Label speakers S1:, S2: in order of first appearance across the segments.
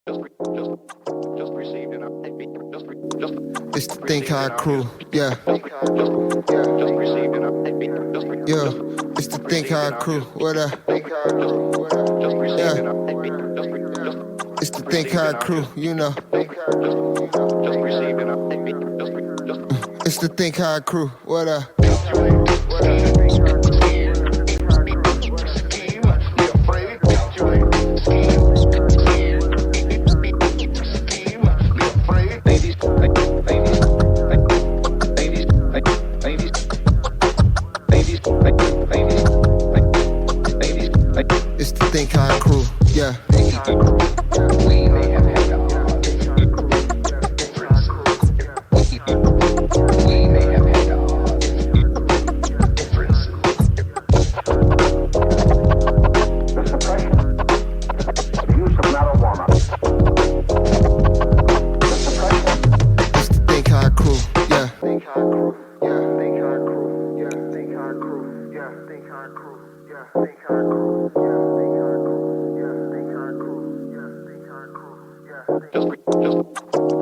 S1: It's the Think High crew, yeah. Yeah, it's the Think High crew, what up? Yeah, it's the Think High crew, you know. It's the Think High crew, what up? It's the Think High crew, yeah. It's the Think High crew, yeah. Think High crew, yeah. Think High crew, yeah. Think High crew, yeah. Think High crew, yeah. Think High crew, yeah. Think High crew, yeah. Think High crew, yeah. Think High crew, yeah.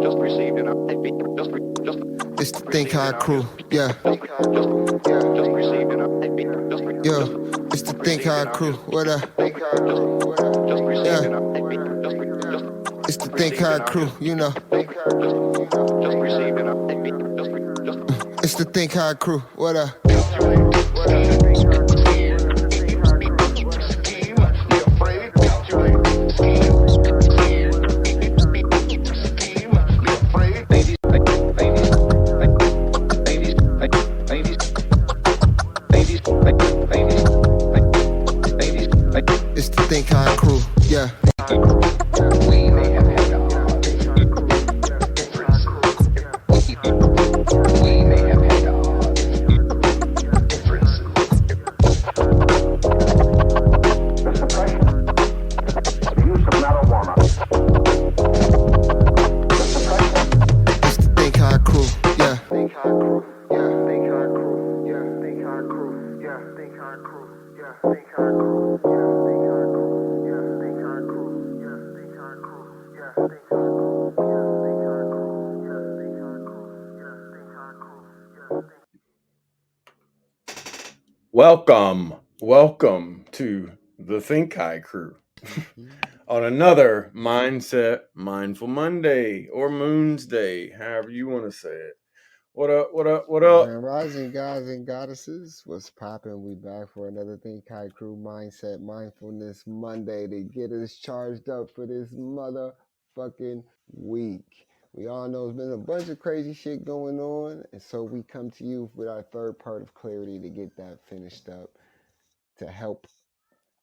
S1: Just received an update. It's the Think High crew, yeah. Just received an update. Yeah, it's the Think High crew, what up? Yeah, it's the Think High crew, you know. It's the Think High crew, what up? It's the Think High crew, yeah. It's the Think High crew, yeah. Think High crew, yeah. Think High crew, yeah. Think High crew, yeah. Think High crew, yeah. Think High crew, yeah. Think High crew, yeah. Think High crew, yeah. Think High crew, yeah. Think High crew, yeah. Think High crew, yeah. Think High crew, yeah. Think High crew, yeah.
S2: Welcome to the Think High crew on another Mindset Mindful Monday or Moon's Day, however you want to say it. What up?
S1: Grand Rising, guys and goddesses. What's poppin'? We back for another Think High Crew Mindset Mindfulness Monday to get us charged up for this motherfucking week. We all know there's been a bunch of crazy shit going on, and so we come to you with our third part of clarity to get that finished up to help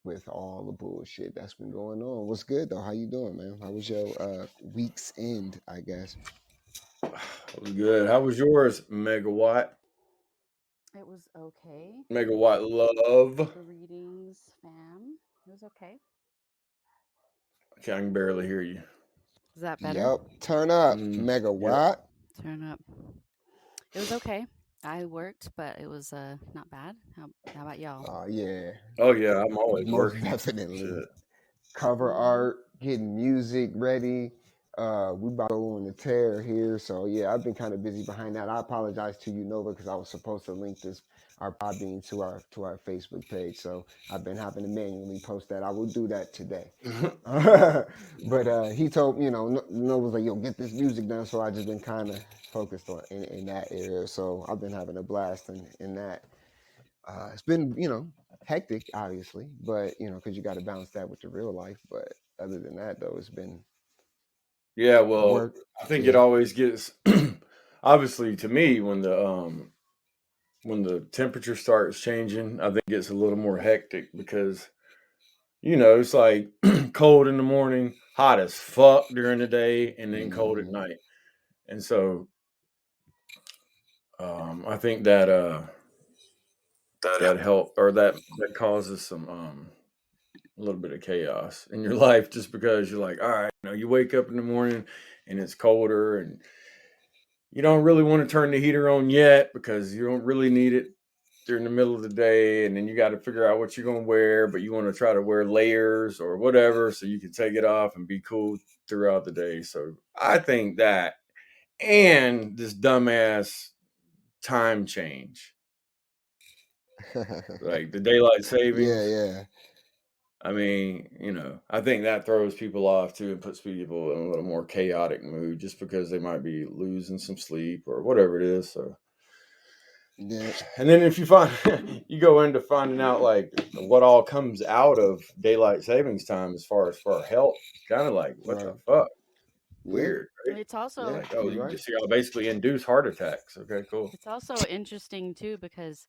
S1: with all the bullshit that's been going on. What's good though? How you doing, man? How was your week's end, I guess?
S2: It was good. How was yours, Megawatt?
S3: It was okay.
S2: Megawatt love.
S3: Greetings, fam. It was okay.
S2: Okay, I can barely hear you.
S3: Is that better?
S1: Yep. Turn up,
S2: Yep.
S1: Megawatt.
S3: Turn up. It was okay. I worked, but it was not bad. How about y'all?
S1: Oh yeah.
S2: Oh yeah, I'm always
S1: Most
S2: working.
S1: definitely.
S2: Shit.
S1: Cover
S3: Mhm.
S1: art, getting music ready. We about to go on the tear here, so yeah, I've been kind of busy behind that. I apologize to you, Nova, because I was supposed to link our Podbean to our Facebook page, so I've been having to manually post that. I will do that today. But he told Nova was like, "Yo, get this music done," so I just been kind of focused on in that area. So I've been having a blast in that. It's been hectic, obviously, but because you got to balance that with the real life. But other than that, though, it's been
S2: Yeah, well,
S1: work.
S2: I think
S1: Yeah.
S2: it always gets obviously to me when the temperature starts changing, I think it gets a little more hectic because it's like cold in the morning, hot as fuck during the day, and then cold at
S1: Mhm.
S2: night. And so I think that help or that causes some a little bit of chaos in your life just because you're like, all right, you wake up in the morning and it's colder and you don't really want to turn the heater on yet because you don't really need it during the middle of the day, and then you got to figure out what you're going to wear, but you want to try to wear layers or whatever so you can take it off and be cool throughout the day. So I think that, and this dumbass time change, like the daylight
S1: Yeah,
S2: savings.
S1: yeah.
S2: I mean, I think that throws people off too and puts people in a little more chaotic mood just because they might be losing some sleep or whatever it is. So,
S1: Yeah.
S2: and then if you find you go into finding out like what all comes out of daylight savings time as far as for our health, kind of like what the
S1: Right.
S2: fuck,
S1: Yeah.
S2: weird, right?
S3: It's
S1: Yeah.
S3: also
S2: Like, oh,
S1: You're
S2: you
S1: right.
S2: just see, I'll basically induce heart attacks. Okay, cool.
S3: it's also interesting too because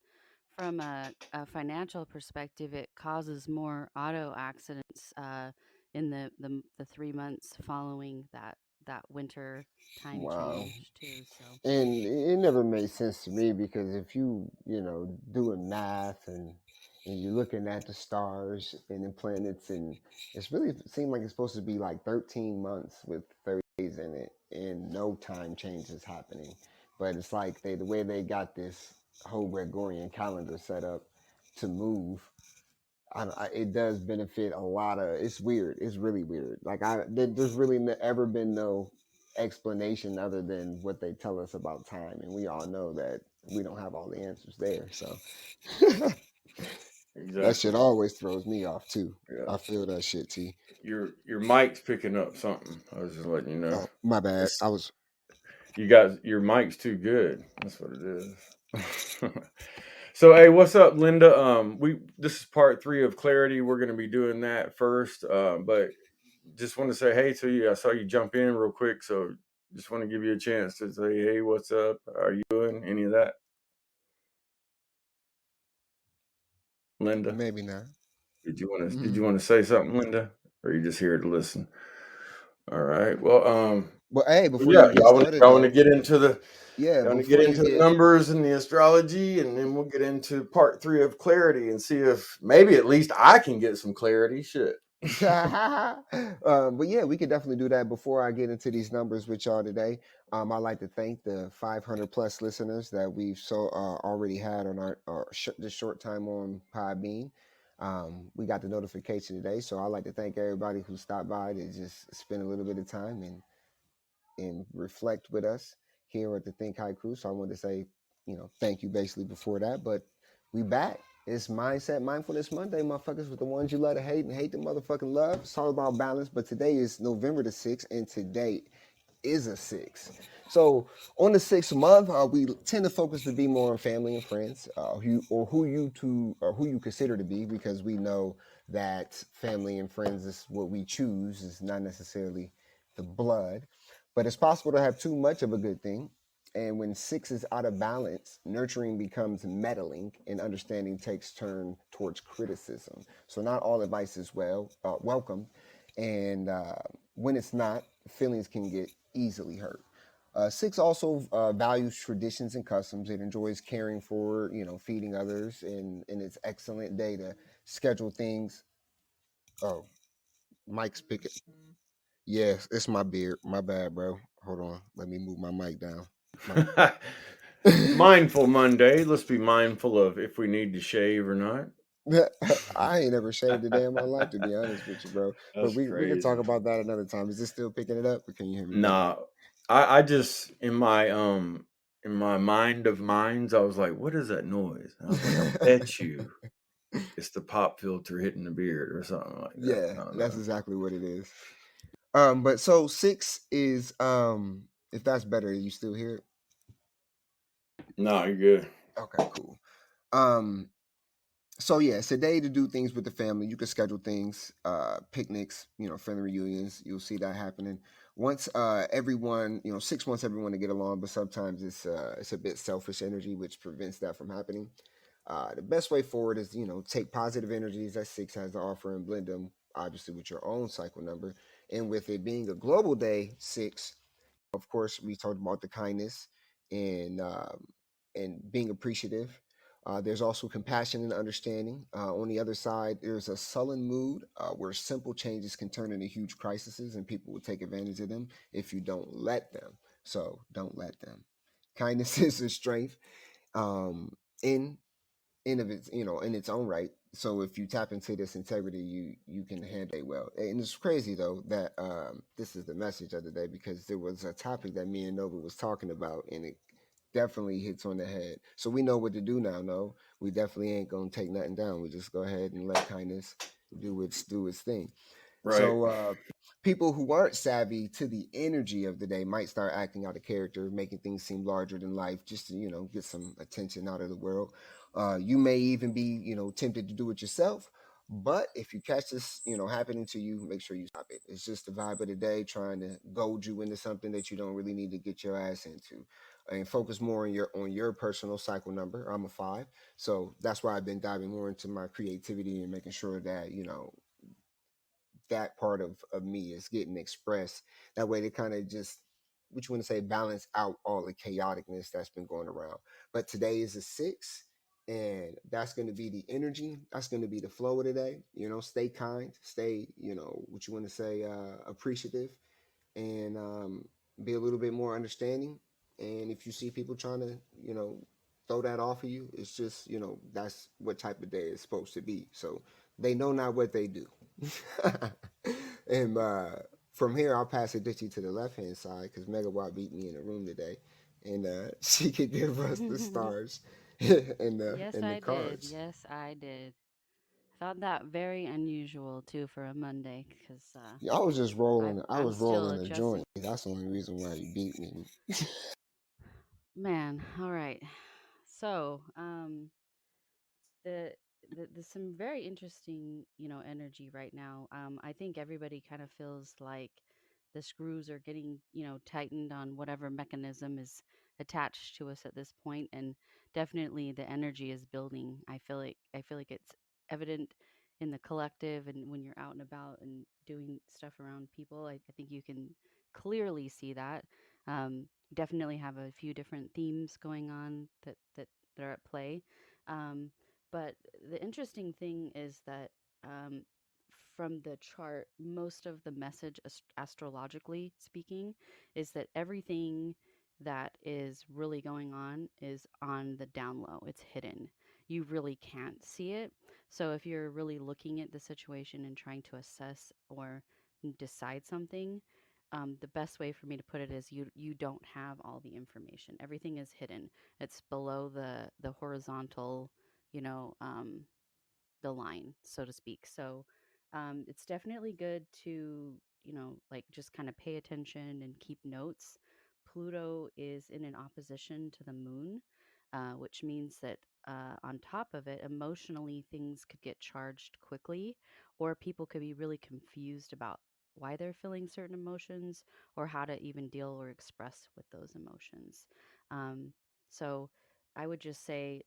S3: from a financial perspective, it causes more auto accidents in the 3 months following that winter time
S1: Wow.
S3: change too. So
S1: And it never made sense to me because if doing math and you're looking at the stars and the planets, and it's really it seemed like it's supposed to be like 13 months with 30 days in it and no time changes happening. But it's like the way they got this whole Gregorian calendar set up to move. It does benefit a lot of. It's weird. It's really weird. Like there's really ever been no explanation other than what they tell us about time, and we all know that we don't have all the answers there. So that shit
S2: Exactly.
S1: always throws me off too.
S2: Yeah.
S1: I feel that shit, T.
S2: Your mic's picking up something. I was just letting you know.
S1: Oh, my bad.
S2: It's
S1: I was.
S2: You got your mic's too good. That's what it is. So hey, what's up, Linda? This is part 3 of clarity. We're gonna be doing that first. But just want to say hey to you. I saw you jump in real quick, so just want to give you a chance to say hey, what's up? How are you doing? Any of that, Linda?
S1: Maybe not.
S2: Did you
S1: Mhm.
S2: want to say something, Linda? Or are you just here to listen? All right. Well,
S1: But hey,
S2: well,
S1: before
S2: yeah,
S1: you get
S2: y'all want
S1: started
S2: y'all want to
S1: though,
S2: get into the
S1: yeah,
S2: y'all want to get
S1: before you
S2: into the
S1: get
S2: numbers and the astrology, and then we'll get into part 3 of clarity and see if maybe at least I can get some clarity. Shit.
S1: but yeah, we could definitely do that. Before I get into these numbers with y'all today, I'd like to thank the 500 plus listeners that we've already had on this short time on Podbean. We got the notification today, so I'd like to thank everybody who stopped by to just spend a little bit of time and reflect with us here at the Think High Crew. So I wanted to say, thank you basically before that. But we back. It's Mindset Mindfulness Monday, motherfuckers, with the ones you love to hate and hate the motherfucking love. It's all about balance. But today is November the 6th, and today is a 6. So on the 6th month, we tend to focus to be more on family and friends, who you consider to be, because we know that family and friends is what we choose, is not necessarily the blood. But it's possible to have too much of a good thing. And when 6 is out of balance, nurturing becomes meddling, and understanding takes turn towards criticism. So not all advice is welcome, and when it's not, feelings can get easily hurt. 6 also values traditions and customs. It enjoys caring for, feeding others, and it's excellent day to schedule things. Oh, Mike's picking. Yes, it's my beard. My bad, bro. Hold on. Let me move my mic down. My...
S2: Mindful Monday. Let's be mindful of if we need to shave or not.
S1: I ain't ever shaved a day in my life, to be honest with you, bro. But
S2: That's
S1: we can talk
S2: crazy.
S1: about that another time. Is this still picking it up, or can you hear me better?
S2: Nah, I just in my mind of minds, I was like, what is that noise? And I was like, I bet you it's the pop filter hitting the beard or something like that.
S1: Yeah,
S2: I don't
S1: that's
S2: know.
S1: exactly what it is. But so 6 is if that's better, you still hear it?
S2: No, you're good.
S1: Okay, cool. Um, so yeah, it's a day to do things with the family. You can schedule things, picnics, family reunions. You'll see that happening. Once everyone, 6 wants everyone to get along, but sometimes it's a bit selfish energy, which prevents that from happening. The best way forward is, take positive energies that 6 has to offer and blend them, obviously, with your own cycle number. And with it being a global day, 6, of course, we talked about the kindness and being appreciative. There's also compassion and understanding. On the other side, there's a sullen mood where simple changes can turn into huge crises, and people will take advantage of them if you don't let them. So don't let them. Kindness is a strength. Um, in in of its, in its own right. So if you tap into this integrity, you can handle it well. And it's crazy though that this is the message of the day, because there was a topic that me and Nova was talking about, and it definitely hits on the head. So we know what to do now. No, we definitely ain't gonna take nothing down. We just go ahead and let kindness do its thing.
S2: Right.
S1: So people who aren't savvy to the energy of the day might start acting out of character, making things seem larger than life, just to get some attention out of the world. You may even be tempted to do it yourself. But if you catch this, happening to you, make sure you stop it. It's just the vibe of the day, trying to goad you into something that you don't really need to get your ass into, and focus more on your personal cycle number. I'm a 5, so that's why I've been diving more into my creativity and making sure that that part of me is getting expressed. That way, they kind of just, what you want to say, balance out all the chaoticness that's been going around. But today is a 6, and that's going to be the energy. That's going to be the flow of the day. Stay kind, stay, what you want to say, appreciative, and be a little bit more understanding. And if you see people trying to, throw that off of you, it's just, that's what type of day it's supposed to be. So they know not what they do. And from here, I'll pass it ditchy to the left hand side, because Megawatt beat me in the room today, and she could give us the stars and the
S3: Yes,
S1: and the
S3: I did.
S1: cards.
S3: Yes, I did. Found that very unusual too for a Monday because
S1: Yeah, I was just rolling. I
S3: I'm
S1: was
S3: still
S1: rolling a
S3: adjusting.
S1: joint. That's the only reason why you beat me.
S3: Man, all right. So, the there's some very interesting, energy right now. I think everybody kind of feels like the screws are getting, tightened on whatever mechanism is attached to us at this point, and definitely the energy is building. I feel like it's evident in the collective, and when you're out and about and doing stuff around people, I think you can clearly see that. Definitely have a few different themes going on that are at play. Um, but the interesting thing is that um, from the chart, most of the message, astrologically speaking, is that everything that is really going on is on the down low. It's hidden. You really can't see it. So if you're really looking at the situation and trying to assess or decide something, the best way for me to put it is you don't have all the information. Everything is hidden. It's below the horizontal, you know, um, the line, so to speak. So it's definitely good to, like just kind of pay attention and keep notes. Pluto is in an opposition to the moon, which means that on top of it, emotionally, things could get charged quickly, or people could be really confused about why they're feeling certain emotions or how to even deal or express with those emotions. Um, so I would just say,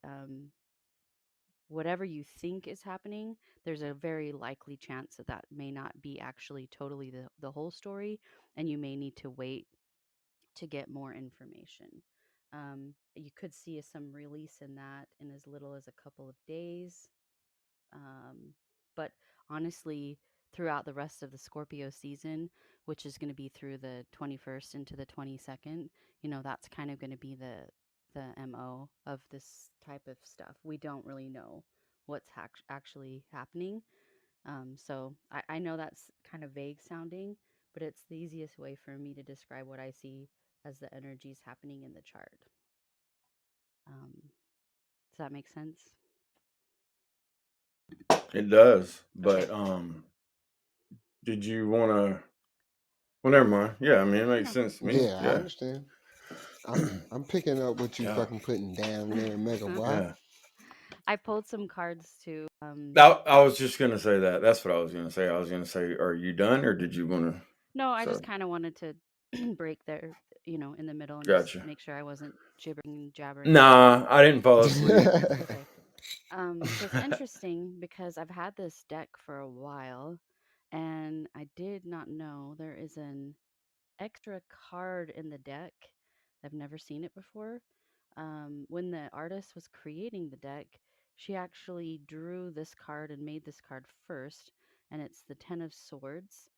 S3: whatever you think is happening, there's a very likely chance that that may not be actually totally the whole story, and you may need to wait to get more information. You could see some release in that in as little as a couple of days. But honestly, throughout the rest of the Scorpio season, which is going to be through the 21st into the 22nd, that's kind of going to be the MO of this type of stuff. We don't really know what's actually happening. So I know that's kind of vague sounding, but it's the easiest way for me to describe what I see as the energies happening in the chart. Does that make sense?
S2: It does.
S3: Okay.
S2: But did you want to? Well, never mind. Yeah, I mean, it makes
S3: No.
S2: sense to me.
S1: Yeah, I
S2: Yeah.
S1: understand. I'm picking up what you
S2: Yeah.
S1: fucking putting down there, Megawatt.
S2: Yeah.
S3: I pulled some cards too.
S2: I was just gonna say that. That's what I was gonna say. I was gonna say, are you done, or did you want to?
S3: No, I just
S2: So,
S3: kind of wanted to break there, in the middle and just
S2: gotcha.
S3: make sure I wasn't gibbering and jabbering on.
S2: Nah, I didn't fall asleep.
S3: Okay. So it's interesting because I've had this deck for a while and I did not know there is an extra card in the deck. I've never seen it before. When the artist was creating the deck, she actually drew this card and made this card first, and it's the Ten of Swords.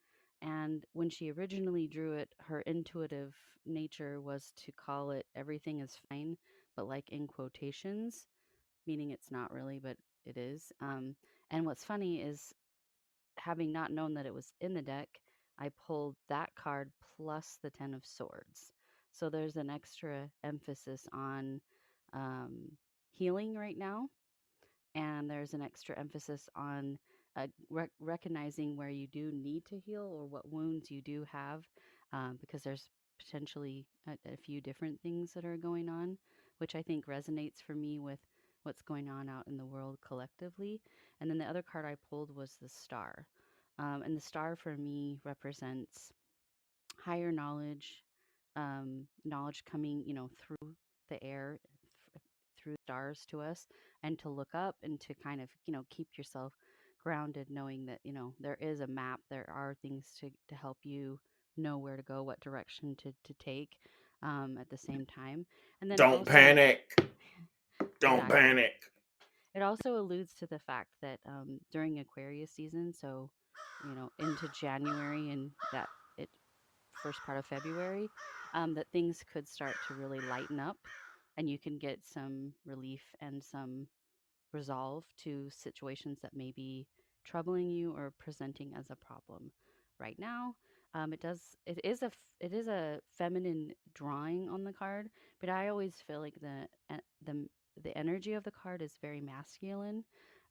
S3: And when she originally drew it, her intuitive nature was to call it everything is fine, but like in quotations, meaning it's not really, but it is. And what's funny is having not known that it was in the deck, I pulled that card plus the Ten of Swords. So there's an extra emphasis on um, healing right now, and there's an extra emphasis on recognizing where you do need to heal or what wounds you do have, because there's potentially a few different things that are going on, which I think resonates for me with what's going on out in the world collectively. And then the other card I pulled was the Star. And the Star for me represents higher knowledge, knowledge coming, through the air, through stars to us, and to look up and to kind of, keep yourself grounded, knowing that, there is a map, there are things to help you know where to go, what direction to take at the same time. And then it
S2: Don't
S3: also,
S2: panic. Don't
S3: exactly,
S2: panic.
S3: it also alludes to the fact that during Aquarius season, so, into January and that it first part of February, that things could start to really lighten up and you can get some relief and some resolve to situations that may be troubling you or presenting as a problem. Right now, it is a feminine drawing on the card, but I always feel like the energy of the card is very masculine,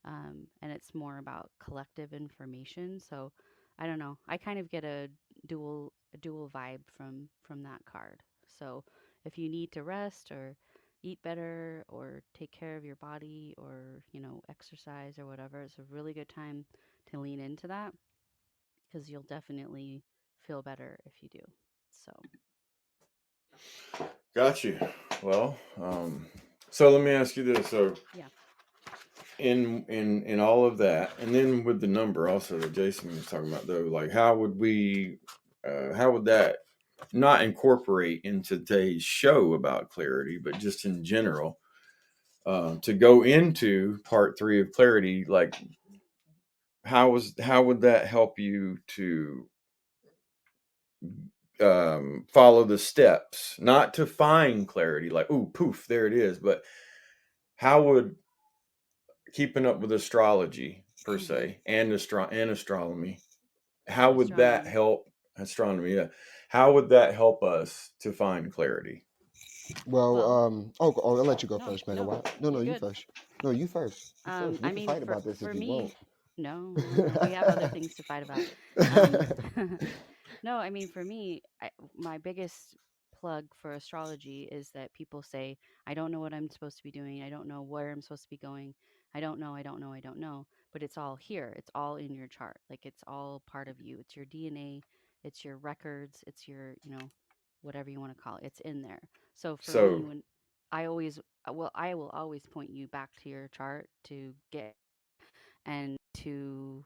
S3: and it's more about collective information. So I don't know. I kind of get a dual vibe from that card. So if you need to rest or eat better or take care of your body or, exercise or whatever, it's a really good time to lean into that because you'll definitely feel better if you do. So,
S2: Got you. Well, so let me ask you this. So
S3: yeah.
S2: in all of that, and then with the number also that Jason was talking about, though, like how would that not incorporate into today's show about clarity, but just in general, to go into part 3 of clarity, like how would that help you to follow the steps, not to find clarity, like, ooh, poof, there it is, but how would keeping up with astrology per se and astronomy, how would that
S3: Astronomy.
S2: help astronomy? Yeah, how would that help us to find clarity?
S1: Well,
S3: Well,
S1: I'll let you go
S3: no,
S1: first,
S3: no,
S1: Megawatt. No, no,
S3: you're
S1: you
S3: good.
S1: first. No, you first. You first. We
S3: I
S1: can
S3: mean,
S1: fight
S3: for
S1: about this if
S3: for
S1: you
S3: me,
S1: want.
S3: no, no, no. We have other things to fight about. Um, no, I mean, for me, my biggest plug for astrology is that people say, I don't know what I'm supposed to be doing. I don't know where I'm supposed to be going. I don't know. I don't know. I don't know. But it's all here. It's all in your chart. Like it's all part of you. It's your DNA. It's your records. It's your, whatever you want to call it. It's in there. So for me,
S2: So
S3: when I always, I will always point you back to your chart to get and to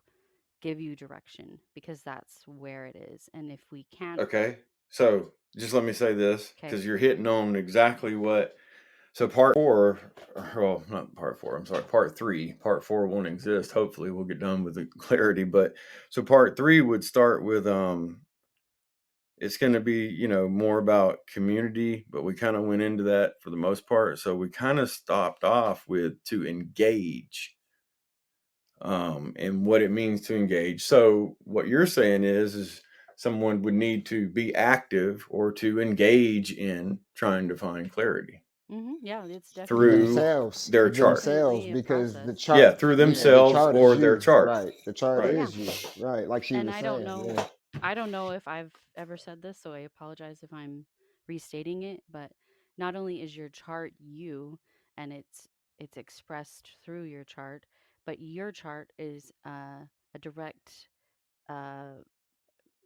S3: give you direction because that's where it is. And if we can't,
S2: okay, so just let me say this
S3: okay,
S2: because you're hitting on exactly what. So part 4, well, not part 4, I'm sorry, part 3. Part 4 won't exist. Hopefully we'll get done with the clarity. But so part 3 would start with it's going to be, more about community, but we kind of went into that for the most part. So we kind of stopped off with to engage, and what it means to engage. So what you're saying is someone would need to be active or to engage in trying to find clarity
S3: yeah, it's definitely
S2: through
S1: Themselves,
S2: their chart.
S1: themselves,
S3: definitely a
S1: because the
S3: process.
S2: Yeah,
S1: chart,
S2: through
S1: yeah, the
S2: themselves
S1: chart is
S2: or their
S1: you,
S2: chart.
S1: right? The chart
S2: Right.
S3: Yeah.
S1: is you, right? Like she
S3: And
S1: was
S3: I don't
S1: saying,
S3: know,
S1: yeah.
S3: I don't know if I've ever said this, so I apologize if I'm restating it, but not only is your chart you and it's expressed through your chart, but your chart is a direct uh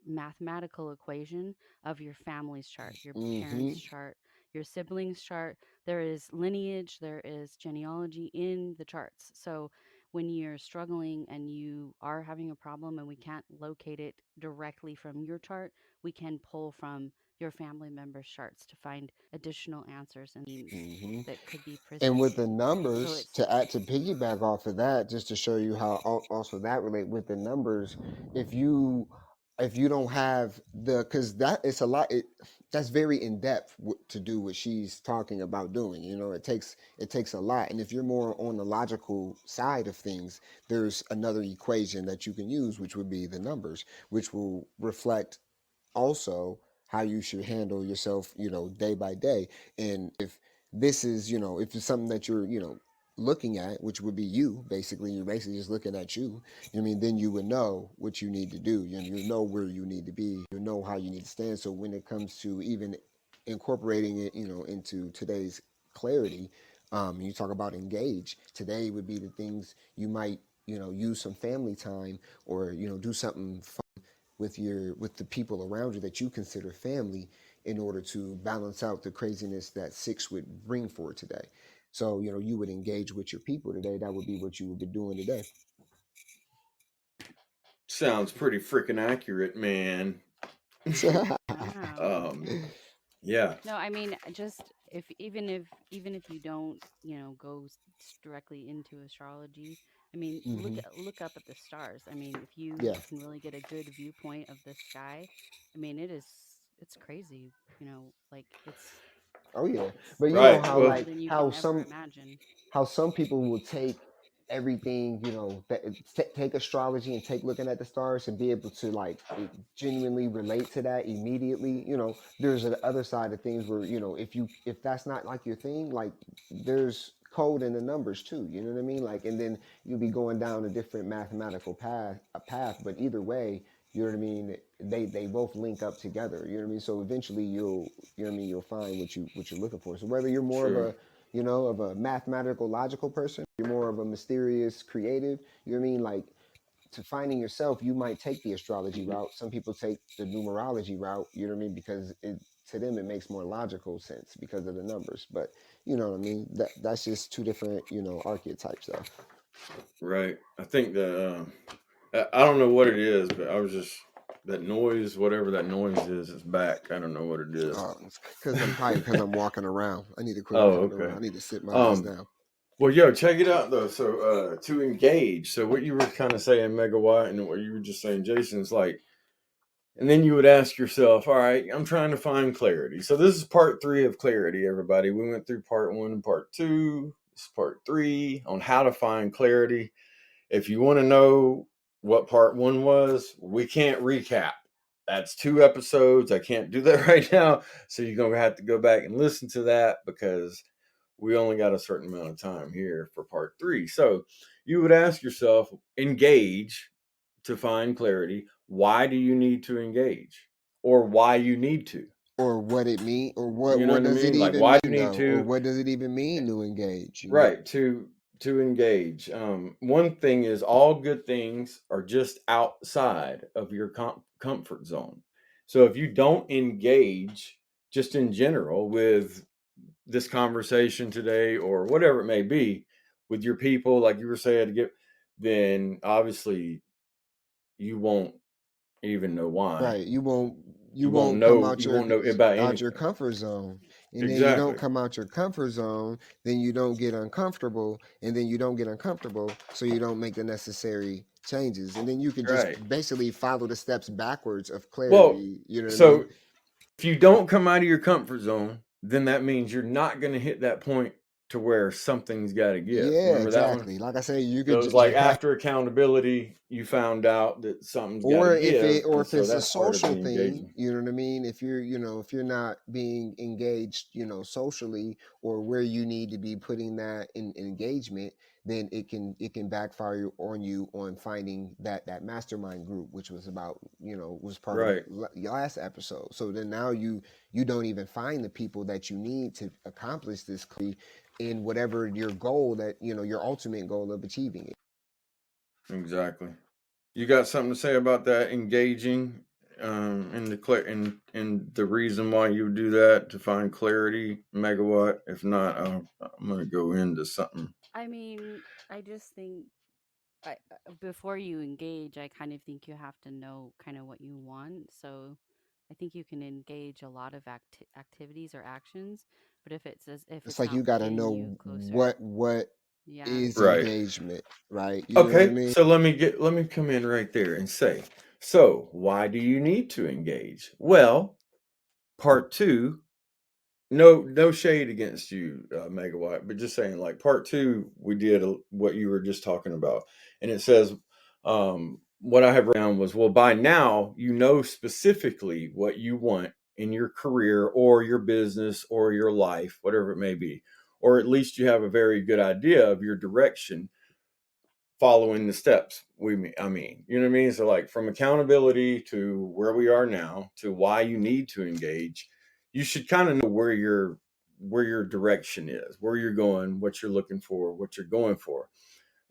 S3: mathematical equation of your family's chart, your
S1: Mm-hmm.
S3: parents' chart, your siblings' chart. There is lineage, there is genealogy in the charts. So when you're struggling and you are having a problem and we can't locate it directly from your chart, we can pull from your family members' charts to find additional answers and themes
S1: Mm-hmm.
S3: that could be
S1: And with
S3: presented.
S1: the
S3: So
S1: numbers,
S3: it's
S1: to add to piggyback off of that, just to show you how also that relate with the numbers, if you don't have the, because that it's a lot. that's very in depth to do what she's talking about doing. You know, it takes a lot. And if you're more on the logical side of things, there's another equation that you can use, which would be the numbers, which will reflect also how you should handle yourself, day by day. And if this is, if it's something that you're, looking at, which would be you, basically, you're basically just looking at you, I mean, then you would know what you need to do. You know where you need to be, you know how you need to stand. So when it comes to even incorporating it, into today's clarity, you talk about engage. Today would be the things you might, use some family time, or, do something with the people around you that you consider family, in order to balance out the craziness that six would bring for today. So, you would engage with your people today. That would be what you would be doing today.
S2: Sounds pretty freaking accurate, man.
S3: Wow.
S2: Yeah.
S3: No, I mean, just if you don't, go directly into astrology, I mean,
S1: Hmm.
S3: look up at the stars. I mean, if you
S1: Yeah.
S3: can really get a good viewpoint of the sky, I mean, it's crazy, like
S1: Oh yeah.
S3: it's
S1: But you know
S2: Right.
S1: how,
S3: more
S1: like,
S3: than you
S1: how
S3: can ever
S1: some
S3: imagine.
S1: people will take everything, that take astrology and take looking at the stars and be able to, like, genuinely relate to that immediately. There's the other side of things where, if that's not like your thing, like, there's code in the numbers too. You know what I mean? Like, and then you'll be going down a different mathematical path. But either way, you know what I mean. They both link up together. You know what I mean. So eventually you know what I mean, you'll find what you're looking for. So whether you're more of
S2: True.
S1: a, of a mathematical, logical person, you're more of a mysterious, creative. You know what I mean? Like, to finding yourself, you might take the astrology route. Some people take the numerology route. You know what I mean? Because to them it makes more logical sense because of the numbers. But you know what I mean? That's just two different, archetypes, though.
S2: Right. I think that I don't know what it is, but I was just that noise, whatever that noise is back. I don't know what it is.
S1: It's because I'm walking around. I need to quit
S2: Oh,
S1: walking
S2: okay.
S1: around. I need to sit my ass
S2: Um,
S1: down.
S2: well, yo, check it out though. So, to engage. So, what you were kind of saying, Megawatt, and what you were just saying, Jason's like, and then you would ask yourself, all right, I'm trying to find clarity. So, this is part 3 of clarity, everybody. We went through part 1 and part 2. This is part 3 on how to find clarity. If you want to know what part 1 was, we can't recap. That's 2 episodes. I can't do that right now. So you're going to have to go back and listen to that because we only got a certain amount of time here for part 3. So you would ask yourself, engage to find clarity. Why do you need to engage? Or why you need to?
S1: Or what it mean, or what
S2: You know
S1: what
S2: what I
S1: does it
S2: mean? Like,
S1: even
S2: why you
S1: mean,
S2: need
S1: though? Or
S2: to?
S1: what does it even mean to engage?
S2: Right, to engage. One thing is all good things are just outside of your comfort zone. So if you don't engage just in general with this conversation today or whatever it may be with your people, like you were saying, then obviously you won't even know why.
S1: Right. You won't come out
S2: You
S1: your
S2: won't know about
S1: out your
S2: anything.
S1: comfort zone. And then you don't
S2: Exactly.
S1: come out your comfort zone, then you don't get uncomfortable, and then you don't get uncomfortable, so you don't make the necessary changes. And then you can just
S2: Right.
S1: basically follow the steps backwards of
S2: Well,
S1: clarity. You know what I mean?
S2: so if you don't come out of your comfort zone, then that means you're not going to hit that point to where something's got to give.
S1: Yeah,
S2: Remember that one?
S1: exactly. Like I said, you
S2: So
S1: could
S2: it was like
S1: right.
S2: after accountability, you found out that something's got to
S1: Or if it
S2: give,
S1: or
S2: and
S1: if
S2: so
S1: it's a
S2: that's part of the
S1: social thing,
S2: engagement.
S1: you know what I mean? If you're not being engaged, socially, or where you need to be putting that in engagement, then it can backfire on you on finding that mastermind group, which was about, was part of
S2: Right.
S1: last episode. So then now you don't even find the people that you need to accomplish this in whatever your goal, that your ultimate goal of achieving it.
S2: Exactly. You got something to say about that engaging, in the reason why you do that to find clarity, Megawatt? If not, I'm gonna go into something.
S3: I mean, I just think before you engage, I kind of think you have to know kind of what you want. So I think you can engage a lot of activities or actions, but if
S1: It's
S3: it's
S1: like you
S3: not
S1: got to
S3: getting you
S1: know
S3: closer,
S1: what
S3: yeah.
S1: is
S2: Right.
S1: engagement, right? You know what I
S2: Okay,
S1: mean?
S2: so let me come in right there and say, so why do you need to engage? Well, part two, no shade against you, Megawatt, but just saying, like, part two, we did what you were just talking about, and it says, what I have written down was, well, by now you know specifically what you want in your career or your business or your life, whatever it may be, or at least you have a very good idea of your direction following the steps. I mean, you know what I mean? So, like, from accountability to where we are now to why you need to engage, you should kind of know where your direction is, where you're going, what you're looking for, what you're going for.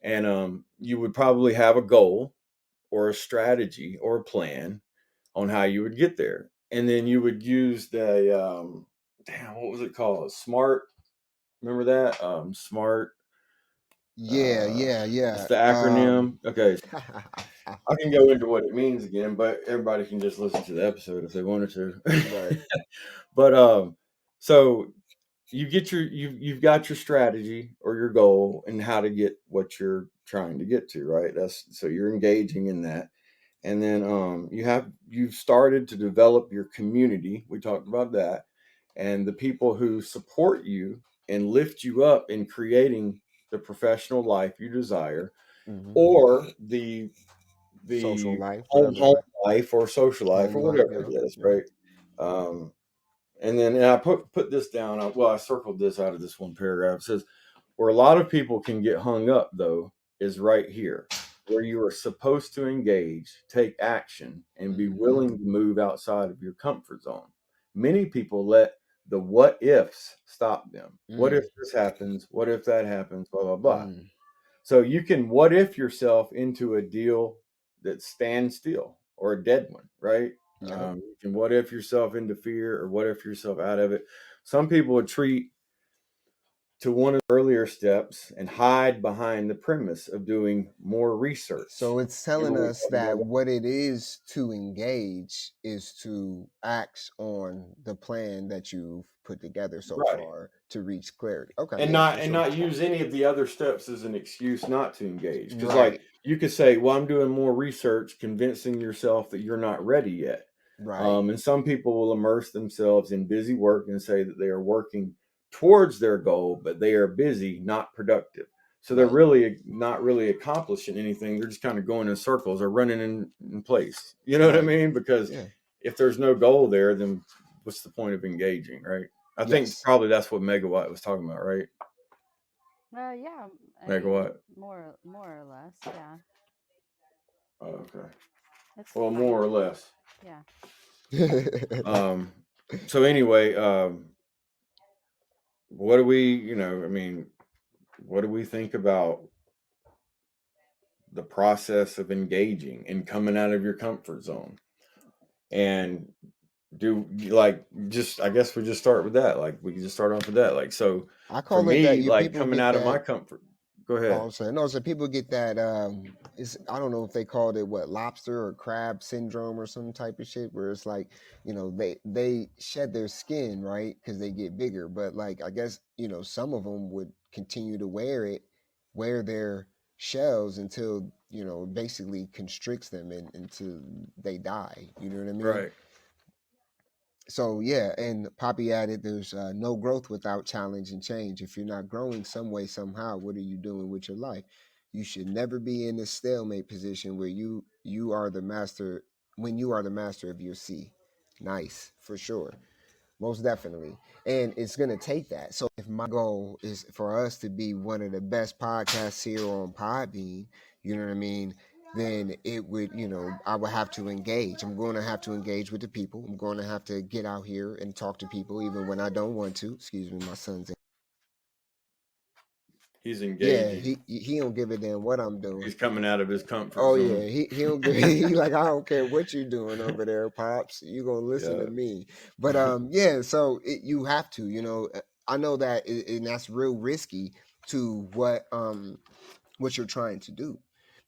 S2: And you would probably have a goal or a strategy or a plan on how you would get there. And then you would use the what was it called? SMART. Remember that? SMART. It's
S1: Yeah.
S2: the acronym. Okay, I can go into what it means again, but everybody can just listen to the episode if they wanted to.
S1: Right.
S2: But so you've got your strategy or your goal and how to get what you're trying to get to, right? So you're engaging in that. And then you've started to develop your community. We talked about that. And the people who support you and lift you up in creating the professional life you desire,
S1: Hmm.
S2: or
S1: Social
S2: the
S1: life,
S2: home
S1: whatever.
S2: life or social life
S1: Home
S2: or
S1: life.
S2: whatever
S1: Yeah.
S2: it is,
S1: Yeah.
S2: right? Um, and I put this down. I circled this out of this one paragraph. It says, where a lot of people can get hung up, though, is right here, where you are supposed to engage, take action, and be
S1: Hmm.
S2: willing to move outside of your comfort zone. Many people let the what ifs stop them. What if
S1: Mm.
S2: this happens? What if that happens? Blah, blah, blah.
S1: Mm.
S2: So you can what if yourself into a deal that stands still or a dead one, right?
S1: Yep.
S2: You can what if yourself into fear or what if yourself out of it. Some people would treat to one of the earlier steps and hide behind the premise of doing more research.
S1: So it's telling
S2: Remember we
S1: us
S2: talked about
S1: that
S2: that?
S1: what it is to engage is to act on the plan that you've put together so
S2: Right.
S1: far to reach clarity. Okay,
S2: And
S1: yeah, for sure.
S2: not use any of the other steps as an excuse not to engage. Because, like,
S1: Right,
S2: you could say, well, I'm doing more research, convincing yourself that you're not ready yet.
S1: right,
S2: And some people will immerse themselves in busy work and say that they are working towards their goal, but they are busy, not productive. So they're
S1: right.
S2: really not really accomplishing anything. They're just kind of going in circles or running in place. You know what I
S1: Right.
S2: mean? Because
S1: Yeah.
S2: if there's no goal there, then what's the point of engaging, right? I think
S1: Yes.
S2: probably that's what Megawatt was talking about, right?
S3: Yeah, I mean,
S2: Megawatt.
S3: more or less, yeah.
S2: Oh, okay.
S3: It's
S2: Well,
S3: kind
S2: more or
S3: of,
S2: less.
S3: yeah.
S2: Um, so anyway, what do we, I mean, what do we think about the process of engaging and coming out of your comfort zone? And I guess we just start with that. Like, we can just start off with that. Like, so
S1: I
S2: for
S1: call it that
S2: me,
S1: you
S2: like,
S1: people
S2: coming
S1: get
S2: out of my
S1: that.
S2: comfort, go
S1: Oh,
S2: ahead.
S1: I'm saying no. So people get that. It's I don't know if they called it what lobster or crab syndrome or some type of shit where it's like they shed their skin right because they get bigger, but like I guess some of them would continue to wear their shells until basically constricts them and until they die. You know what I mean?
S2: Right.
S1: So yeah, and Poppy added, "There's no growth without challenge and change. If you're not growing some way somehow, what are you doing with your life? You should never be in this stalemate position where you are the master when you are the master of your sea. Nice for sure, most definitely. And it's gonna take that. So if my goal is for us to be one of the best podcasts here on Podbean, you know what I mean? Then it would, I would have to engage. I'm going to have to engage with the people. I'm going to have to get out here and talk to people, even when I don't want to. Excuse me, my son's.
S2: He's
S1: Yeah,
S2: engaging.
S1: he don't give a damn what I'm doing.
S2: He's coming out of his comfort
S1: Oh yeah,
S2: zone.
S1: he don't give. He like I don't care what you're doing over there, pops. You gonna listen to
S2: Yeah.
S1: me. But yeah. So you have to. I know that, and that's real risky to what you're trying to do,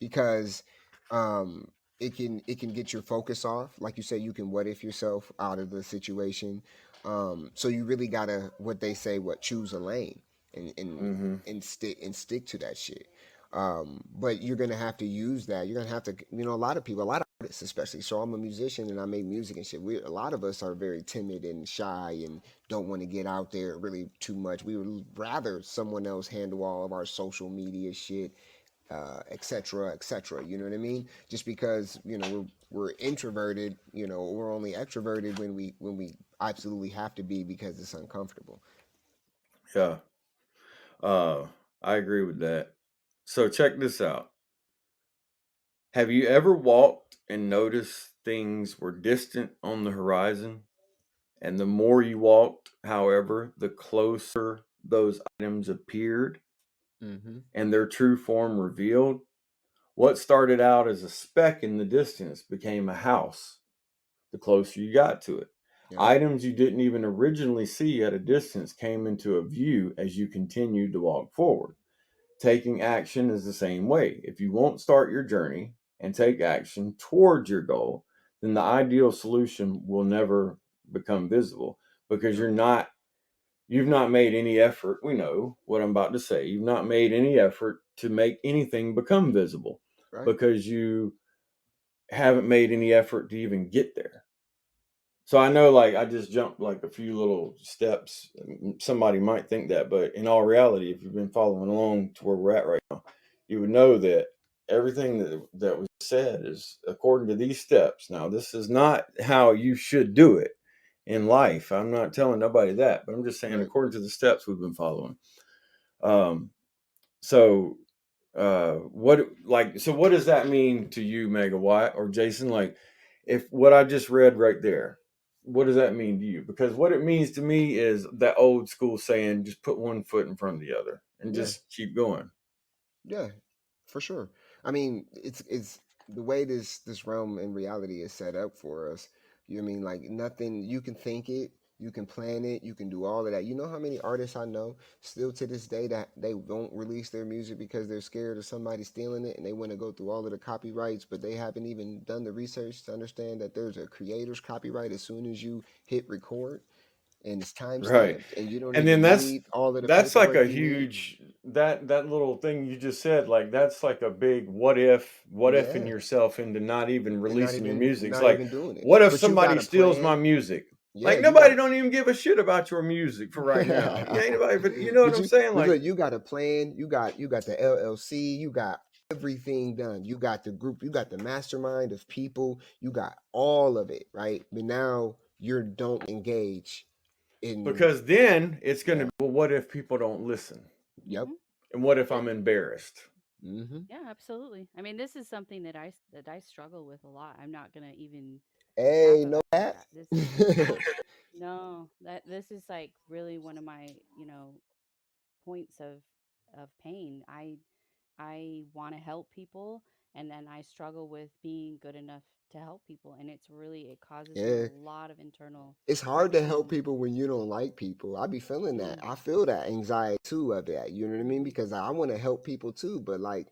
S1: because um it can get your focus off. Like you say, you can what if yourself out of the situation. So you really gotta what they say, what choose a lane and and
S2: Mm-hmm.
S1: stick to that shit. But you're gonna have to use that. You're gonna have to, a lot of people, a lot of artist, especially. So I'm a musician and I make music and shit. A lot of us are very timid and shy and don't want to get out there really too much. We would rather someone else handle all of our social media shit, et cetera, et cetera. You know what I mean? Just because we're introverted, we're only extroverted when we absolutely have to be because it's uncomfortable.
S2: Yeah. Uh, I agree with that. So check this out. Have you ever walked and noticed things were distant on the horizon? And the more you walked, however, the closer those items appeared
S1: Mm-hmm.
S2: and their true form revealed. What started out as a speck in the distance became a house the closer you got to it.
S1: Yep.
S2: Items you didn't even originally see at a distance came into a view as you continued to walk forward. Taking action is the same way. If you won't start your journey and take action towards your goal, then the ideal solution will never become visible because
S1: Yep.
S2: you've not made any effort. We know what I'm about to say. You've not made any effort to make anything become visible
S1: Right.
S2: because you haven't made any effort to even get there. So I know, like, I just jumped like a few little steps. Somebody might think that, but in all reality, if you've been following along to where we're at right now, you would know that everything that was said is according to these steps. Now, this is not how you should do it in life. I'm not telling nobody that, but I'm just saying
S1: Right.
S2: according to the steps we've been following. Um, so what does that mean to you, Megawatt or Jason? Like, if what I just read right there, what does that mean to you? Because what it means to me is that old school saying, just put one foot in front of the other and
S1: Yeah.
S2: just keep going.
S1: Yeah, for sure. I mean, it's the way this realm in reality is set up for us. You know what I mean? Like nothing, you can think it, you can plan it, you can do all of that. You know how many artists I know still to this day that they won't release their music because they're scared of somebody stealing it and they want to go through all of the copyrights, but they haven't even done the research to understand that there's a creator's copyright as soon as you hit record and it's time
S2: Right.
S1: stamped and you don't
S2: And then
S1: even need all of the
S2: that's like
S1: paperwork
S2: a
S1: you need.
S2: huge that little thing you just said, like that's like a big what if in
S1: Yeah.
S2: yourself into not even
S1: And not
S2: releasing your
S1: even
S2: music. It's
S1: not
S2: like,
S1: even doing it.
S2: what if
S1: But you
S2: somebody
S1: got a
S2: steals my
S1: plan.
S2: music?
S1: Yeah,
S2: Like
S1: you got
S2: nobody
S1: a
S2: don't even give a shit about your music for right now. You ain't nobody, but you know what
S1: but
S2: I'm saying?
S1: but
S2: Like,
S1: look, you got a plan. You got the LLC. You got everything done. You got the group. You got the mastermind of people. You got all of it, right? But now you don't engage in.
S2: because then it's gonna
S1: Yeah.
S2: be, well, what if people don't listen?
S1: Yep.
S3: Hmm.
S2: And what if I'm embarrassed?
S1: Mm-hmm.
S3: Yeah, absolutely. I mean, this is something that I struggle with a lot. I'm not gonna even
S1: Hey, know
S3: fathom
S1: that?
S3: that. This is no, that this is like really one of my, points of pain. I want to help people, and then I struggle with being good enough to help people, and it causes me a
S1: Yeah.
S3: lot of internal,
S1: It's hard to help
S3: um
S1: people when you don't like people. I be feeling that.
S3: mm,
S1: I feel that anxiety too of that. You know what I mean?
S3: mhm.
S1: Because I want to help people too, but like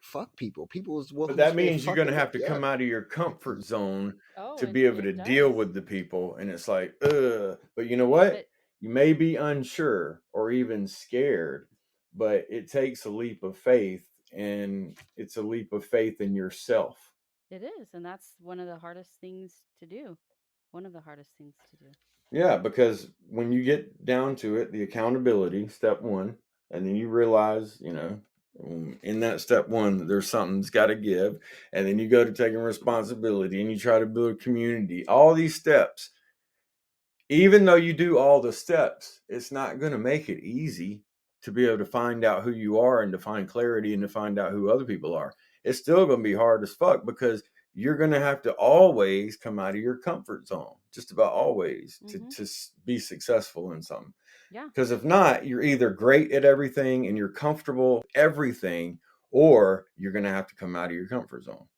S1: fuck people. People is
S2: But
S1: who's
S2: that
S1: been
S2: means you're gonna
S1: fucking up.
S2: have to
S1: Yeah.
S2: come out of your comfort zone
S3: Oh,
S2: to be able to
S3: it
S2: deal
S3: does.
S2: with the people. And it's like, ugh. But you know what?
S3: But
S2: You may be unsure or even scared, but it takes a leap of faith, and it's a leap of faith in yourself.
S3: it is, and that's one of the hardest things to do. One of the hardest things to do.
S2: Yeah, because when you get down to it, the accountability, step one, and then you realize, in that step one, that there's something's got to give. And then you go to taking responsibility and you try to build a community. All these steps, even though you do all the steps, it's not going to make it easy to be able to find out who you are and to find clarity and to find out who other people are. It's still going to be hard as fuck because you're going to have to always come out of your comfort zone, just about always,
S3: Mhm.
S2: to be successful in something.
S3: Yeah.
S2: Because if not, you're either great at everything and you're comfortable everything, or you're going to have to come out of your comfort zone.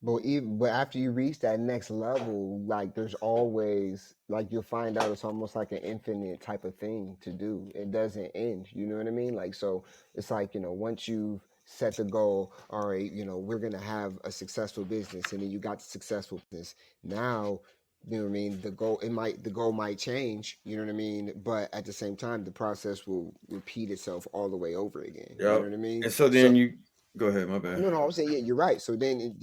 S1: But after you reach that next level, like there's always like you'll find out it's almost like an infinite type of thing to do. It doesn't end. You know what I mean? Like so it's like, once you've set the goal, all right, we're gonna have a successful business and then you got the successful business. Now, you know what I mean, the goal might change, you know what I mean? But at the same time the process will repeat itself all the way over again. You know
S2: Yep.
S1: what I mean?
S2: And so then
S1: So
S2: Go ahead, my bad.
S1: No, I was saying, yeah, you're right. So then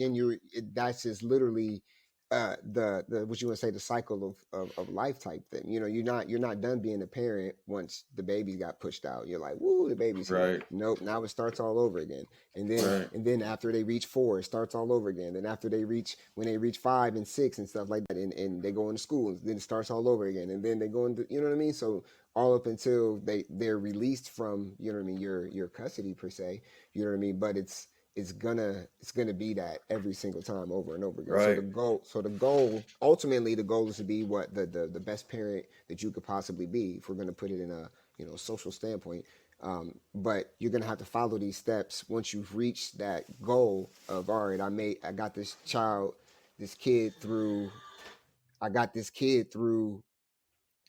S1: that's just literally the what you want to say, the cycle of life type thing. You know, you're not done being a parent once the baby got pushed out. You're like, woo, the baby's here.
S2: Right,
S1: Nope, now it starts all over again. And then
S2: right,
S1: and then after they reach 4, it starts all over again. And after when they reach 5 and 6 and stuff like that, and they go into school, then it starts all over again. And then they go into, you know what I mean? So all up until they're released from, you know what I mean, your custody per se, you know what I mean? But it's gonna be that every single time over and over again. So
S2: right,
S1: the goal ultimately, the goal is to be what the best parent that you could possibly be, if we're gonna put it in a, social standpoint. But you're gonna have to follow these steps once you've reached that goal of, all right, I got this kid through I got this kid through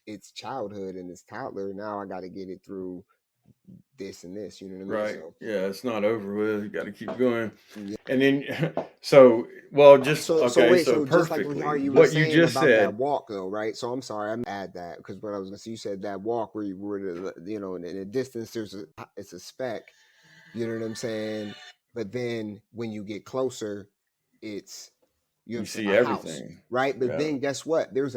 S1: its childhood and its toddler. Now I got to get it through this and this. You know what I mean?
S2: right.
S1: So
S2: Yeah, it's not over with. You got to keep going.
S1: yeah.
S2: And then, so, well, just
S1: So
S2: okay.
S1: wait,
S2: So
S1: so just like how
S2: perfectly,
S1: you were
S2: what you
S1: saying
S2: just
S1: about that
S2: said.
S1: walk though, right? So I'm sorry, I'm gonna add that because what I was gonna say, you said that walk where you were, in the distance, it's a speck, you know what I'm saying? But then when you get closer, it's, you know what
S2: You
S1: I'm saying,
S2: see
S1: a house,
S2: everything.
S1: right? But
S2: Yeah.
S1: then guess what? A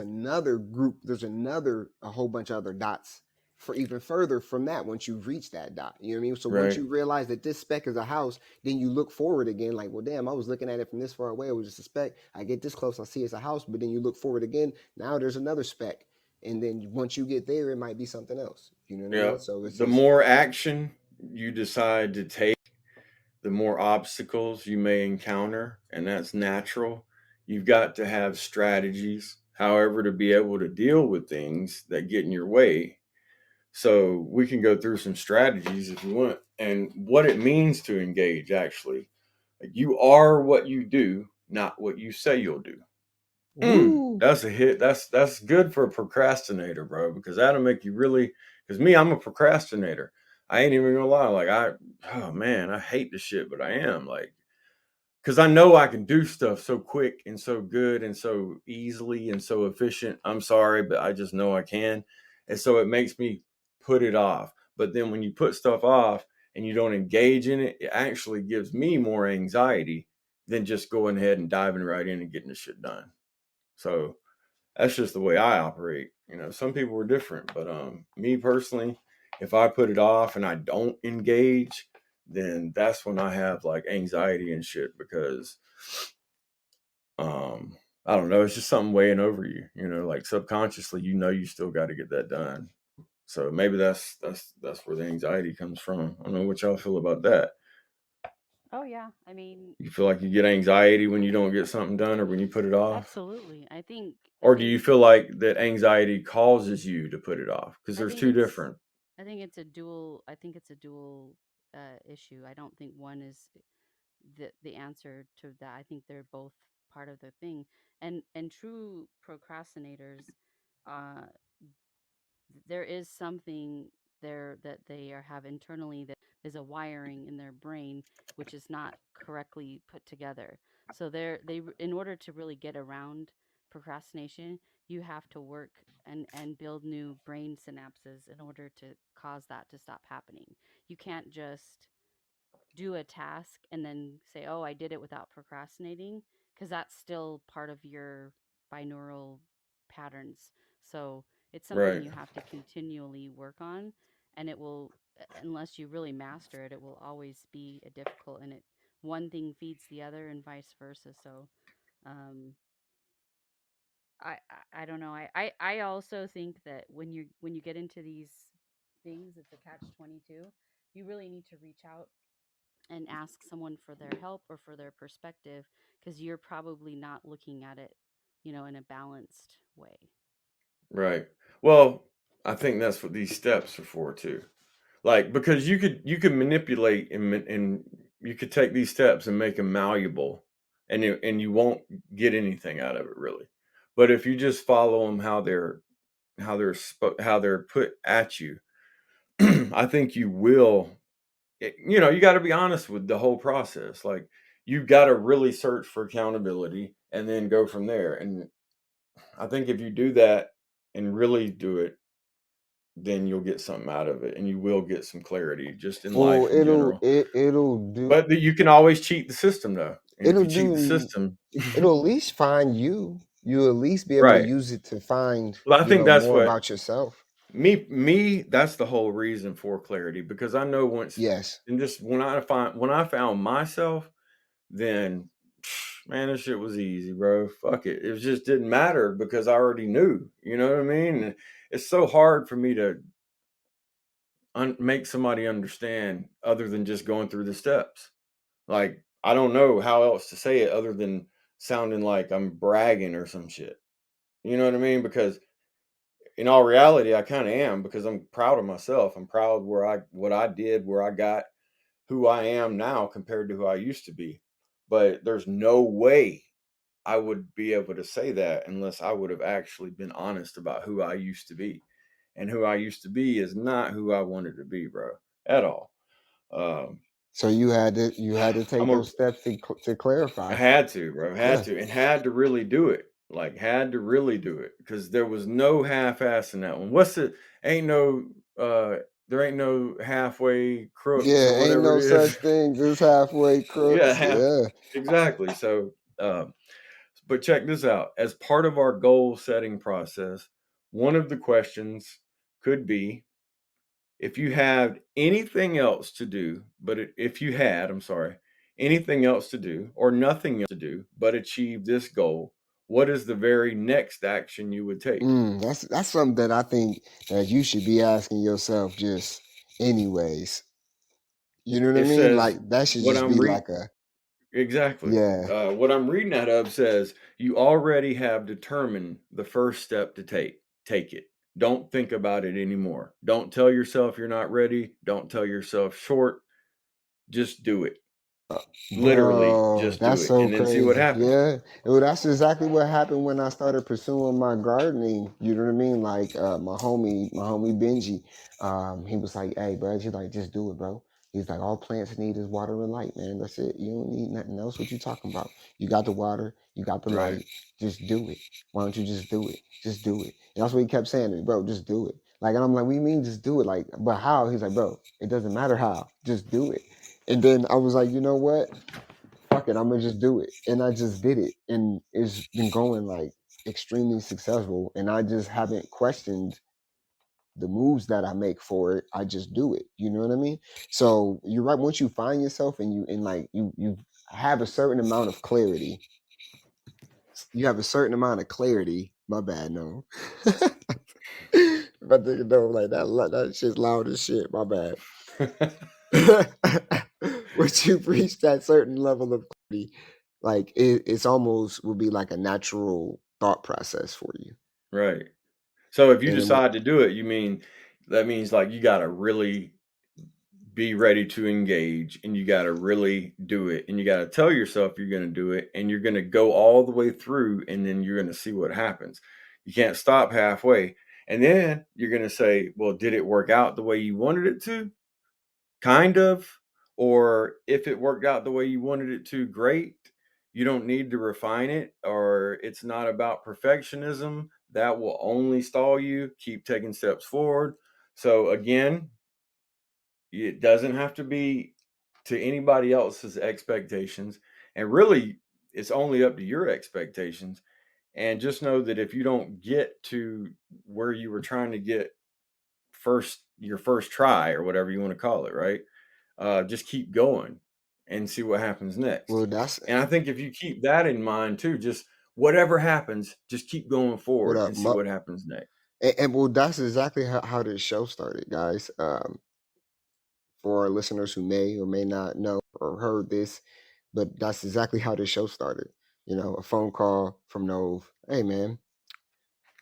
S1: whole bunch of other dots for even further from that once you reach that dot. You know what I mean? So once
S2: Right.
S1: you realize that this speck is a house, then you look forward again, like, well, damn, I was looking at it from this far away. It was just a speck. I get this close, I see it's a house, but then you look forward again. Now there's another speck. And then once you get there, it might be something else. You know what I
S2: Yeah.
S1: mean? So it's
S2: The
S1: just,
S2: more action you decide to take, the more obstacles you may encounter, and that's natural. You've got to have strategies, however, to be able to deal with things that get in your way. So we can go through some strategies if you want, and what it means to engage actually. Like, you are what you do, not what you say you'll do.
S1: woo.
S2: That's a hit. That's good for a procrastinator, bro, because that'll make you really. Because me, I'm a procrastinator. I ain't even gonna lie. Like, oh man, I hate this shit, but I am like, because I know I can do stuff so quick and so good and so easily and so efficient. I'm sorry, but I just know I can, and so it makes me put it off. But then when you put stuff off and you don't engage in it, it actually gives me more anxiety than just going ahead and diving right in and getting the shit done. So that's just the way I operate. Some people are different, but me personally, if I put it off and I don't engage, then that's when I have like anxiety and shit because I don't know, it's just something weighing over you, like subconsciously, you still got to get that done. So maybe that's where the anxiety comes from. I don't know what y'all feel about that.
S3: Oh yeah, I mean,
S2: You feel like you get anxiety when you don't get something done or when you put it off?
S3: absolutely. I
S2: Or do you
S3: think
S2: feel like that anxiety causes you to put it off? Because
S3: I
S2: there's
S3: think
S2: two
S3: it's
S2: different.
S3: I think it's a dual issue. I don't think one is the answer to that. I think they're both part of the thing. And true procrastinators, uh, there is something there that have internally, that is a wiring in their brain which is not correctly put together. So in order to really get around procrastination, you have to work and build new brain synapses in order to cause that to stop happening. You can't just do a task and then say, "Oh, I did it without procrastinating," because that's still part of your binaural patterns. So it's something
S2: Right.
S3: you have to continually work on, and it will, unless you really master it, it will always be a difficult. And it one thing feeds the other, and vice versa. So, um, I don't know. I also think that when you get into these things, it's a catch-22. You really need to reach out and ask someone for their help or for their perspective, because you're probably not looking at it, in a balanced way.
S2: Right. Well, I think that's what these steps are for too. Like, because you could manipulate and you could take these steps and make them malleable, and you won't get anything out of it really. But if you just follow them how they're put at you, I think you will. You got to be honest with the whole process. Like, you've got to really search for accountability and then go from there. And I think if you do that and really do it, then you'll get something out of it, and you will get some clarity just in
S1: Well,
S2: life in general.
S1: it'll do
S2: But you can always cheat the system though, and if
S1: it'll
S2: you cheat the
S1: do
S2: system,
S1: it'll at least find you. You'll at least be able to
S2: right?
S1: use it to find,
S2: Well, I think that's
S1: more
S2: what
S1: about yourself.
S2: me. That's the whole reason for clarity, because I know once,
S1: Yes.
S2: and just when I found myself, then man, this shit was easy, bro. Fuck it. It just didn't matter because I already knew. You know what I mean? And it's so hard for me to make somebody understand other than just going through the steps. Like, I don't know how else to say it other than sounding like I'm bragging or some shit. You know what I mean? Because in all reality, I kind of am, because I'm proud of myself. I'm proud what I did, where I got, who I am now compared to who I used to be. But there's no way I would be able to say that unless I would have actually been honest about who I used to be. And who I used to be is not who I wanted to be, bro, at all. Um,
S1: So you had to take
S2: I'm a
S1: those steps to
S2: I
S1: clarify.
S2: had to, bro. Had
S1: Yeah.
S2: to, and had to really do it. Like, had to really do it, because there was no half-ass in that one. What's it? Ain't no, uh, there ain't no halfway crooks or
S1: Yeah, ain't
S2: whatever
S1: no
S2: it
S1: such
S2: is.
S1: thing as halfway
S2: Yeah,
S1: crooks. Yeah.
S2: exactly. So, but check this out. As part of our goal setting process, one of the questions could be, if you had anything else to do, if you had, I'm sorry, anything else to do or nothing else to do but achieve this goal, what is the very next action you would take?
S1: That's something that I think that you should be asking yourself just anyways. You know what I
S2: It
S1: mean?
S2: says,
S1: Like that should
S2: what
S1: just
S2: I'm
S1: be
S2: re
S1: like a
S2: exactly.
S1: yeah.
S2: What I'm reading out of says, you already have determined the first step to take. Take it. Don't think about it anymore. Don't tell yourself you're not ready. Don't tell yourself short. Just do it. Literally,
S1: Bro,
S2: just do
S1: that's
S2: it,
S1: so
S2: and then see what
S1: crazy.
S2: happens.
S1: Yeah. Well, that's exactly what happened when I started pursuing my gardening. You know what I mean? Like my homie Benji, he was like, "Hey, bro, he's like, just do it, bro." He's like, "All plants need is water and light, man. That's it. You don't need nothing else. What you talking about? You got the water, you got the
S2: Right.
S1: light. Just do it. Why don't you just do it? Just do it." And that's what he kept saying to me, bro. Just do it. Like, and I'm like, "What do you mean, just do it? Like, but how?" He's like, "Bro, it doesn't matter how. Just do it." And then I was like, you know what? Fuck it, I'm gonna just do it. And I just did it. And it's been going like extremely successful. And I just haven't questioned the moves that I make for it. I just do it. You know what I mean? So you're right. Once you find yourself and you have a certain amount of clarity, you have a certain amount of clarity. My bad, no. But no, like that shit's loud as shit. My bad. Once you've reached that certain level of clarity, like it's almost will be like a natural thought process for you.
S2: Right. So if you
S1: And then
S2: decide to do it, that means like you got to really be ready to engage, and you got to really do it, and you got to tell yourself you're going to do it, and you're going to go all the way through, and then you're going to see what happens. You can't stop halfway. And then you're going to say, well, did it work out the way you wanted it to? Kind of. Or if it worked out the way you wanted it to, great. You don't need to refine it, or it's not about perfectionism. That will only stall you. Keep taking steps forward. So again, it doesn't have to be to anybody else's expectations, and really it's only up to your expectations. And just know that if you don't get to where you were trying to get your first try, or whatever you want to call it, right? Just keep going and see what happens next.
S1: well, that's
S2: And I think if you keep that in mind too, just whatever happens, just keep going
S1: what
S2: forward
S1: up,
S2: and see what happens next.
S1: and well, that's exactly how this show started, guys. For our listeners who may or may not know or heard this, but that's exactly how this show started. A phone call from Nove. Hey, man,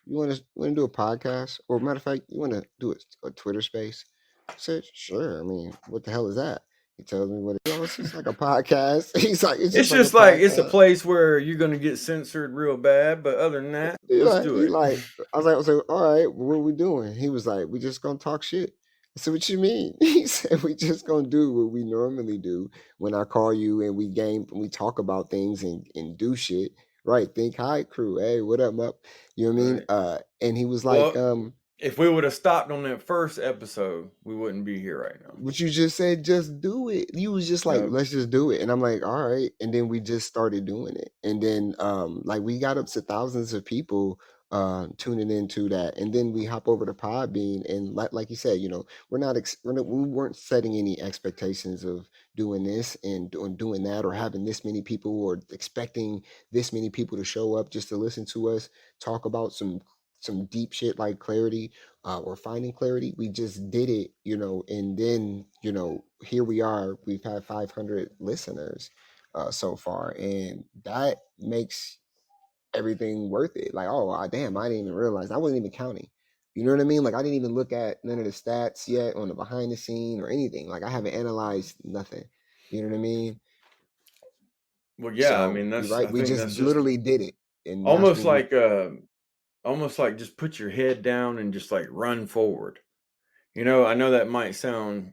S1: you want to do a podcast, or matter of fact, you want to do a Twitter space? I said, sure. I mean, what the hell is that? He tells me what it is. It's just like a podcast. He's like, it's
S2: It's
S1: just like a
S2: just like it's a
S1: podcast.
S2: place where you're gonna get censored real bad, but other than that, let's do
S1: He
S2: it.
S1: like, I was like, all right, what are we doing? He was like, we just gonna talk shit. I said, what you mean? He said, we just gonna do what we normally do when I call you and we talk about things and do shit. Right. Think hi crew. Hey, what up, up? You know what I mean?
S2: Right.
S1: And he was like,
S2: Well, if we would have stopped on that first episode, we wouldn't be here right now.
S1: But you just said just do it. You was just like,
S2: Nope.
S1: let's just do it. And I'm like, all right. And then we just started doing it. And then like we got up to thousands of people tuning into that. And then we hop over to Podbean and like you said, you know, we weren't setting any expectations of doing this and doing that or having this many people or expecting this many people to show up just to listen to us talk about some deep shit like clarity or finding clarity. We just did it, you know, and then, you know, here we are. We've had 500 listeners so far, and that makes everything worth it. Like, oh, damn, I didn't even realize. I wasn't even counting. You know what I mean? Like, I didn't even look at none of the stats yet on the behind the scene or anything. Like, I haven't analyzed nothing. You know what I mean?
S2: Well, yeah, I
S1: So
S2: mean,
S1: you're
S2: that's,
S1: right.
S2: I
S1: We
S2: think
S1: just
S2: that's just
S1: literally did it, and that's
S2: almost
S1: what we.
S2: like, just put your head down and just like run forward. You know, I know that might sound,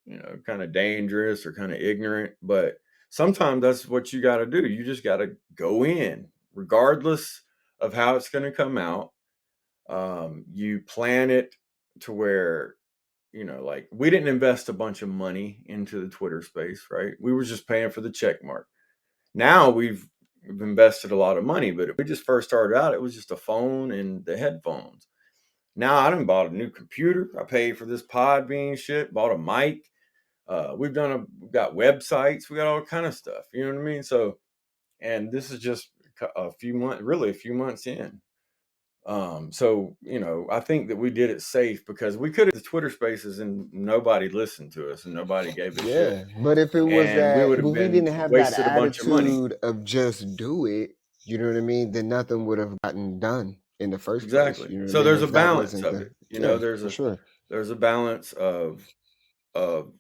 S2: you know, kind of dangerous or kind of ignorant, but sometimes that's what you got to do. You just got to go in, regardless of how it's going to come out. You plan it to where, you know, like we didn't invest a bunch of money into the Twitter space, right? We were just paying for the check mark. Now we've invested a lot of money, but if we just first started out, it was just a phone and the headphones. Now I done bought a new computer. I paid for this Podbean shit, bought a mic. We've got websites, we got all kind of stuff. You know what I mean? So, and this is just a few months in. So, you know, I think that we did it safe because we could have the Twitter spaces and nobody listened to us and nobody gave a shit.
S1: Yeah, but if it was
S2: And we would
S1: that, but
S2: have
S1: we
S2: been
S1: didn't have that
S2: wasted a bunch of money.
S1: attitude of just do it, you know what I mean? Then nothing would have gotten done in the first place.
S2: Exactly.
S1: You know what I
S2: So
S1: mean?
S2: there's a
S1: If that
S2: balance
S1: wasn't
S2: of
S1: the
S2: it. You know,
S1: yeah, for sure.
S2: there's a balance of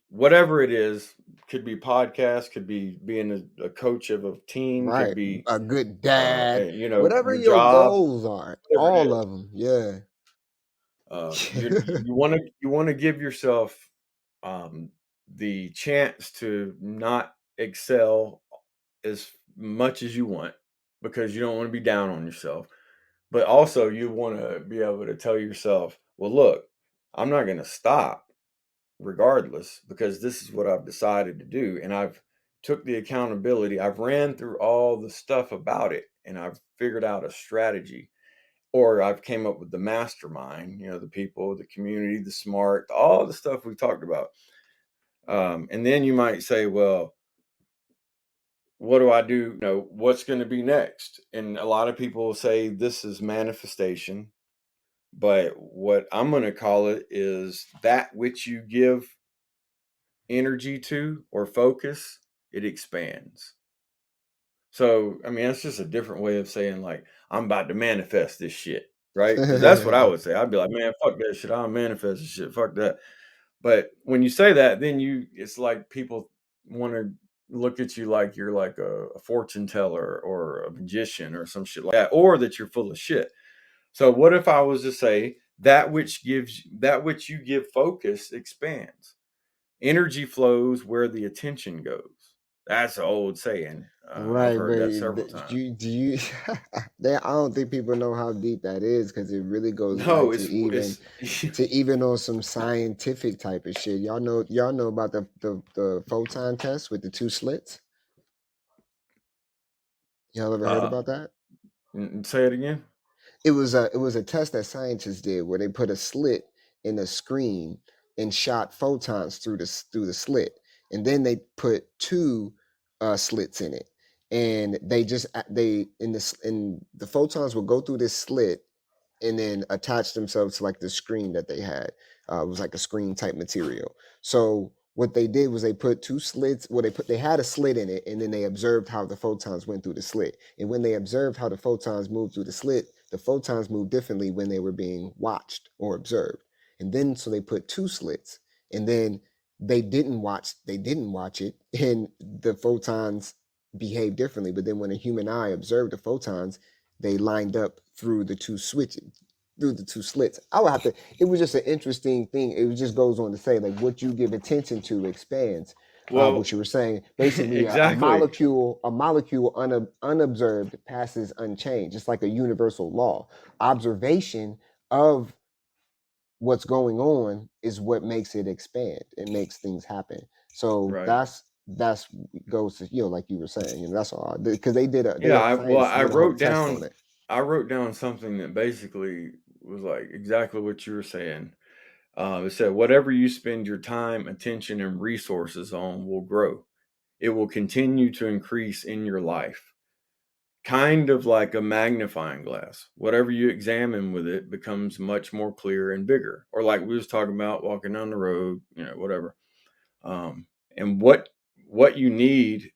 S2: whatever it is. Could be podcast, could be being a coach of a team, could
S1: Right.
S2: be
S1: A good dad,
S2: you know,
S1: whatever
S2: your
S1: your
S2: job,
S1: goals are,
S2: whatever it
S1: all
S2: is.
S1: of them. Yeah.
S2: You want to give yourself the chance to not excel as much as you want because you don't want to be down on yourself, but also you want to be able to tell yourself, well, look, I'm not going to stop regardless because this is what I've decided to do, and I've took the accountability. I've ran through all the stuff about it, and I've figured out a strategy, or I've came up with the mastermind, you know, the people, the community, the smart, all the stuff we talked about. And then you might say, well, what do I do? You know, what's going to be next? And a lot of people say this is manifestation, but what I'm going to call it is that which you give energy to or focus, it expands. So, I mean, that's just a different way of saying, like, I'm about to manifest this shit, right? Because that's what I would say. I'd be like, man, fuck that shit. I'll manifest this shit. Fuck that. But when you say that, then it's like people want to look at you like you're like a fortune teller or a magician or some shit like that, or that you're full of shit. So, what if I was to say that which you give focus expands? Energy flows where the attention goes. That's an old saying. I've
S1: Right,
S2: heard that several
S1: but
S2: times.
S1: do you I don't think people know how deep that is because it really goes back
S2: No,
S1: to even on some scientific type of shit. Y'all know about the photon test with the two slits? Y'all ever heard
S2: uh,
S1: about that?
S2: say it again.
S1: It was a test that scientists did where they put a slit in a screen and shot photons through the slit, and then they put two slits in it, and the photons would go through this slit and then attach themselves to like the screen that they had. It was like a screen type material. So what they did was they put two slits. Well, they had a slit in it, and then they observed how the photons went through the slit. And when they observed how the photons moved through the slit, the photons moved differently when they were being watched or observed. And then so they put two slits, and then they didn't watch it, and the photons behaved differently. But then when a human eye observed the photons, they lined up through the two slits. I would have to. It was just an interesting thing. It just goes on to say like what you give attention to expands. What
S2: Well,
S1: you were saying, basically, a
S2: exactly.
S1: molecule unobserved passes unchanged. It's like a universal law. Observation of what's going on is what makes it expand. It makes things happen. So
S2: Right.
S1: that's goes to, like you were saying, that's all, because they
S2: Yeah,
S1: had
S2: well,
S1: scientists did a whole test on it.
S2: I wrote down something that basically was like exactly what you were saying. It said, whatever you spend your time, attention, and resources on will grow. It will continue to increase in your life. Kind of like a magnifying glass. Whatever you examine with it becomes much more clear and bigger. Or like we was talking about walking down the road, whatever. Um, and what you need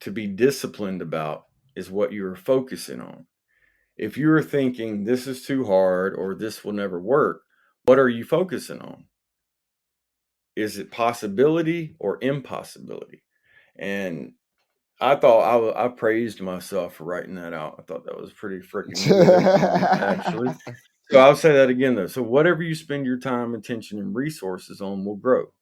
S2: to be disciplined about is what you're focusing on. If you're thinking this is too hard or this will never work, what are you focusing on? Is it possibility or impossibility? And I thought I praised myself for writing that out. I thought that was pretty freaking good, actually. So I'll say that again though. So whatever you spend your time, attention, and resources on will grow.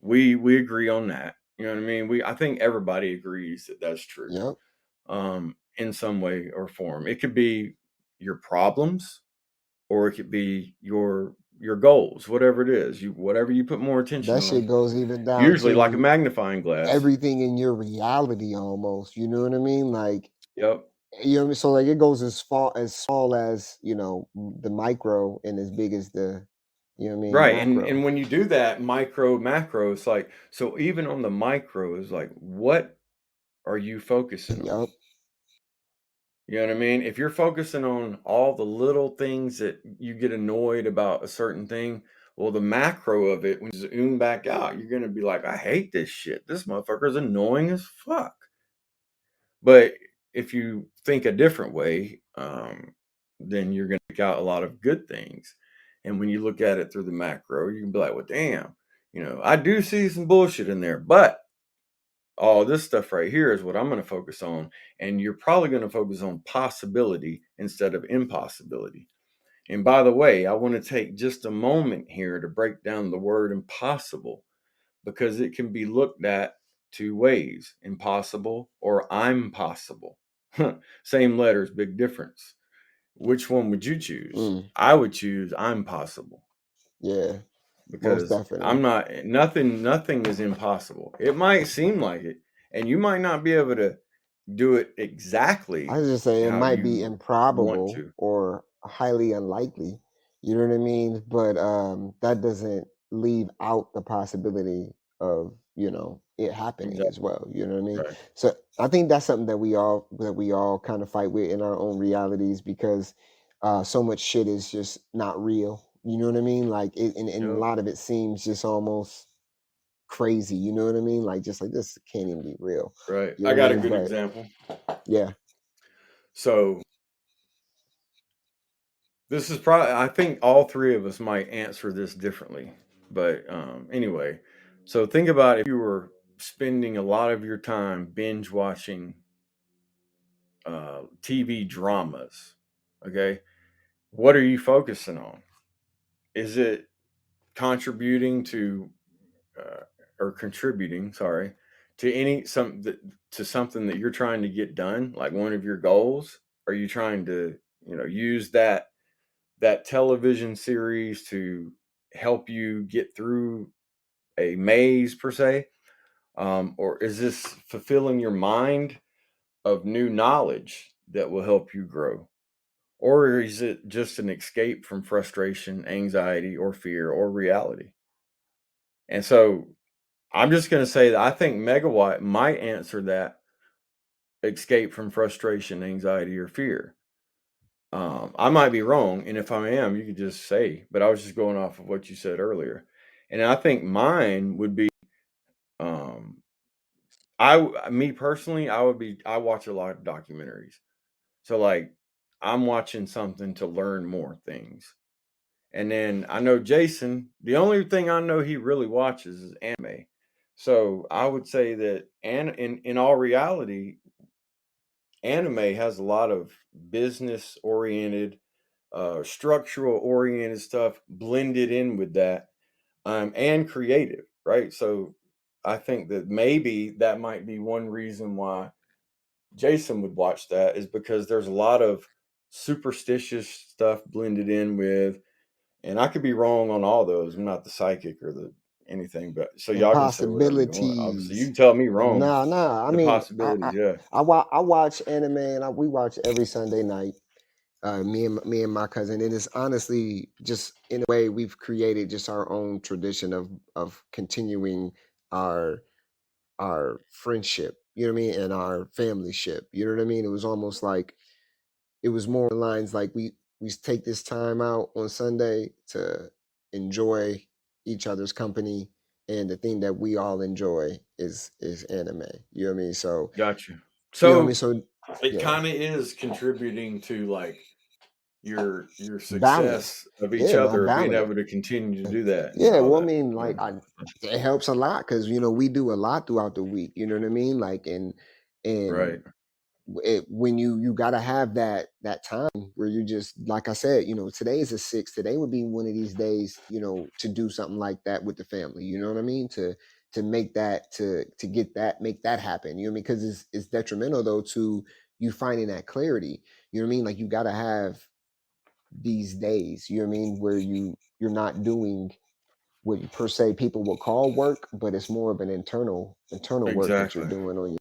S2: We agree on that. You know what I mean? I think everybody agrees that that's true.
S1: Yep.
S2: In some way or form. It could be your problems, or it could be your goals, whatever it is. Whatever you put more attention
S1: That shit
S2: on,
S1: goes even down
S2: usually like a
S1: to
S2: magnifying glass.
S1: everything in your reality almost. You know what I mean? Like,
S2: Yep.
S1: you know what I mean? So like it goes as far as small as, the micro, and as big as the,
S2: Right.
S1: macro.
S2: And when you do that micro macro, it's like, so even on the micro is like, what are you focusing on?
S1: Yep.
S2: You know what I mean? If you're focusing on all the little things that you get annoyed about a certain thing, well, the macro of it, when you zoom back out, you're going to be like, I hate this shit. This motherfucker's annoying as fuck. But if you think a different way, then you're going to pick out a lot of good things. And when you look at it through the macro, you can be like, well, damn, I do see some bullshit in there, but all this stuff right here is what I'm going to focus on. And you're probably going to focus on possibility instead of impossibility. And by the way, I want to take just a moment here to break down the word impossible, because it can be looked at two ways: impossible or I'm possible. Same letters, big difference. Which one would you choose? I would choose I'm possible.
S1: Yeah. Most
S2: Because I'm
S1: definitely.
S2: not, nothing is impossible. It might seem like it, and you might not be able to do it
S1: I
S2: exactly
S1: just say it
S2: how
S1: might be
S2: you want
S1: improbable
S2: to.
S1: or highly unlikely. You know what I mean? But that doesn't leave out the possibility of, it happening
S2: Exactly.
S1: as well. You know what I mean?
S2: Right.
S1: So I think that's something that we all kind of fight with in our own realities, because so much shit is just not real. You know what I mean? Like and a
S2: Yep.
S1: lot of it seems just almost crazy. You know what I mean? Like, just like, this can't even be real.
S2: Right.
S1: You
S2: I
S1: know what I
S2: got a
S1: mean?
S2: good
S1: But
S2: example.
S1: yeah.
S2: So this is probably, I think all three of us might answer this differently. But anyway, so think about if you were spending a lot of your time binge watching TV dramas. Okay. What are you focusing on? Is it contributing to uh, or contributing, sorry, to to something that you're trying to get done, like one of your goals? Are you trying to, use that television series to help you get through a maze per se? Or is this fulfilling your mind of new knowledge that will help you grow? Or is it just an escape from frustration, anxiety, or fear, or reality? And so I'm just going to say that I think Megawatt might answer that: escape from frustration, anxiety, or fear. I might be wrong, and if I am, you could just say. But I was just going off of what you said earlier, and I think mine would be, um, me personally, I watch a lot of documentaries, so like I'm watching something to learn more things. And then I know Jason, the only thing I know he really watches is anime. So I would say that, and in all reality, anime has a lot of business oriented, structural oriented stuff blended in with that, and creative, right? So I think that maybe that might be one reason why Jason would watch that, is because there's a lot of superstitious stuff blended in with, And I could be wrong on all those. I'm not the psychic or the anything, but so
S1: And
S2: y'all can say whatever you want. Obviously, you
S1: possibilities.
S2: can tell me wrong.
S1: Nah. I
S2: The
S1: mean,
S2: possibilities, yeah.
S1: I watch anime, and we watch every Sunday night. Me and my cousin, and it's honestly just in a way we've created just our own tradition of continuing our friendship. You know what I mean, and our family ship. You know what I mean. It was almost like it was more lines like we take this time out on Sunday to enjoy each other's company, and the thing that we all enjoy is anime. You know what I mean? So
S2: Gotcha.
S1: you know what I mean.
S2: So
S1: So
S2: it
S1: yeah,
S2: kind of is contributing to like your
S1: balance.
S2: success of each
S1: Yeah, our
S2: other, being
S1: balance.
S2: able to continue to do that and
S1: Yeah,
S2: all
S1: well, I
S2: that.
S1: mean,
S2: Yeah.
S1: like, it helps a lot because we do a lot throughout the week. You know what I mean? Like, and
S2: Right.
S1: when you gotta have that time where you just like I said, today is a six. Today would be one of these days, to do something like that with the family. You know what I mean? To make that to get that make that happen. You know what I mean? Because it's detrimental though to you finding that clarity. You know what I mean? Like you gotta have these days. You know what I mean? Where you're not doing what per se people would call work, but it's more of an internal work that you're
S2: Exactly.
S1: doing on your.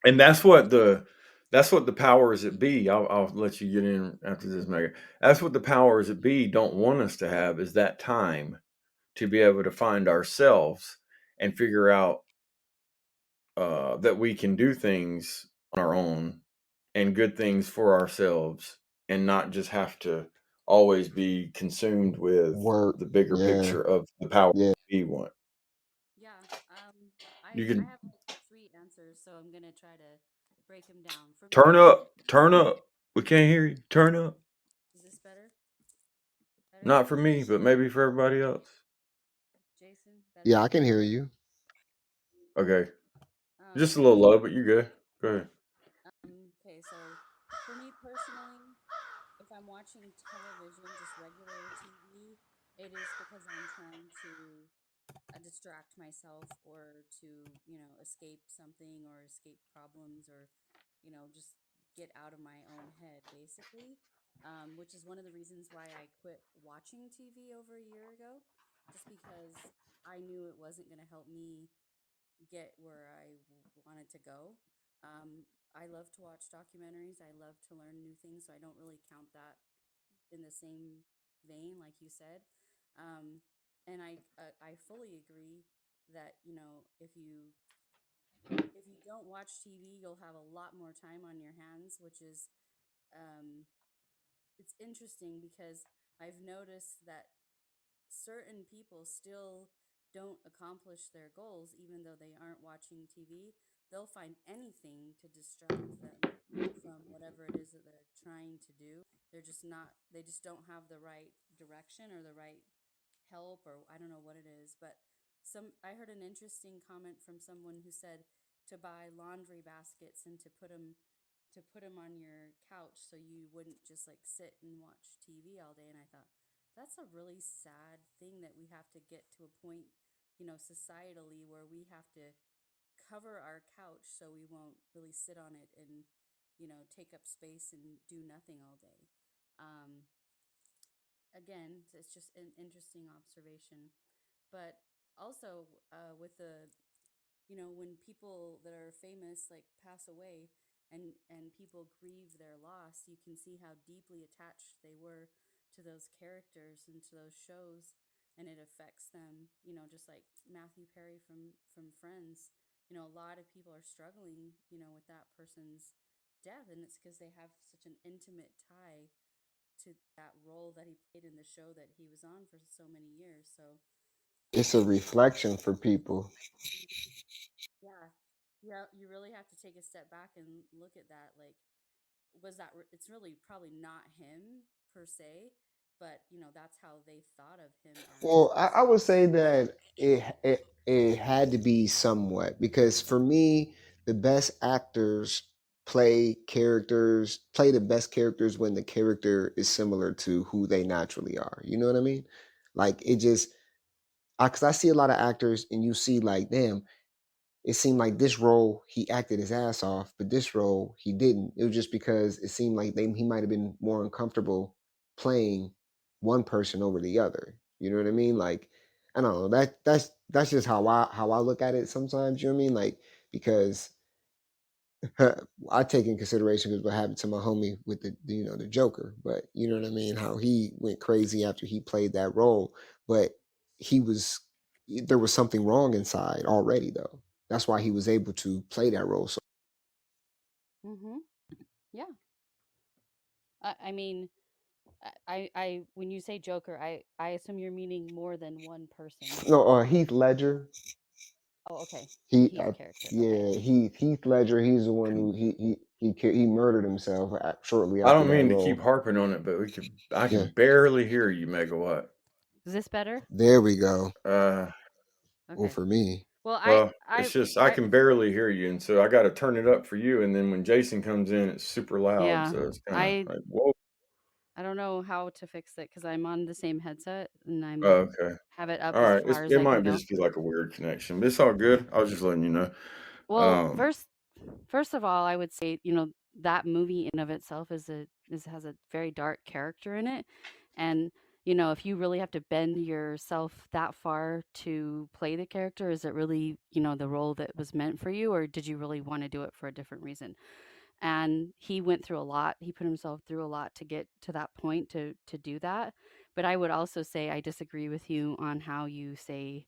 S2: And that's what the powers that be. I'll let you get in after this, Megan. That's what the powers that be don't want us to have is that time to be able to find ourselves and figure out that we can do things on our own and good things for ourselves and not just have to always be consumed with
S1: Work.
S2: the bigger
S1: Yeah.
S2: picture of the power
S1: Yeah.
S2: we want.
S3: Yeah.
S2: You
S3: I
S2: can
S3: have like three answers, so I'm gonna try to break them down. For me
S2: turn up,
S3: personally,
S2: turn up. We can't hear you. Turn up.
S3: is this better? Better?
S2: Not for me, but maybe for everybody else.
S3: Jason,
S1: Yeah,
S3: better?
S1: I can hear you.
S2: Okay. Just a
S3: For
S2: little
S3: me,
S2: low, but you're good. Go ahead.
S3: okay, so for me personally, if I'm watching television, just regular TV, it is because I'm trying to distract myself or to, escape something or escape problems or, just get out of my own head, basically. Which is one of the reasons why I quit watching TV over a year ago, just because I knew it wasn't going to help me get where I wanted to go. I love to watch documentaries. I love to learn new things, so I don't really count that in the same vein, like you said. Um, and I fully agree that if you don't watch TV, you'll have a lot more time on your hands, which is um, it's interesting because I've noticed that certain people still don't accomplish their goals even though they aren't watching TV. They'll find anything to distract them from whatever it is that they're trying to do. They just don't have the right direction or the right help, or I don't know what it is. But I heard an interesting comment from someone who said to buy laundry baskets and to put them on your couch so you wouldn't just like sit and watch TV all day. And I thought, that's a really sad thing that we have to get to a point, societally where we have to cover our couch so we won't really sit on it and, take up space and do nothing all day. Um, Again, it's just an interesting observation. But also, with when people that are famous like pass away and people grieve their loss, you can see how deeply attached they were to those characters and to those shows, and it affects them. Just like Matthew Perry from Friends. A lot of people are struggling, with that person's death, and it's because they have such an intimate tie to that role that he played in the show that he was on for so many years. So
S1: It's a reflection for people.
S3: yeah, yeah, you really have to take a step back and look at that. Like, it's really probably not him per se, but that's how they thought of him as a
S1: Well, I
S3: person.
S1: would say that it had to be somewhat because for me, the best actors play the best characters when the character is similar to who they naturally are. You know what I mean? Like it just, because I see a lot of actors and you see like them. It seemed like this role he acted his ass off, but this role he didn't. It was just because it seemed like he might have been more uncomfortable playing. one person over the other. You know what I mean? Like, I don't know. That's just how I look at it sometimes. You know what I mean? Like, because I take in consideration because what happened to my homie with the Joker, but you know what I mean, how he went crazy after he played that role, but he was there was something wrong inside already though. That's why he was able to play that role. So
S3: Mm-hmm. Yeah. I mean, when you say Joker, I assume you're meaning more than one person.
S1: no, Heath Ledger,
S3: Oh, okay. The
S1: he
S3: Heath character. Okay.
S1: yeah, Heath Ledger, he's the one who he murdered himself shortly
S2: I
S1: after
S2: don't
S1: that
S2: mean to keep
S1: role.
S2: harping on it, but I
S1: Yeah,
S2: can barely hear you, Megawatt.
S3: Is this better?
S1: there we go.
S2: Uh,
S1: Well,
S3: Okay.
S1: for me,
S3: Well,
S2: well, it's just I
S3: I
S2: can barely hear you, and so I got to turn it up for you. And then when Jason comes in, it's super loud,
S3: yeah,
S2: so it's kind of
S3: I
S2: like, whoa.
S3: I don't know how to fix it because I'm on the same headset and
S2: Oh, okay.
S3: have it up
S2: All
S3: as
S2: right.
S3: far as
S2: It
S3: I can
S2: might
S3: go.
S2: just be like a weird connection, but it's all good. I was just letting you know.
S3: Well,
S2: Um,
S3: first of all, I would say, that movie in of itself has a very dark character in it. And, if you really have to bend yourself that far to play the character, is it really, the role that was meant for you, or did you really want to do it for a different reason? And he went through a lot. He put himself through a lot to get to that point to do that. But I would also say I disagree with you on how you say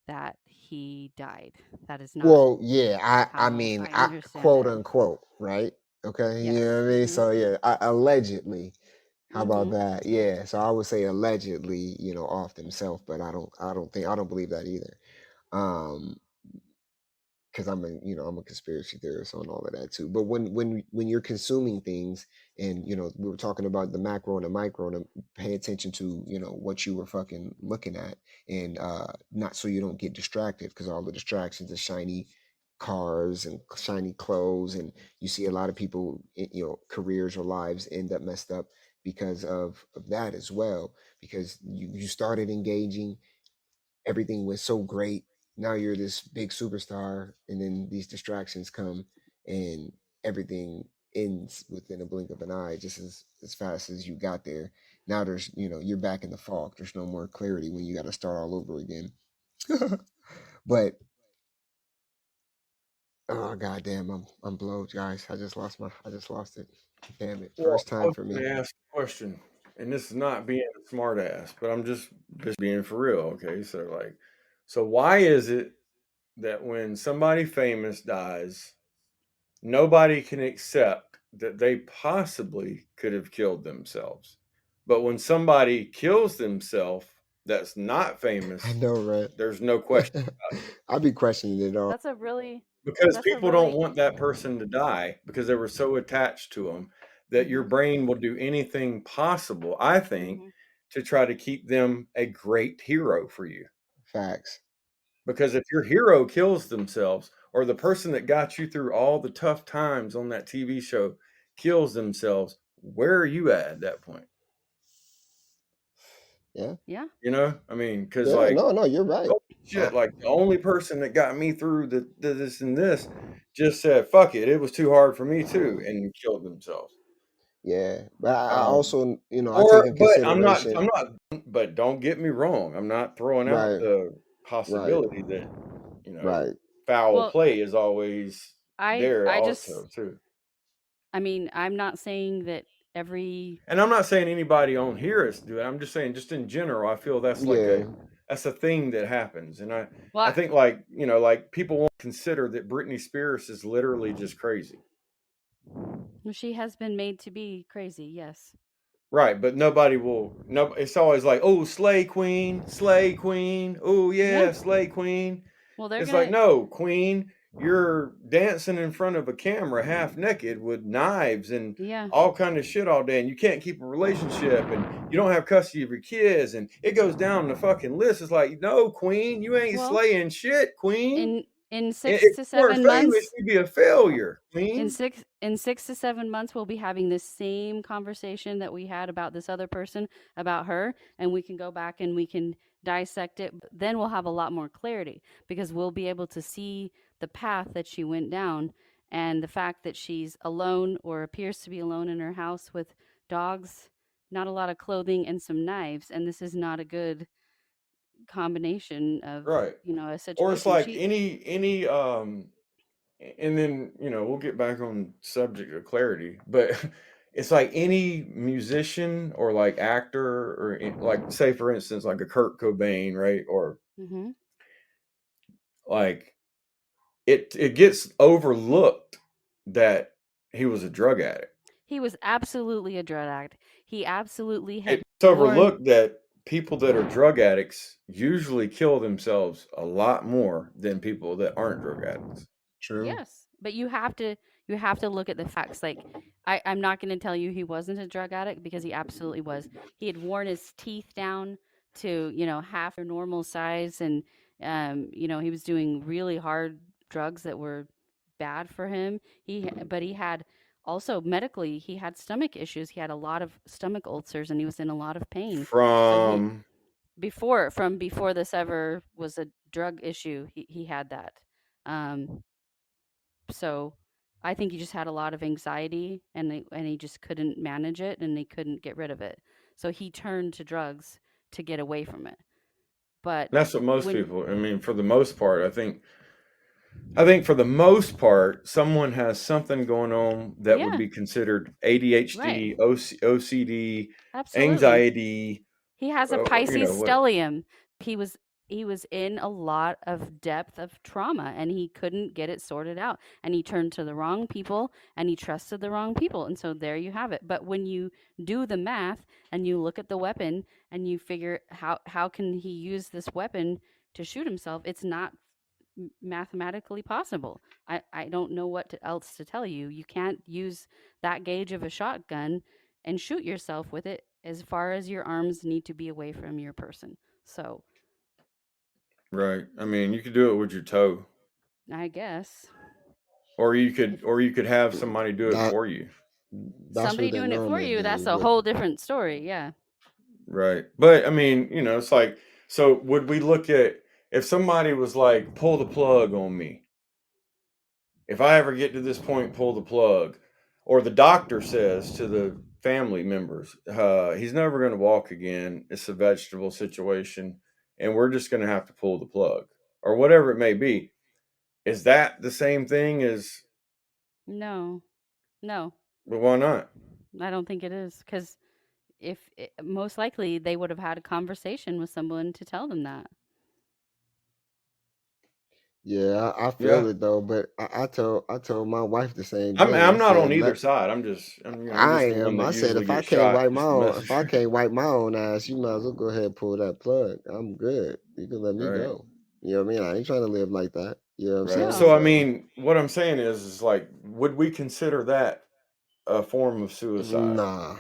S3: that he died. That is not
S1: well, yeah, I
S3: how
S1: mean,
S3: I
S1: I
S3: understand
S1: quote
S3: it.
S1: unquote, right? Okay, you
S3: Yes.
S1: know what I mean.
S3: Mhm.
S1: So yeah, allegedly. How about
S3: Mhm.
S1: that? Yeah. So I would say allegedly, off himself, but I don't believe that either. Um, because I'm a conspiracy theorist on all of that too. But when you're consuming things, and we were talking about the macro and the micro, and pay attention to what you were fucking looking at, and not so you don't get distracted because all the distractions are shiny cars and shiny clothes, and you see a lot of people, careers or lives end up messed up because of that as well, because you started engaging, everything was so great. Now you're this big superstar, and then these distractions come, and everything ends within a blink of an eye, just as fast as you got there. Now there's, you're back in the fog. There's no more clarity when you got to start all over again. But oh goddamn, I'm blowed, guys. I just lost it. Damn it,
S2: well,
S1: first
S2: I
S1: time
S2: was
S1: for
S2: going
S1: me.
S2: to ask a question, and this is not being a smart ass, but I'm just being for real. Okay, so why is it that when somebody famous dies, nobody can accept that they possibly could have killed themselves, but when somebody kills themselves that's not
S1: I
S2: famous,
S1: know, right?
S2: there's no question.
S1: I'll be questioning it all.
S3: That's a really
S2: Because
S3: that's a
S2: people don't
S3: really
S2: want that person to die because they were so attached to them that your
S3: Mhm.
S2: brain will do anything possible, I think,
S3: Mhm.
S2: to try to keep them a great hero for you.
S1: Facts.
S2: Because if your hero kills themselves, or the person that got you through all the tough times on that TV show kills themselves, where are you at that point?
S1: Yeah.
S3: Yeah.
S2: I mean, because
S1: Yeah.
S2: like,
S1: No. No. You're right.
S2: oh shit, like the only person that got me through this and this just said, fuck it, it was too hard for me too, and killed themselves.
S1: Yeah, but I
S2: Um,
S1: also, I take in
S2: I'm
S1: consideration.
S2: not, but don't get me wrong. I'm not throwing out
S1: Right,
S2: the
S1: right,
S2: possibility that, you know,
S1: right.
S2: foul
S3: Well,
S2: play is always there
S3: I just
S2: also too.
S3: I mean, I'm not saying that every
S2: And I'm not saying anybody on here is doing it. I'm just saying, just in general, I feel
S1: Yeah,
S2: that's a thing that happens. And I
S3: well,
S2: think like, like people won't consider that Britney Spears is literally just crazy.
S3: she has been made to be crazy. Yes.
S2: Right, but nobody will. No, it's always like, oh, slay queen, slay queen. Oh
S3: Yeah.
S2: yeah, slay queen.
S3: Well, they're
S2: It's like,
S3: gonna.
S2: no, queen, you're dancing in front of a camera half naked with knives and
S3: Yeah.
S2: all kind of shit all day, and you can't keep a relationship, and you don't have custody of your kids, and it goes down the fucking list. It's like, no, queen, you ain't
S3: Well,
S2: slaying shit, queen.
S3: in
S2: If
S3: six
S2: you
S3: to
S2: weren't
S3: seven
S2: famous,
S3: months,
S2: you'd be a failure, queen.
S3: in 6 to 7 months, we'll be having this same conversation that we had about this other person, about her, and we can go back and we can dissect it. Then we'll have a lot more clarity because we'll be able to see the path that she went down, and the fact that she's alone or appears to be alone in her house with dogs not a lot of clothing and some knives, and this is not a good combination of,
S2: Right.
S3: a
S2: Or it's
S3: situation.
S2: like and then, we'll get back on subject of clarity, but it's like any musician or like actor or like, say for instance, like a Kurt Cobain, right? Or
S3: Hmm.
S2: like it gets overlooked that he was a drug addict.
S3: He was absolutely a drug addict. He absolutely had
S2: It's
S3: worn.
S2: overlooked that people that are drug addicts usually kill themselves a lot more than people that aren't drug addicts.
S1: True.
S3: Yes, but you have to look at the facts. Like, I'm not going to tell you he wasn't a drug addict, because he absolutely was. He had worn his teeth down to half their normal size, and he was doing really hard drugs that were bad for him. But he had also, medically, he had stomach issues. He had a lot of stomach ulcers, and he was in a lot of pain. So he
S2: From
S3: before this ever was a drug issue, he had that. Um, so I think he just had a lot of anxiety, and he just couldn't manage it, and he couldn't get rid of it. So he turned to drugs to get away from it. But
S2: That's what most
S3: when
S2: people, I mean, for the most part, I think for the most part, someone has something going on that would
S3: Yeah,
S2: be considered
S3: right.
S2: ADHD, OCD,
S3: Absolutely.
S2: anxiety,
S3: He has a Pisces
S2: what.
S3: stellium. He was he was in a lot of depth of trauma, and he couldn't get it sorted out, and he turned to the wrong people, and he trusted the wrong people, and so there you have it. But when you do the math and you look at the weapon and you figure how can he use this weapon to shoot himself, it's not mathematically possible. I don't know else to tell you. You can't use that gauge of a shotgun and shoot yourself with it, as far as your arms need to be away from your person. So
S2: Right. I mean, you could do it with your toe,
S3: I guess
S2: or you could have somebody do it
S1: That
S2: for you.
S1: that's
S3: somebody
S1: what they
S3: doing it for
S1: normally
S3: you, that's
S1: do.
S3: a
S1: But
S3: whole different story. Yeah.
S2: Right. But I mean, it's like, so would we look at if somebody was like, pull the plug on me? If I ever get to this point, pull the plug. Or the doctor says to the family members, he's never going to walk again. It's a vegetable situation, and we're just going to have to pull the plug, or whatever it may be. Is that the same thing as,
S3: No. No.
S2: well, why not?
S3: I don't think it is, cuz most likely they would have had a conversation with someone to tell them that.
S1: yeah, I
S2: Yeah.
S1: feel it though. But I told my wife the same
S2: I'm,
S1: thing. I
S2: I'm not
S1: said,
S2: on either
S1: let
S2: side. I'm
S1: I
S2: just the one
S1: am.
S2: that
S1: I said
S2: usually
S1: if I
S2: gets
S1: can't
S2: shot
S1: wipe my
S2: just the
S1: own, if I
S2: messenger.
S1: can't wipe my own ass, you might as well go ahead and pull that plug. I'm good. You can let me
S2: Right.
S1: go. You know what I mean? I ain't trying to live like that. You know what I'm
S2: Right.
S1: saying?
S2: So I
S3: No.
S1: So
S2: mean, what I'm saying is like, would we consider that a form of suicide?
S1: nah,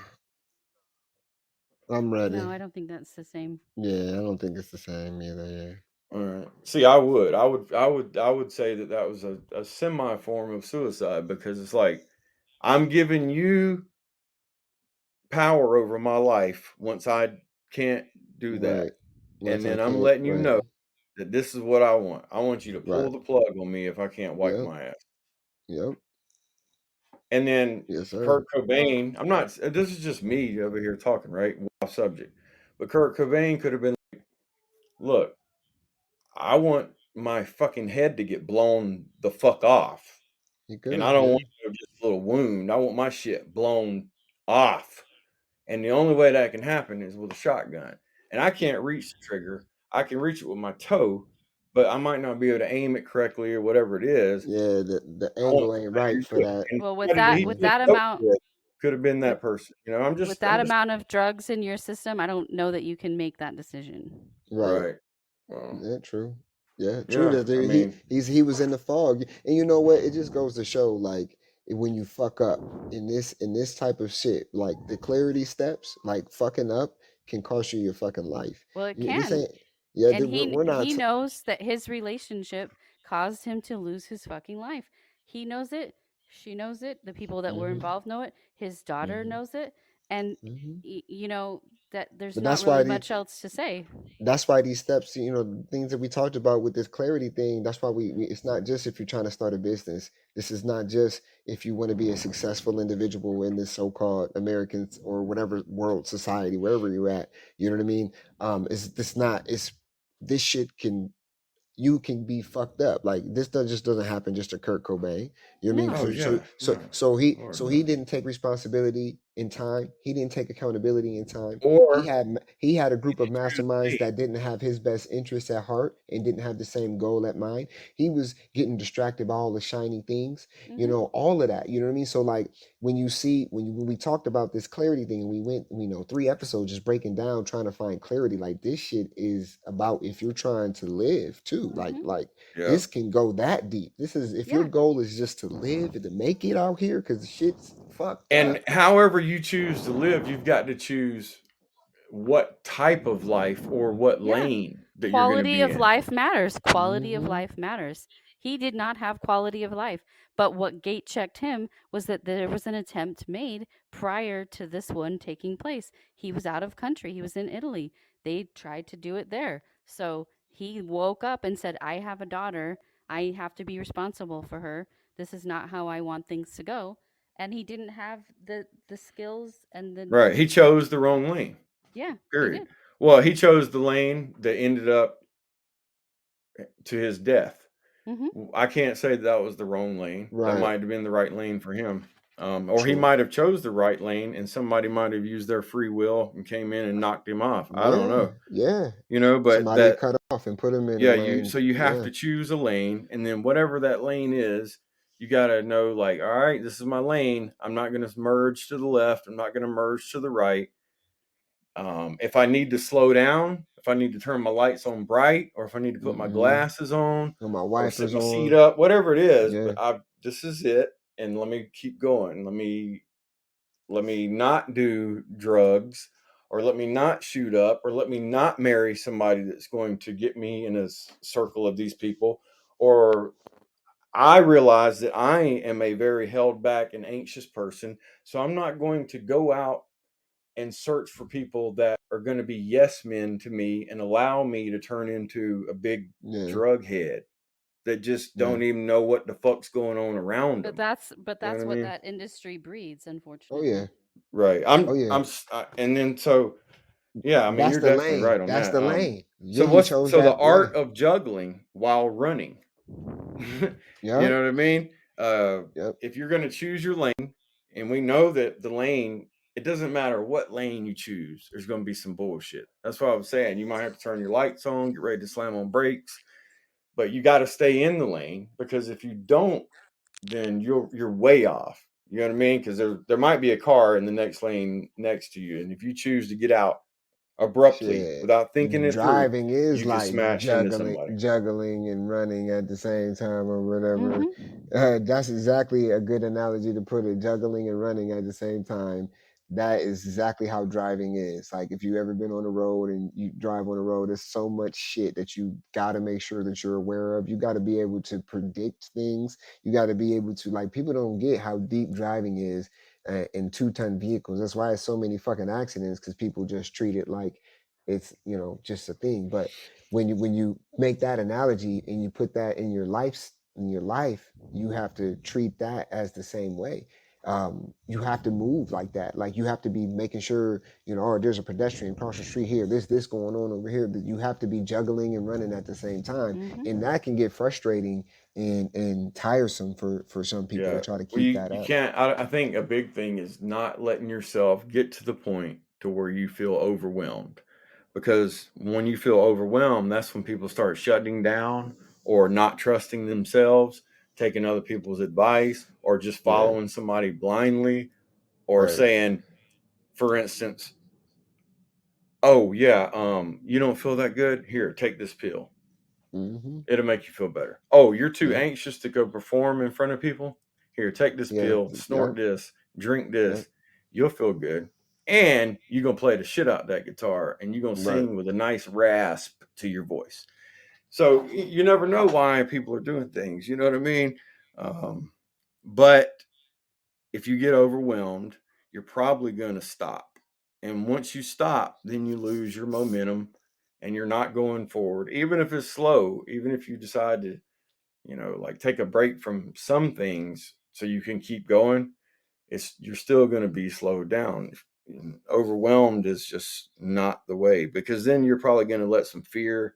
S1: I'm
S3: No,
S1: ready.
S3: I don't think that's the same.
S1: Yeah, I don't think it's the same either. Yeah.
S2: All right. See, I would say that that was a semi form of suicide, because it's like I'm giving you power over my life once I can't do that,
S1: Right.
S2: and
S1: Once I
S2: then I'm
S1: can't.
S2: letting you
S1: Right.
S2: know that this is what I want. I want you to pull
S1: Right.
S2: the plug on me if I can't wipe
S1: Yep.
S2: my ass.
S1: Yep.
S2: And then
S1: Yes, sir.
S2: Kurt Cobain, I'm not. This is just me over here talking, right? Off subject, but Kurt Cobain could have been, look, I want my fucking head to get blown the fuck off.
S1: You could
S2: And I
S1: have.
S2: don't
S1: Yeah.
S2: want just a little wound. I want my shit blown off. And the only way that can happen is with a shotgun. And I can't reach the trigger. I can reach it with my toe, but I might not be able to aim it correctly or whatever it is.
S1: Yeah. The
S2: I want
S1: angle ain't
S2: somebody
S1: right
S2: to
S1: for
S2: do it.
S1: that.
S2: And
S3: Well, with
S2: somebody that
S3: that
S2: he
S3: with
S2: just
S3: that
S2: spoke
S3: amount
S2: with could have been
S3: with
S2: that person. I'm
S3: with
S2: just,
S3: that amount of drugs in your system, I don't know that you can make that decision.
S1: Right.
S2: right. Well,
S1: Yeah. True. Yeah. True.
S2: yeah.
S1: That
S2: I
S1: he
S2: mean,
S1: he was in the fog, and you know what? It just goes to show, like, when you fuck up in this type of shit, like the clarity steps, like fucking up can cost you your fucking life.
S3: Well, it
S1: This
S3: can.
S1: ain't. Yeah.
S3: And
S1: We're not.
S3: he knows that his relationship caused him to lose his fucking life. He knows it. She knows it. The people that were
S1: Hmm.
S3: involved know it. His daughter
S1: Hmm.
S3: knows it. And
S1: Hmm.
S3: you know that there's
S1: But
S3: not
S1: that's why
S3: really
S1: the
S3: much else to say.
S1: that's why these steps, the things that we talked about with this clarity thing, that's why we it's not just if you're trying to start a business. This is not just if you want to be a successful individual in this so-called American or whatever world society, wherever you're at. You know what I mean? It's this not it's this shit can you can be fucked up. Like this just doesn't happen just to Kurt Cobain. You know what I mean?
S3: No.
S2: Oh yeah, no, Lord
S1: So he
S2: no.
S1: didn't take responsibility in time. He didn't take accountability in time.
S2: Or
S1: He had a group of
S2: he didn't choose
S1: masterminds
S2: me.
S1: that didn't have his best interests at heart and didn't have the same goal at mind. He was getting distracted by all the shiny things,
S3: Hmm.
S1: all of that. You know what I mean? So like when we talked about this clarity thing and we went, 3 episodes just breaking down trying to find clarity, like this shit is about if you're trying to live too.
S3: Hmm.
S1: Like
S2: Yeah.
S1: this can go that deep. This is if your
S3: Yeah.
S1: goal is just to live and to make it out here because shit's fucked
S2: And
S1: up.
S2: however you choose to live, you've got to choose what type of life or what
S3: Yeah.
S2: lane that you're going to
S3: Quality
S2: be
S3: of
S2: in.
S3: life matters. Quality of
S1: Hmm.
S3: life matters. He did not have quality of life. But what gate checked him was that there was an attempt made prior to this one taking place. He was out of country, he was in Italy. They tried to do it there. So he woke up and said, I have a daughter. I have to be responsible for her. This is not how I want things to go. And he didn't have the skills and
S2: Right. He chose the wrong lane.
S3: yeah, he
S2: Period.
S3: did.
S2: Well, he chose the lane that ended up to his death.
S3: Mhm.
S2: I can't say that was the wrong lane. That
S1: Right.
S2: might have been the right lane for him. Or he
S1: True.
S2: might have chose the right lane and somebody might have used their free will and came in and knocked him off. I don't
S1: Yeah.
S2: know.
S1: Yeah.
S2: But
S1: Somebody
S2: that
S1: cut off and put him in a
S2: yeah,
S1: lane.
S2: you have
S1: Yeah.
S2: to choose a lane and then whatever that lane is, you got to know like, all right, this is my lane. I'm not going to merge to the left. I'm not going to merge to the right. If I need to slow down, if I need to turn my lights on bright, or if I need to put my
S1: Hmm.
S2: glasses on,
S1: And my
S2: or set
S1: wipers
S2: my seat
S1: on.
S2: up, whatever it is,
S1: Yeah.
S2: but this is it, and let me keep going. Let me not do drugs, or let me not shoot up, or let me not marry somebody that's going to get me in a circle of these people, or I realize that I am a very held back and anxious person, so I'm not going to go out and search for people that are going to be yes men to me and allow me to turn into a big
S1: Yeah.
S2: drug head that just
S1: Yeah.
S2: don't even know what the fuck's going on around
S3: But
S2: them.
S3: that's
S2: You know what I
S3: what
S2: mean?
S3: that industry breeds,
S1: Oh yeah.
S3: unfortunately.
S2: Right.
S1: Oh yeah.
S2: And then so yeah. I mean,
S1: That's
S2: you're
S1: the
S2: definitely
S1: lane.
S2: right on
S1: That's
S2: that.
S1: the lane. Yeah,
S2: So
S1: he chose
S2: the
S1: that
S2: art
S1: lane.
S2: of juggling while running? You
S1: Yep.
S2: know what I mean?
S1: Yep.
S2: If you're going to choose your lane, and we know that the lane, it doesn't matter what lane you choose, there's going to be some bullshit. That's what I was saying. You might have to turn your lights on, get ready to slam on brakes, but you got to stay in the lane because if you don't, then you're way off. You know what I mean? Because there might be a car in the next lane next to you, and if you choose to get out abruptly
S1: Shit.
S2: without thinking it through,
S1: Driving is
S2: you could
S1: like
S2: smash into somebody.
S1: juggling and running at the same time or whatever.
S3: Mhm.
S1: That's exactly a good analogy to put it. Juggling and running at the same time. That is exactly how driving is. Like if you ever been on the road and you drive on the road, there's so much shit that you got to make sure that you're aware of. You got to be able to predict things. You got to be able to like people don't get how deep driving is in 2-ton vehicles. That's why it's so many fucking accidents because people just treat it like it's just a thing. But when you make that analogy and you put that in your life, you have to treat that as the same way. You have to move like that. Like you have to be making sure or there's a pedestrian across the street here. This going on over here. That you have to be juggling and running at the same time,
S3: Mhm.
S1: and that can get frustrating and tiresome for some people
S2: Yeah.
S1: that try to
S2: Well,
S1: keep that
S2: you
S1: up.
S2: can't. I think a big thing is not letting yourself get to the point to where you feel overwhelmed, because when you feel overwhelmed, that's when people start shutting down or not trusting themselves, taking other people's advice, or just
S1: Yeah.
S2: following somebody blindly, or
S1: Right.
S2: saying, for instance, "Oh yeah, you don't feel that good? Here, take this pill.
S1: Mm-hmm.
S2: It'll make you feel better. Oh, you're too
S1: Yep.
S2: anxious to go perform in front of people? Here, take this
S1: Yeah.
S2: pill, snort
S1: Yep.
S2: this, drink
S1: Yep.
S2: this. You'll feel good. And you're going to play the shit out that guitar and you're going to
S1: Right.
S2: sing with a nice rasp to your voice." So you never know why people are doing things. You know what I mean? But if you get overwhelmed, you're probably going to stop. And once you stop, then you lose your momentum and you're not going forward, even if it's slow, even if you decide to, like take a break from some things so you can keep going, you're still going to be slowed down. And overwhelmed is just not the way, because then you're probably going to let some fear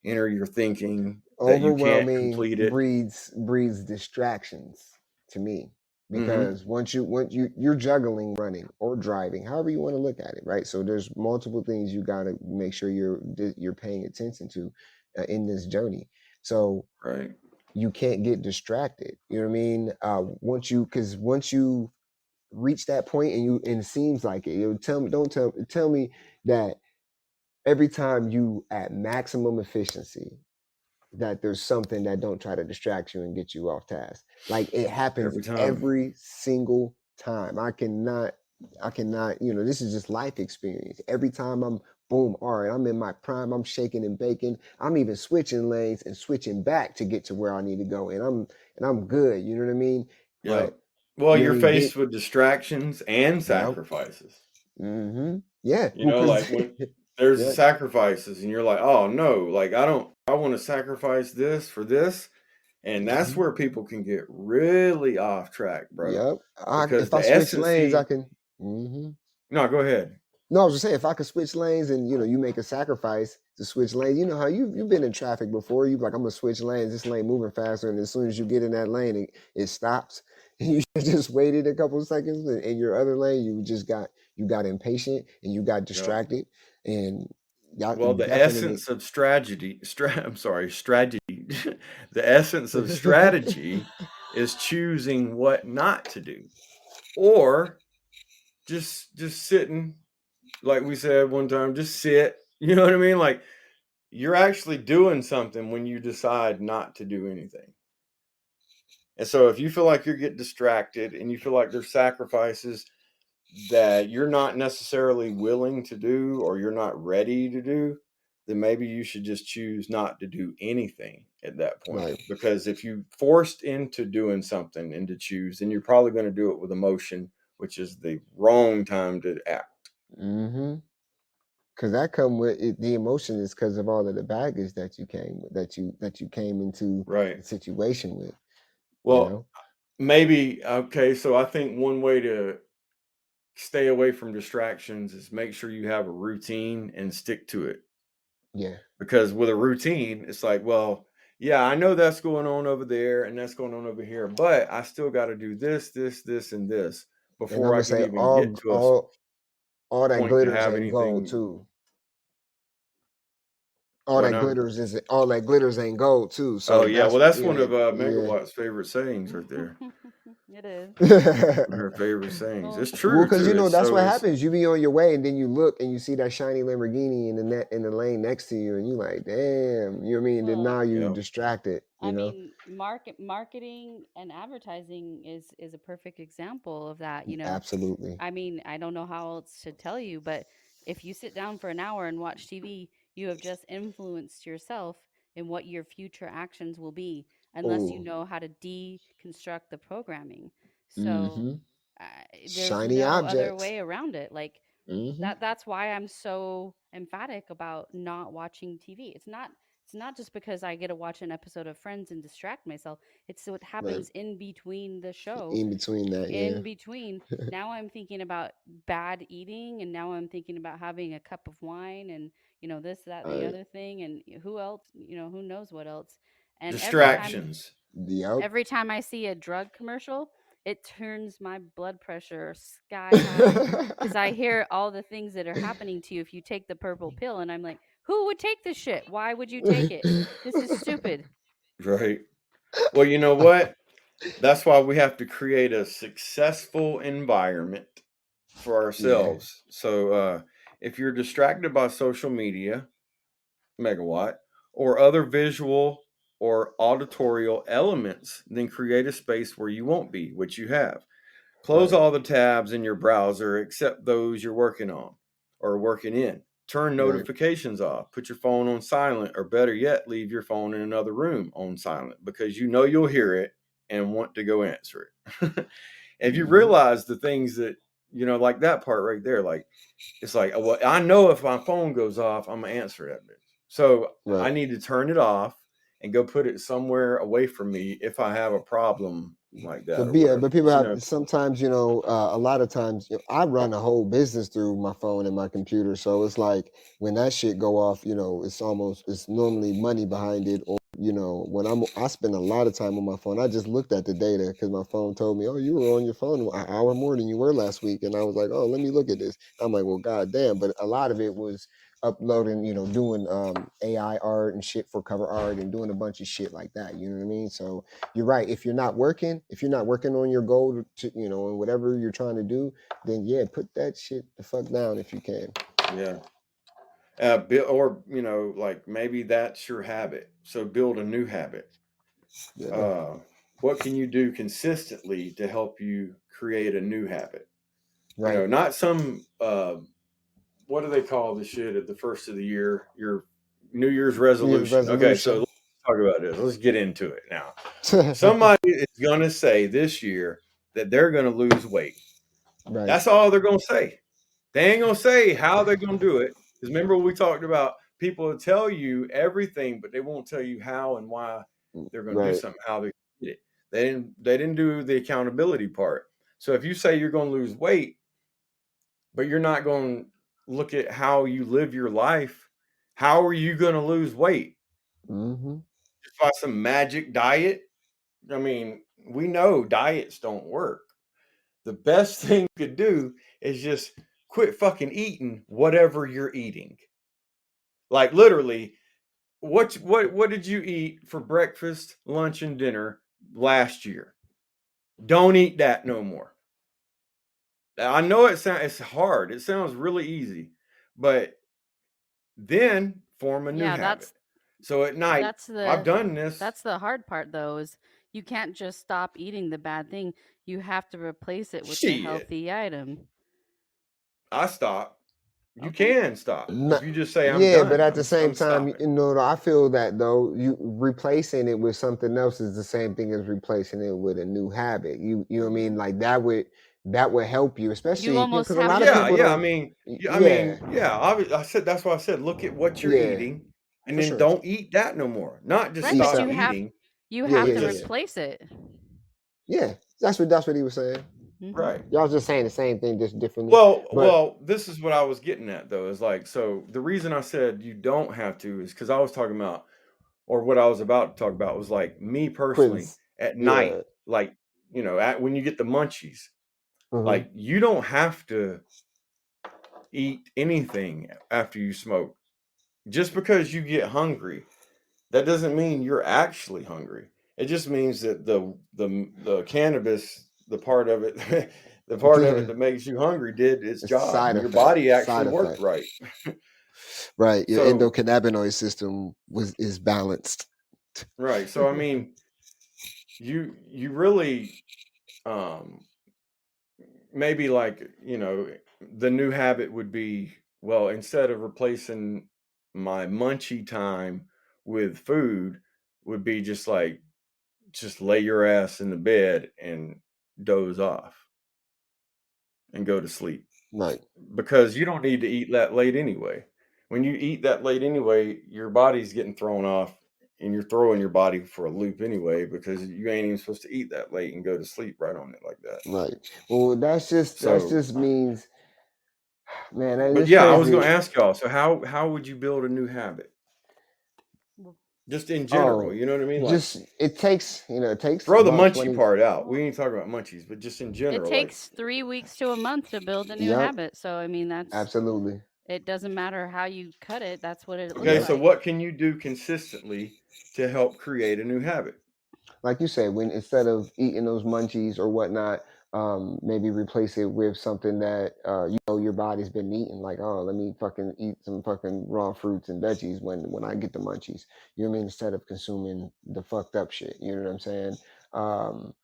S2: enter your thinking that you can't
S1: Overwhelming
S2: complete it.
S1: breeds distractions to me,
S2: Mm-hmm.
S1: because once you're juggling running or driving, however you want to look at it, right? So there's multiple things you got to make sure you're paying attention to in this journey. So
S2: Right.
S1: you can't get distracted. You know what I mean? Once you reach that point and it seems like it, tell me that every time you at maximum efficiency, that there's something that don't try to distract you and get you off task. Like, it happens
S2: Every time.
S1: every single time. I cannot, this is just life experience. Every time I'm boom, all right, I'm in my prime, I'm shaking and baking. I'm even switching lanes and switching back to get to where I need to go. And I'm good, you know what I mean?
S2: Yeah.
S1: But
S2: Well,
S1: you know
S2: you're
S1: what I mean,
S2: faced with distractions and
S1: yep.
S2: sacrifices.
S1: Yeah, well,
S2: Like
S1: cuz
S2: when there's the
S1: yeah.
S2: sacrifices and you're like, oh no, like I want to sacrifice this for this. And that's
S1: Mhm.
S2: where people can get really off track, bro.
S1: Yep.
S2: Because
S1: If I
S2: the
S1: switch
S2: essence,
S1: lanes, I can. hmm
S2: no, go ahead.
S1: No, I was just saying, if I could switch lanes and you make a sacrifice to switch lanes, you know how you've been in traffic before. You like, I'm gonna switch lanes. This lane moving faster, and as soon as you get in that lane, it stops. And you just waited a couple of seconds, and in your other lane, you got impatient and you got
S2: Yep.
S1: distracted, and y'all
S2: Well, the
S1: definitely.
S2: essence of strategy. The essence of strategy is choosing what not to do, or just sitting, like we said one time, just sit. You know what I mean? Like you're actually doing something when you decide not to do anything. And so if you feel like you're getting distracted and you feel like there's sacrifices that you're not necessarily willing to do or you're not ready to do, then maybe you should just choose not to do anything at that point.
S1: Right.
S2: Because if you forced into doing something and to choose, then you're probably going to do it with emotion, which is the wrong time to act.
S1: Mm-hmm. Because that come with it, the emotion is because of all of the baggage that you came with, that you came into
S2: Right.
S1: the situation with. You
S2: Well,
S1: know.
S2: maybe, okay. So I think one way to stay away from distractions is make sure you have a routine and stick to it.
S1: Yeah.
S2: Because with a routine, it's like, well, yeah, I know that's going on over there and that's going on over here, but I still got to do this, this, this, and this
S1: And I'm
S2: before I
S1: gonna
S2: can
S1: say
S2: even get to a
S1: all that
S2: point to
S1: glitters
S2: have
S1: ain't gold
S2: anything.
S1: too. All
S2: What
S1: that
S2: now?
S1: glitters ain't gold too.
S2: Oh
S1: So
S2: yeah,
S1: that's
S2: well that's one
S1: yeah,
S2: of
S1: yeah.
S2: Megawatt's favorite sayings right there.
S3: It is.
S2: One of her favorite sayings.
S3: Well,
S2: It's
S1: Well,
S2: true
S1: because
S2: too.
S1: that's what happens. You be on your way, and then you look and you see that shiny Lamborghini in the lane next to you, and you like, damn, you know what I mean? Then
S3: well,
S1: now you
S2: Yeah,
S1: distracted,
S3: I mean, marketing and advertising is a perfect example of that.
S1: Absolutely.
S3: I mean, I don't know how else to tell you, but if you sit down for an hour and watch TV, you have just influenced yourself in what your future actions will be, unless you
S1: Oh,
S3: know how to deconstruct the programming. So
S1: mm-hmm.
S3: uh, there's
S1: Shiny
S3: no other
S1: objects.
S3: way around it. Like
S1: Mm-hmm.
S3: that's why I'm so emphatic about not watching TV. It's not just because I get to watch an episode of Friends and distract myself. It's what
S1: Right.
S3: happens in between the show.
S1: In between that,
S3: In
S1: yeah.
S3: between, now I'm thinking about bad eating, and now I'm thinking about having a cup of wine, and this, that, and
S1: All
S3: the
S1: right.
S3: other thing, and who else, who knows what else. And
S2: distractions.
S1: Yep.
S3: every time I see a drug commercial, it turns my blood pressure sky high because I hear all the things that are happening to you if you take the purple pill. And I'm like, who would take this shit? Why would you take it? This is stupid.
S2: Right. Well, you know what? That's why we have to create a successful environment for
S1: Yeah.
S2: ourselves. So if you're distracted by social media, Megawatt, or other visual or auditorial elements, then create a space where you won't be, which you have. Close
S1: Right.
S2: all the tabs in your browser except those you're working on or working in. Turn
S1: Right.
S2: notifications off. Put your phone on silent, or better yet, leave your phone in another room on silent, because you know you'll hear it and want to go answer it. If you
S1: Mm-hmm.
S2: realize the things that like that part right there. Like, it's like, well, I know if my phone goes off, I'm gonna answer that bitch. So I
S1: Right.
S2: need to turn it off and go put it somewhere away from me if I have a problem like that or
S1: But
S2: whatever.
S1: people
S2: You
S1: have
S2: know,
S1: sometimes, a lot of times, I run a whole business through my phone and my computer, so it's like when that shit go off, it's normally money behind it, or when I spend a lot of time on my phone. I just looked at the data because my phone told me, oh, you were on your phone an hour more than you were last week, and I was like, oh, let me look at this. I'm like, well, goddamn, but a lot of it was uploading, doing AI art and shit for cover art and doing a bunch of shit like that. You know what I mean? So you're right. If you're not working on your goal and whatever you're trying to do, then yeah, put that shit the fuck down if you can.
S2: yeah. Or like maybe that's your habit. So build a new habit.
S1: Yeah.
S2: Uh, what can you do consistently to help you create a new habit?
S1: Right.
S2: Not some what do they call the shit at the first of the year? Your New Year's
S1: Year's
S2: resolution. Okay, so
S1: resolution.
S2: let's talk about this. Let's get into it now. Somebody is gonna say this year that they're gonna lose weight.
S1: Right.
S2: That's all they're gonna say. They ain't gonna say how they're gonna do it. Because remember we talked about people will tell you everything, but they won't tell you how and why they're gonna do
S1: Right.
S2: something, how they get it. They didn't do the accountability part. So if you say you're gonna lose weight, but you're not going to look at how you live your life, how are you going to lose weight?
S1: Mm-hmm.
S2: Just by some magic diet? I mean, we know diets don't work. The best thing you could do is just quit fucking eating whatever you're eating. Like literally, what did you eat for breakfast, lunch, and dinner last year? Don't eat that no more. I know it's hard. It sounds really easy, but then form a new
S3: Yeah,
S2: habit. So at night,
S3: that's
S2: I've
S3: the
S2: done this.
S3: that's the hard part though, is you can't just stop eating the bad thing. You have to replace it with the
S2: Shit,
S3: healthy item.
S2: I stop. You
S3: Okay.
S2: can stop if
S1: Not,
S2: you just say I'm
S1: yeah, but
S2: done.
S1: at the
S2: I'm
S1: same
S2: I'm
S1: time,
S2: stopping.
S1: I feel that though you replacing it with something else is the same thing as replacing it with a new habit. You know what I
S3: Mhm.
S1: mean? Like that would help you,
S3: You
S1: especially
S3: almost
S1: because a
S3: have
S1: lot
S3: to
S1: of
S2: Yeah,
S1: people
S2: yeah. I
S1: don't.
S2: mean,
S1: Yeah,
S2: yeah. I said that's why I said look at what you're
S1: yeah,
S2: eating, and
S1: for
S2: then
S1: sure.
S2: don't eat that no more. Not just
S3: right,
S1: Eat
S3: but
S2: stop
S1: some.
S2: eating,
S3: you
S1: Yeah,
S3: have
S1: yeah,
S3: to
S1: yeah,
S2: just
S1: yeah.
S3: replace it.
S1: Yeah, that's what he was saying.
S3: Mhm.
S2: right.
S1: Y'all just saying the same thing, just differently.
S2: Well,
S1: But
S2: well, this is what I was getting at though. Is like so the reason I said you don't have to is because I was talking about or what I was about to talk about was like me personally
S1: quiz.
S2: at night,
S1: Yeah.
S2: like when you get the munchies,
S1: Hmm.
S2: like you don't have to eat anything after you smoke. Just because you get hungry, that doesn't mean you're actually hungry. It just means that the cannabis, the part of it, the part of it that makes you hungry did its
S1: It's
S2: job,
S1: side
S2: and your
S1: effect.
S2: body actually
S1: Side
S2: worked
S1: effect.
S2: right.
S1: Right. Your
S2: So
S1: endocannabinoid system is balanced.
S2: right. So I mean, you really um maybe like the new habit would be, well, instead of replacing my munchie time with food, would be just like just lay your ass in the bed and doze off and go to sleep,
S1: Right.
S2: because you don't need to eat that late anyway. When you eat that late anyway, your body's getting thrown off, and you're throwing your body for a loop anyway, because you ain't even supposed to eat that late and go to sleep right on it like that.
S1: Right. Well, that's
S2: So
S1: just means, man,
S2: but
S1: it's
S2: yeah, I was going
S1: crazy.
S2: to ask y'all. So how would you build a new habit,
S3: Well,
S2: just in general?
S1: Oh,
S2: You know what I mean? Like
S1: just it takes
S2: throw the
S1: about
S2: munchie
S1: 20.
S2: part out. We
S3: well,
S2: ain't talking about munchies, but just in
S3: it
S2: general. Like
S3: takes 3 weeks to a month to build a new
S1: Yep.
S3: habit. So I mean,
S1: Absolutely.
S3: it doesn't matter how you cut it. That's what it looks
S2: okay,
S1: Yep.
S2: so
S3: like.
S2: what can you do consistently to help create a new habit?
S1: Like you said, when instead of eating those munchies or whatnot, maybe replace it with something that your body's been eating. Like, oh, let me fucking eat some fucking raw fruits and veggies when I get the munchies. You know what I mean? Instead of consuming the fucked up shit. You know what I'm saying? Um,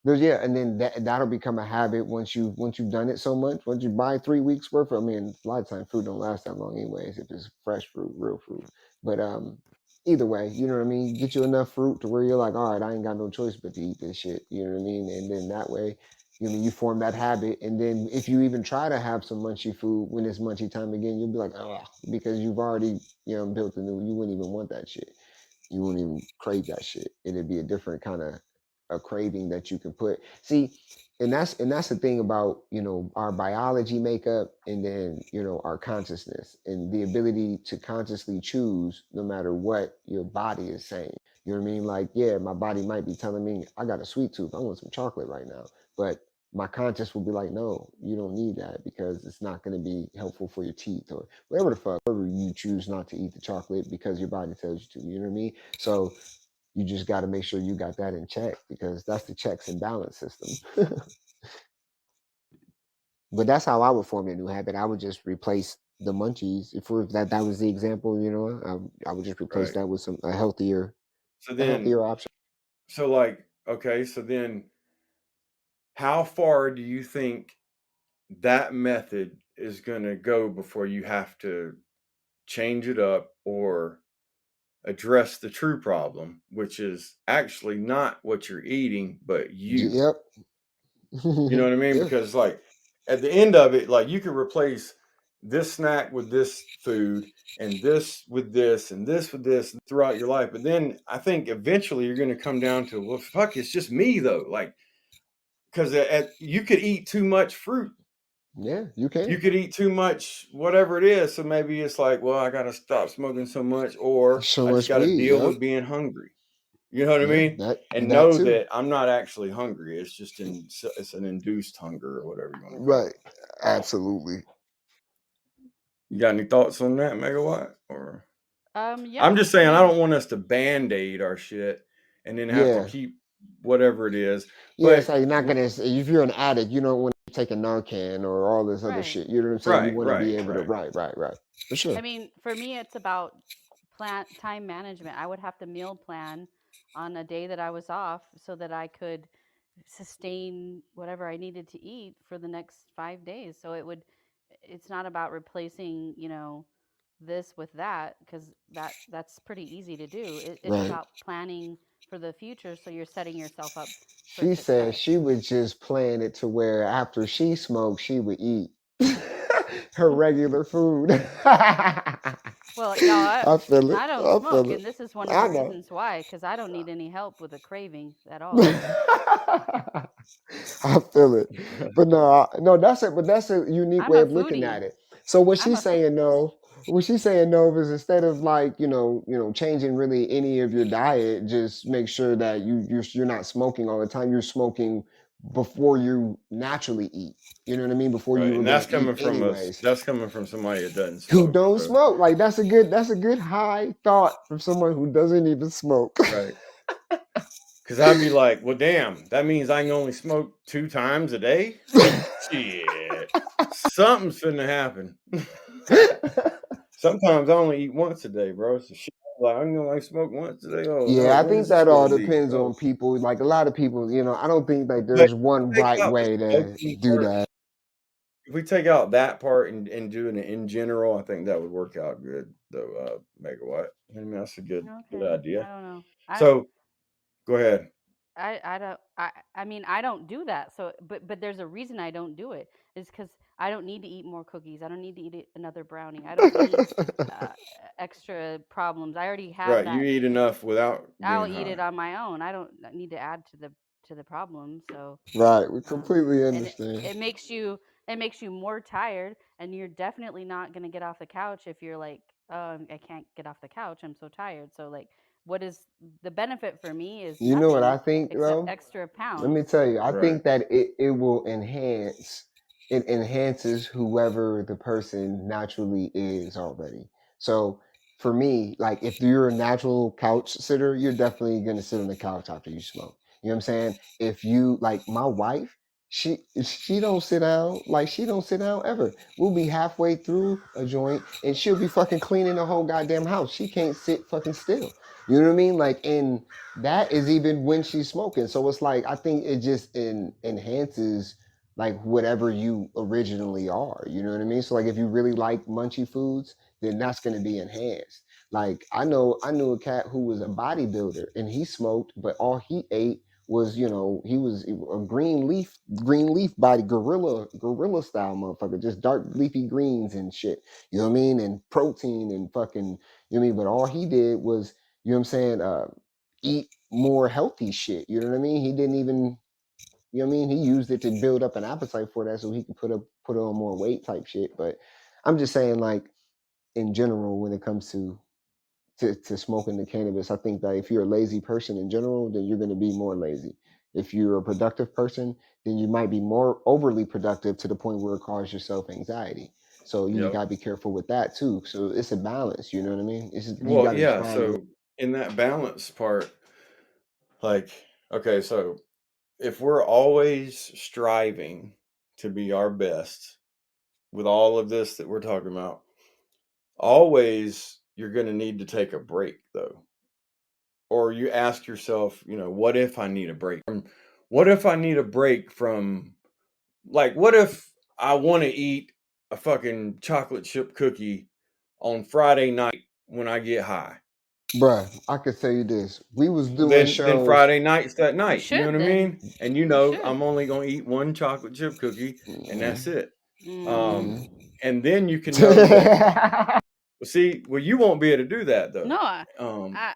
S1: and then that'll become a habit once you've done it so much. Once you buy 3 weeks worth, I mean, a lot of times fruit don't last that long anyways if it's fresh fruit, real fruit. But either way, you know what I mean? Get you enough fruit to where you're like, all right, I ain't got no choice but to eat this shit. You know what I mean? And then that way, You mean you form that habit, and then if you even try to have some munchy food when it's munchy time again, you'll be like, oh, because you've already built a new. You wouldn't even want that shit. You wouldn't even crave that shit. It'd be a different kind of a craving that you can put. See, and that's the thing about our biology makeup, and then our consciousness and the ability to consciously choose no matter what your body is saying. You know what I mean? Like, yeah, my body might be telling me I got a sweet tooth. I want some chocolate right now, but my conscience will be like, no, you don't need that because it's not going to be helpful for your teeth or whatever the fuck. Whatever you choose not to eat the chocolate because your body tells you to. You know what I mean? So you just got to make sure you got that in check because that's the checks and balance system. But that's how I would form a new habit. I would just replace the munchies. If that was the example, I would just replace
S2: Right.
S1: that with a healthier
S2: So then,
S1: option.
S2: so like, okay, so then how far do you think that method is going to go before you have to change it up or address the true problem, which is actually not what you're eating, but you?
S1: Yep.
S2: You know what I mean?
S1: Yeah.
S2: Because like at the end of it, like you could replace this snack with this food and this with this and this with this throughout your life. But then I think eventually you're going to come down to, well, fuck, it's just me though. Like, because you could eat too much fruit.
S1: Yeah, you
S2: You
S1: can.
S2: could eat too much, whatever it is. So maybe it's like, well, I got to stop smoking so much, or
S1: So
S2: I just
S1: much
S2: got to
S1: weed.
S2: deal
S1: Yep.
S2: with being hungry. You know what I
S1: Yeah.
S2: mean? And
S1: That
S2: know
S1: too.
S2: that I'm not actually hungry. It's just it's an induced hunger or whatever you want to call
S1: Right.
S2: it.
S1: Absolutely.
S2: You got any thoughts on that, Megawatt? Or
S3: Yeah.
S2: I'm just
S3: I
S2: saying I
S3: mean,
S2: don't want us to band-aid our shit and then have to
S1: Yeah.
S2: keep whatever it is.
S1: Yeah, it's
S2: But
S1: like you're not gonna. If you're an addict, you don't want to take a Narcan or all this other
S3: right.
S1: shit. You know what I'm saying? You
S2: right,
S1: want to be
S2: right,
S1: able to.
S2: right.
S1: Right. For sure.
S3: I mean, for me, it's about time management. I would have to meal plan on a day that I was off so that I could sustain whatever I needed to eat for the next 5 days. So it's not about replacing, this with that because that's pretty easy to do. It's
S1: Right.
S3: about planning for the future so you're setting yourself up for
S1: She said
S3: success.
S1: she would just plan it to where after she smoked, she would eat her regular food.
S3: Well, y'all,
S1: I feel it.
S3: I don't
S1: I
S3: smoke,
S1: feel it.
S3: and this is one of the
S1: I know.
S3: reasons why, because I don't need any help with a craving at all.
S1: I feel it. But no, that's it. But that's a unique
S3: I'm
S1: way
S3: a
S1: of looking at
S3: foodie.
S1: it. So what
S3: I'm
S1: she's
S3: a fo-
S1: saying no, what she's saying no is instead of like changing really any of your diet, just make sure that you're not smoking all the time. You're smoking before you naturally eat. You know what I mean? Before you
S2: Right.
S1: were
S2: And
S1: gonna eat anyways.
S2: that's coming from somebody that doesn't
S1: Who
S2: smoke.
S1: don't
S2: So
S1: smoke? Like that's a good high thought from someone who doesn't even smoke.
S2: right. Because I'd be like, well, damn, that means I can only smoke 2 times a day? Shit. Something's finna happen. Sometimes I only eat once a day, bro. So shit, like, I'm gonna like smoke once a day. Oh no,
S1: Yeah, I
S2: when
S1: think
S2: is this
S1: that all
S2: gonna be?
S1: depends
S2: Oh,
S1: on people. Like a lot of people, I don't think like
S2: but
S1: there's one
S2: take
S1: right
S2: out the
S1: way to
S2: smoking
S1: do
S2: part.
S1: that.
S2: If we take out that part and doing it in general, I think that would work out good, though, Megawatt. I mean, that's a good
S3: okay. I
S2: idea.
S3: don't know.
S2: So go ahead.
S3: I don't. I mean, I don't do that. So, but there's a reason I don't do it. Is because I don't need to eat more cookies. I don't need to eat another brownie. I don't need uh, extra problems. I already have
S2: Right, you
S3: that.
S2: eat enough without
S3: I'll
S2: being
S3: eat it
S2: high.
S3: on my own. I don't need to add to the problem. So,
S1: Right, we
S3: um,
S1: completely
S3: and
S1: understand.
S3: it makes you more tired, and you're definitely not gonna get off the couch if you're like, oh, I can't get off the couch. I'm so tired. So, like, what is the benefit for me is
S1: You know what I
S3: nothing
S1: think
S3: except
S1: though?
S3: extra
S1: Let me
S3: pounds.
S1: tell you, I
S2: Right.
S1: think that it will it enhances whoever the person naturally is already. So for me, like if you're a natural couch sitter, you're definitely gonna sit on the couch after you smoke. You know what I'm saying? If you like my wife, she don't sit down, like she don't sit down ever. We'll be halfway through a joint and she'll be fucking cleaning the whole goddamn house. She can't sit fucking still. You know what I mean? Like in that is even when she's smoking. So it's like I think it just enhances like whatever you originally are. You know what I mean? So like if you really like munchy foods, then that's going to be enhanced. Like I knew a cat who was a bodybuilder and he smoked, but all he ate was, he was a green leaf body, gorilla style motherfucker, just dark leafy greens and shit. You know what I mean? And protein and fucking, you know what I mean? But all he did was, you know what I'm saying, eat more healthy shit. You know what I mean? He didn't even, you know what I mean? He used it to build up an appetite for that so he could put on more weight type shit. But I'm just saying, like, in general, when it comes to smoking the cannabis, I think that if you're a lazy person in general, then you're going to be more lazy. If you're a productive person, then you might be more overly productive to the point where it causes yourself anxiety. So you
S2: Yep.
S1: got to be careful with that too. So it's a balance, you know what I mean? It's just, you
S2: Well,
S1: got to
S2: yeah.
S1: find your
S2: So in that balance part, like, okay, so if we're always striving to be our best with all of this that we're talking about, always you're going to need to take a break though. Or you ask yourself, what if I need a break? What if I need a break from, like, what if I want to eat a fucking chocolate chip cookie on Friday night when I get high?
S1: bruh. I could tell you this: we was
S2: Well,
S1: doing
S2: then
S1: shows.
S2: Friday night's that
S3: You
S2: night. You know
S3: should
S2: what I
S3: then.
S2: mean? And
S3: You should.
S2: I'm only gonna eat one chocolate chip cookie, and that's
S1: Mhm,
S2: it.
S3: Mm.
S2: Um,
S1: mhm.
S2: and then you can know that. Well, see, you won't be able to do that though.
S3: No,
S2: Um,
S3: I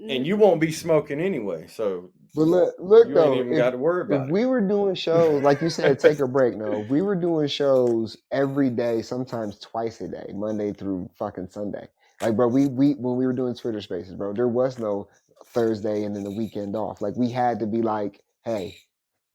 S2: and
S3: n-
S2: you won't be smoking anyway, so
S1: But look
S2: you ain't
S1: though,
S2: even got to worry
S1: if
S2: about
S1: we were doing shows, like you said,
S2: it.
S1: take a break. No, if we were doing shows every day, sometimes twice a day, Monday through fucking Sunday. Like, bro, we when we were doing Twitter Spaces, bro, there was no Thursday and then the weekend off. Like, we had to be like, hey,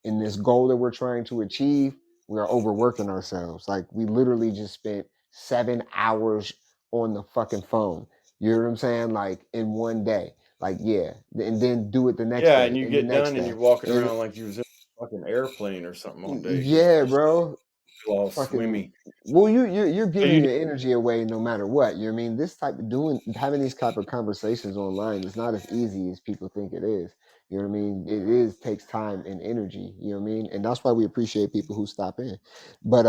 S1: in this goal that we're trying to achieve, we are overworking ourselves. Like, we literally just spent 7 hours on the fucking phone. You know what I'm saying? Like, in one day. Like, yeah, and then do it the next
S2: Yeah,
S1: day
S2: and you
S1: and the
S2: get
S1: next
S2: done and
S1: day.
S2: you're walking
S1: And
S2: around like you was in a fucking airplane or something all day because
S1: yeah,
S2: you just
S1: bro,
S2: feel all
S1: fucking.
S2: swimmy.
S1: Well, you're
S2: So
S1: giving
S2: you
S1: your energy away no matter what. You know what I mean? This type of having these type of conversations online is not as easy as people think it is. You know what I mean? It is takes time and energy. You know what I mean? And that's why we appreciate people who stop in. But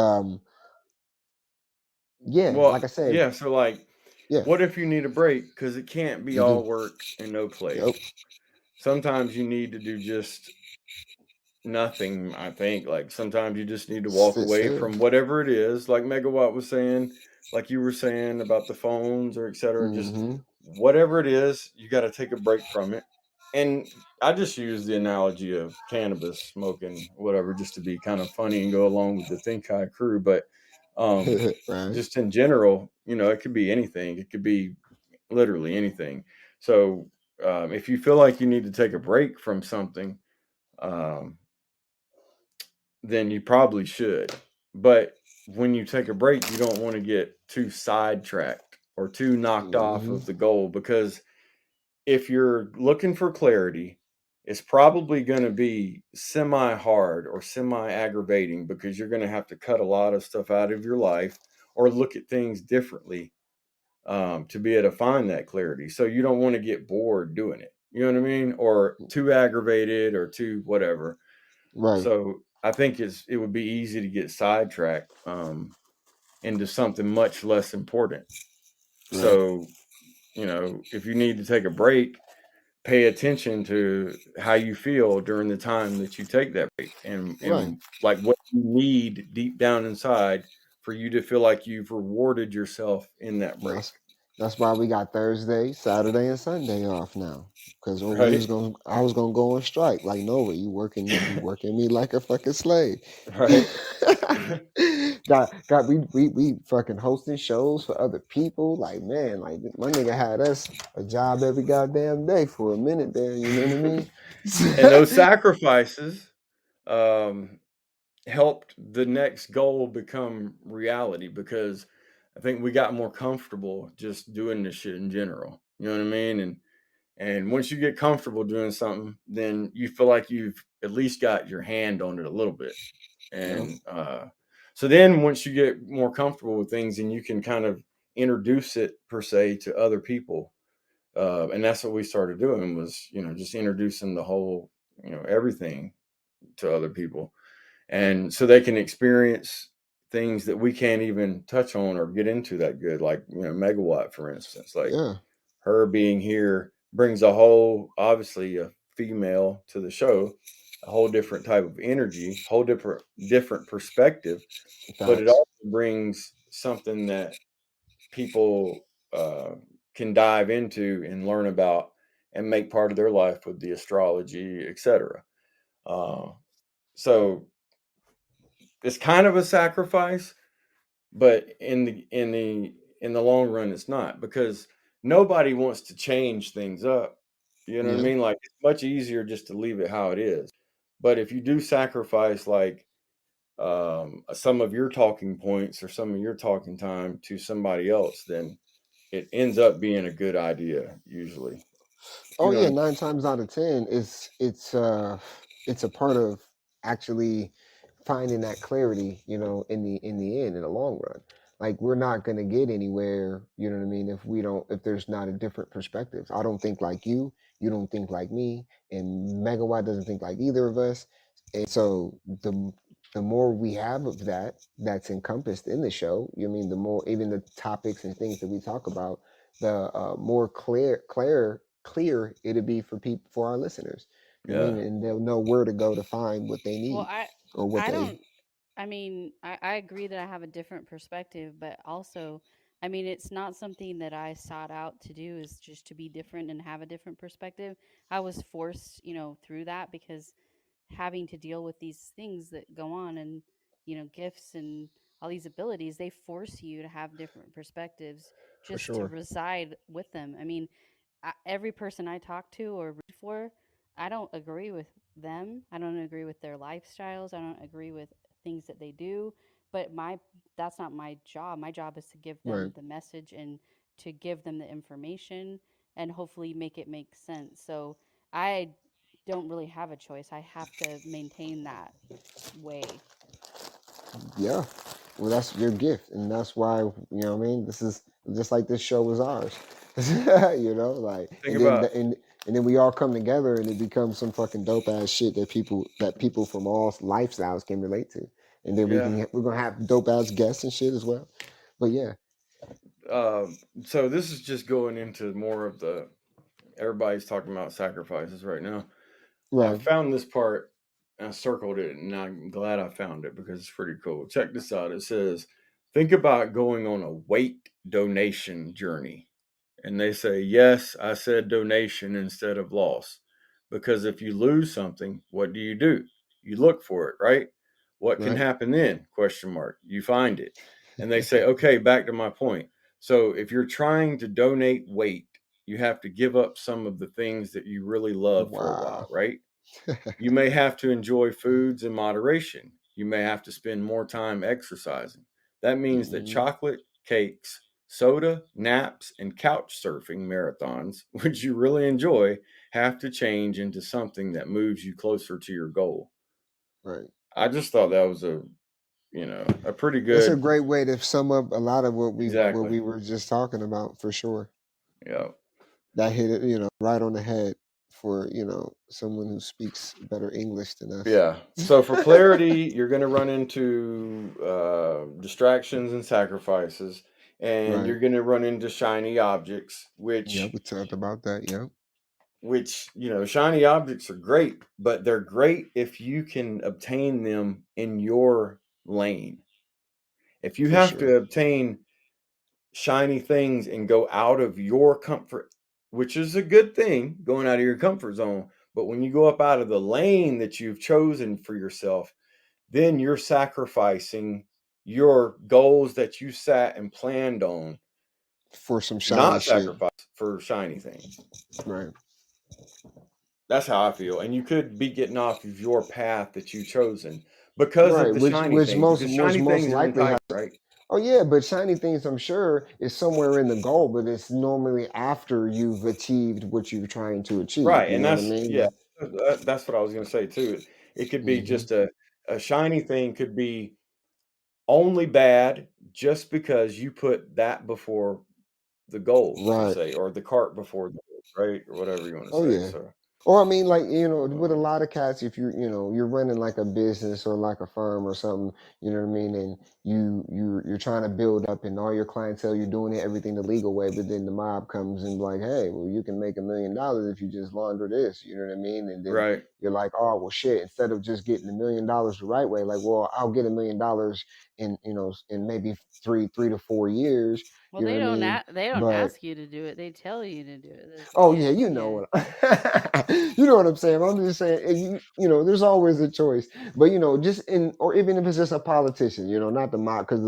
S1: yeah,
S2: well,
S1: like I said,
S2: yeah. So like,
S1: yeah,
S2: what if you need a break? Because it can't be
S1: you do.
S2: all work and no play.
S1: Yep.
S2: Sometimes you need to do just nothing. I think like sometimes you just need to walk
S1: Sit
S2: away
S1: still.
S2: from whatever it is. Like Megawatt was saying, like you were saying about the phones or etc. Just
S1: Mm-hmm.
S2: whatever it is, you got to take a break from it. And I just use the analogy of cannabis smoking, whatever, just to be kind of funny and go along with the Think High crew. But
S1: Right.
S2: just in general, it could be anything. It could be literally anything. So if you feel like you need to take a break from something, um, then you probably should. But when you take a break, you don't want to get too sidetracked or too knocked off
S1: Mm-hmm.
S2: of the goal, because if you're looking for clarity, it's probably going to be semi hard or semi aggravating, because you're going to have to cut a lot of stuff out of your life or look at things differently, to be able to find that clarity. So you don't want to get bored doing it. You know what I mean? Or too aggravated or too whatever.
S1: Right.
S2: So I think it would be easy to get sidetracked, into something much less important.
S1: Right.
S2: So, if you need to take a break, pay attention to how you feel during the time that you take that break, and
S1: Right.
S2: like what you need deep down inside for you to feel like you've rewarded yourself in that break.
S1: That's why we got Thursday, Saturday, and Sunday off now. Because
S2: Right.
S1: I was gonna go on strike. Like, Nova, you working me like a fucking slave.
S2: Right.
S1: We fucking hosting shows for other people. Like, man, like my nigga had us a job every goddamn day for a minute there. You know what I mean?
S2: And those sacrifices, um, helped the next goal become reality, because I think we got more comfortable just doing this shit in general. You know what I mean? And once you get comfortable doing something, then you feel like you've at least got your hand on it a little bit.
S1: Yep.
S2: And so then once you get more comfortable with things, and you can kind of introduce it per se to other people. And that's what we started doing, was, just introducing the whole, everything to other people, and so they can experience things that we can't even touch on or get into that good, like, Megawatt, for instance. Like,
S1: Yeah.
S2: her being here brings a whole, obviously, a female to the show, a whole different type of energy, whole different perspective, but it
S1: Facts.
S2: also brings something that people can dive into and learn about and make part of their life with the astrology, etc. Uh, so it's kind of a sacrifice, but in the long run, it's not, because nobody wants to change things up. You know what I
S1: Yeah.
S2: mean? Like, it's much easier just to leave it how it is. But if you do sacrifice, like, some of your talking points or some of your talking time to somebody else, then it ends up being a good idea usually. You
S1: Oh
S2: know
S1: yeah,
S2: what I'm
S1: 9 times out of 10, it's a part of actually finding that clarity, in the end, in the long run. Like we're not gonna get anywhere, you know what I mean, if there's not a different perspectives. I don't think like you don't think like me, and Megawatt doesn't think like either of us. And so the more we have of that's encompassed in the show, the more even the topics and things that we talk about, the more clear it'll be for people, for our listeners. You know what I
S2: Yeah.
S1: mean? And they'll know where to go to find what they
S3: Well,
S1: need
S3: I
S1: or what
S3: I
S1: they.
S3: don't I mean, I agree that I have a different perspective, but also, I mean, it's not something that I sought out to do, is just to be different and have a different perspective. I was forced, through that, because having to deal with these things that go on, and, gifts and all these abilities, they force you to have different perspectives
S1: For
S3: just to
S1: sure.
S3: reside with them. I mean, every person I talk to or read for, I don't agree with them. I don't agree with their lifestyles. I don't agree with things that they do. But that's not my job. My job is to give
S1: Right.
S3: them the message and to give them the information and hopefully make it make sense. So I don't really have a choice. I have to maintain that way.
S1: Yeah. Well, that's your gift, and that's why, what I mean. This is just like this show was ours. Like,
S2: Think about
S1: and then we all come together, and it becomes some fucking dope ass shit that people from all lifestyles can relate to, and then
S2: yeah.
S1: we're gonna have dope ass guests and shit as well. But yeah.
S2: So this is just going into more of the, everybody's talking about sacrifices right now. I
S1: Right.
S2: found this part, and I circled it, and I'm glad I found it because it's pretty cool. Check this out. It says, think about going on a weight donation journey. And they say, yes, I said donation instead of loss. Because if you lose something, what do? You look for it, right? What can
S1: Right.
S2: happen then? Question mark. You find it. And they say, okay, back to my point. So if you're trying to donate weight, you have to give up some of the things that you really love for a while,
S1: Wow.
S2: right? You may have to enjoy foods in moderation. You may have to spend more time exercising. That means that
S1: Mhm.
S2: chocolate, cakes, soda, naps, and couch surfing marathons, which you really enjoy, have to change into something that moves you closer to your goal.
S1: Right.
S2: I just thought that was a pretty
S1: It's a
S2: good,
S1: great way to sum up a lot of what we
S2: exactly.
S1: were just talking about, for sure.
S2: Yeah.
S1: That hit it, right on the head for, someone who speaks better English than us.
S2: Yeah. So for clarity, you're going to run into distractions and sacrifices, and
S1: Right.
S2: you're going to run into shiny objects,
S1: Yeah, we talked about that. Yeah,
S2: which shiny objects are great, but they're great if you can obtain them in your lane. If you
S1: for
S2: have
S1: sure.
S2: to obtain shiny things and go out of your comfort, which is a good thing, going out of your comfort zone, but when you go up out of the lane that you've chosen for yourself, then you're sacrificing your goals that you sat and planned on,
S1: For some shiny
S2: not
S1: shit.
S2: sacrifice for shiny things.
S1: Right.
S2: That's how I feel. And you could be getting off of your path that you've chosen because of
S1: Right.
S2: the
S1: Which
S2: shiny
S1: which
S2: things,
S1: most
S2: because
S1: which
S2: shiny
S1: most
S2: things are
S1: likely
S2: enticing,
S1: has.
S2: right?
S1: Oh yeah, but shiny things, I'm sure, is somewhere in the goal, but it's normally after you've achieved what you're trying to achieve.
S2: Right.
S1: You
S2: And
S1: know what I
S2: that's,
S1: mean?
S2: yeah,
S1: Like.
S2: that's what I was going to say too. It could be
S1: Hmm.
S2: just a shiny thing, could be only bad just because you put that before the goal, per
S1: Right.
S2: se, or the cart before the horse, right? Or whatever you want to
S1: Oh
S2: say.
S1: yeah.
S2: So,
S1: Or I mean, like with a lot of cats, if you're running like a business or like a firm or something, you know what I mean, and you're trying to build up and all your clientele, you're doing it everything the legal way, but then the mob comes and like, hey, well, you can make $1 million if you just launder this, you know what I mean, and then
S2: Right.
S1: you're like, oh well, shit. Instead of just getting $1 million the right way, like, well, I'll get $1 million in maybe three to 4 years,
S3: Well,
S1: you know what I mean,
S3: they don't
S1: but
S3: ask you to do it. They tell you to do it.
S1: oh yeah, you know
S3: Yeah.
S1: what you know what I'm saying. I'm just saying, there's always a choice. But just or even if it's just a politician, not the mob, because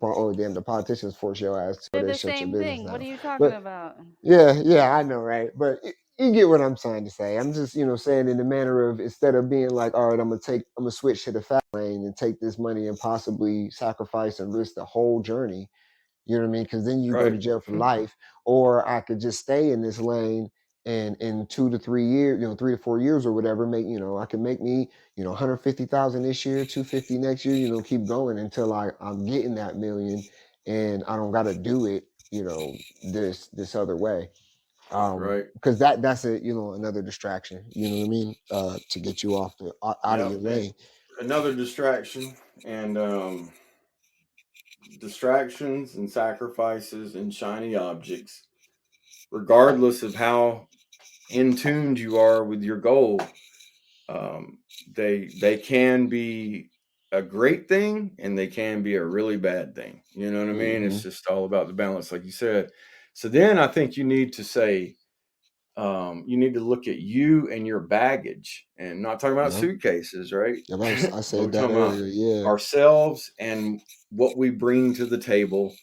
S1: oh damn, the politicians force your ass to, or
S3: They're
S1: they
S3: the
S1: shut your
S3: same
S1: business
S3: thing. What are
S1: down.
S3: you talking
S1: But
S3: about?
S1: yeah, I know, right? But you get what I'm trying to say. I'm just saying in the manner of, instead of being like, all right, I'm gonna switch to the fast lane and take this money and possibly sacrifice and risk the whole journey. You know what I mean? Because then you go to
S2: Right.
S1: jail for life. Or I could just stay in this lane, and in 2 to 3 years, 3 to 4 years or whatever, I can make me, 150,000 this year, 250 next year, keep going until I'm getting that million, and I don't got to do it, this other way.
S2: Right.
S1: Because that's another distraction. You know what I mean? To get you out of
S2: Yep.
S1: your lane.
S2: Another distraction, and distractions and sacrifices and shiny objects, regardless of how in tuned you are with your goal, um, they can be a great thing and they can be a really bad thing. You know what I mean?
S1: Mm-hmm.
S2: It's just all about the balance, like you said. So then I think you need to say, you need to look at you and your baggage, and not talking about
S1: Yep.
S2: suitcases, right?
S1: Yep. I
S2: But we're
S1: said that
S2: talking about
S1: earlier. Yeah.
S2: ourselves and what we bring to the table,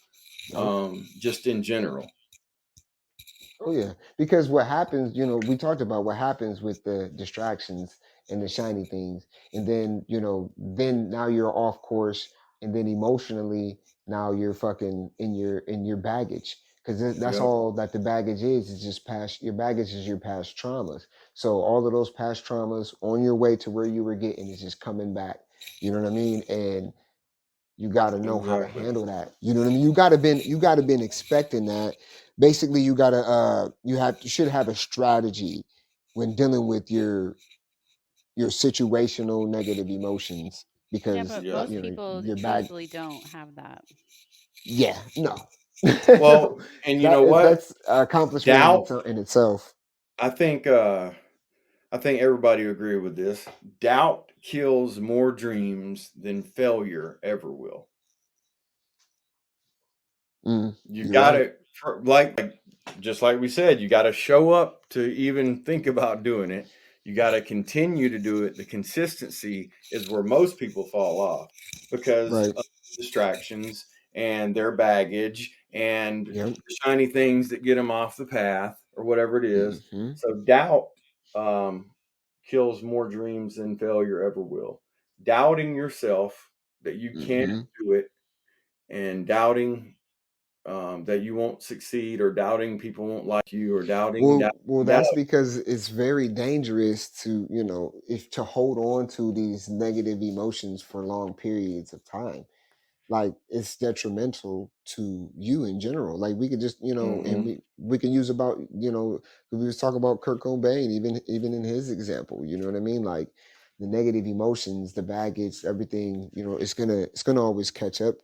S1: Yep.
S2: just in general.
S1: Oh yeah, because what happens, we talked about what happens with the distractions and the shiny things, and then now you're off course, and then emotionally now you're fucking in your baggage, because that's
S2: Yep.
S1: all that the baggage is just past. Your baggage is your past traumas. So all of those past traumas on your way to where you were getting is just coming back. You know what I mean? And you got to know how to
S2: Exactly.
S1: handle that. You know what I mean? You got to been expecting that. Basically, you should have a strategy when dealing with your situational negative emotions,
S3: Yeah,
S1: because
S3: but
S2: Yeah.
S3: most people
S1: your bag.
S3: usually don't have that.
S1: Yeah, no.
S2: Well, and you know what?
S1: That's an accomplishment
S2: Doubt.
S1: in itself.
S2: I think I think everybody would agree with this. Doubt kills more dreams than failure ever will. You
S1: You're
S2: got
S1: right.
S2: to, like just like we said, you got to show up to even think about doing it. You got to continue to do it. The consistency is where most people fall off because
S1: Right.
S2: of distractions and their baggage and
S1: Yep.
S2: the shiny things that get them off the path or whatever it is.
S1: Hmm.
S2: So doubt, um, kills more dreams than failure ever will. Doubting yourself that you can't
S1: Hmm.
S2: do it, and doubting, that you won't succeed, or doubting people won't like you, or doubting,
S1: Well,
S2: doubting.
S1: that's because it's very dangerous to, if to hold on to these negative emotions for long periods of time. Like, it's detrimental to you in general. Like, we could just, and
S2: Hmm.
S1: we can use about, we was talking about Kurt Cobain, even in his example. You know what I mean? Like, the negative emotions, the baggage, everything, it's gonna always catch up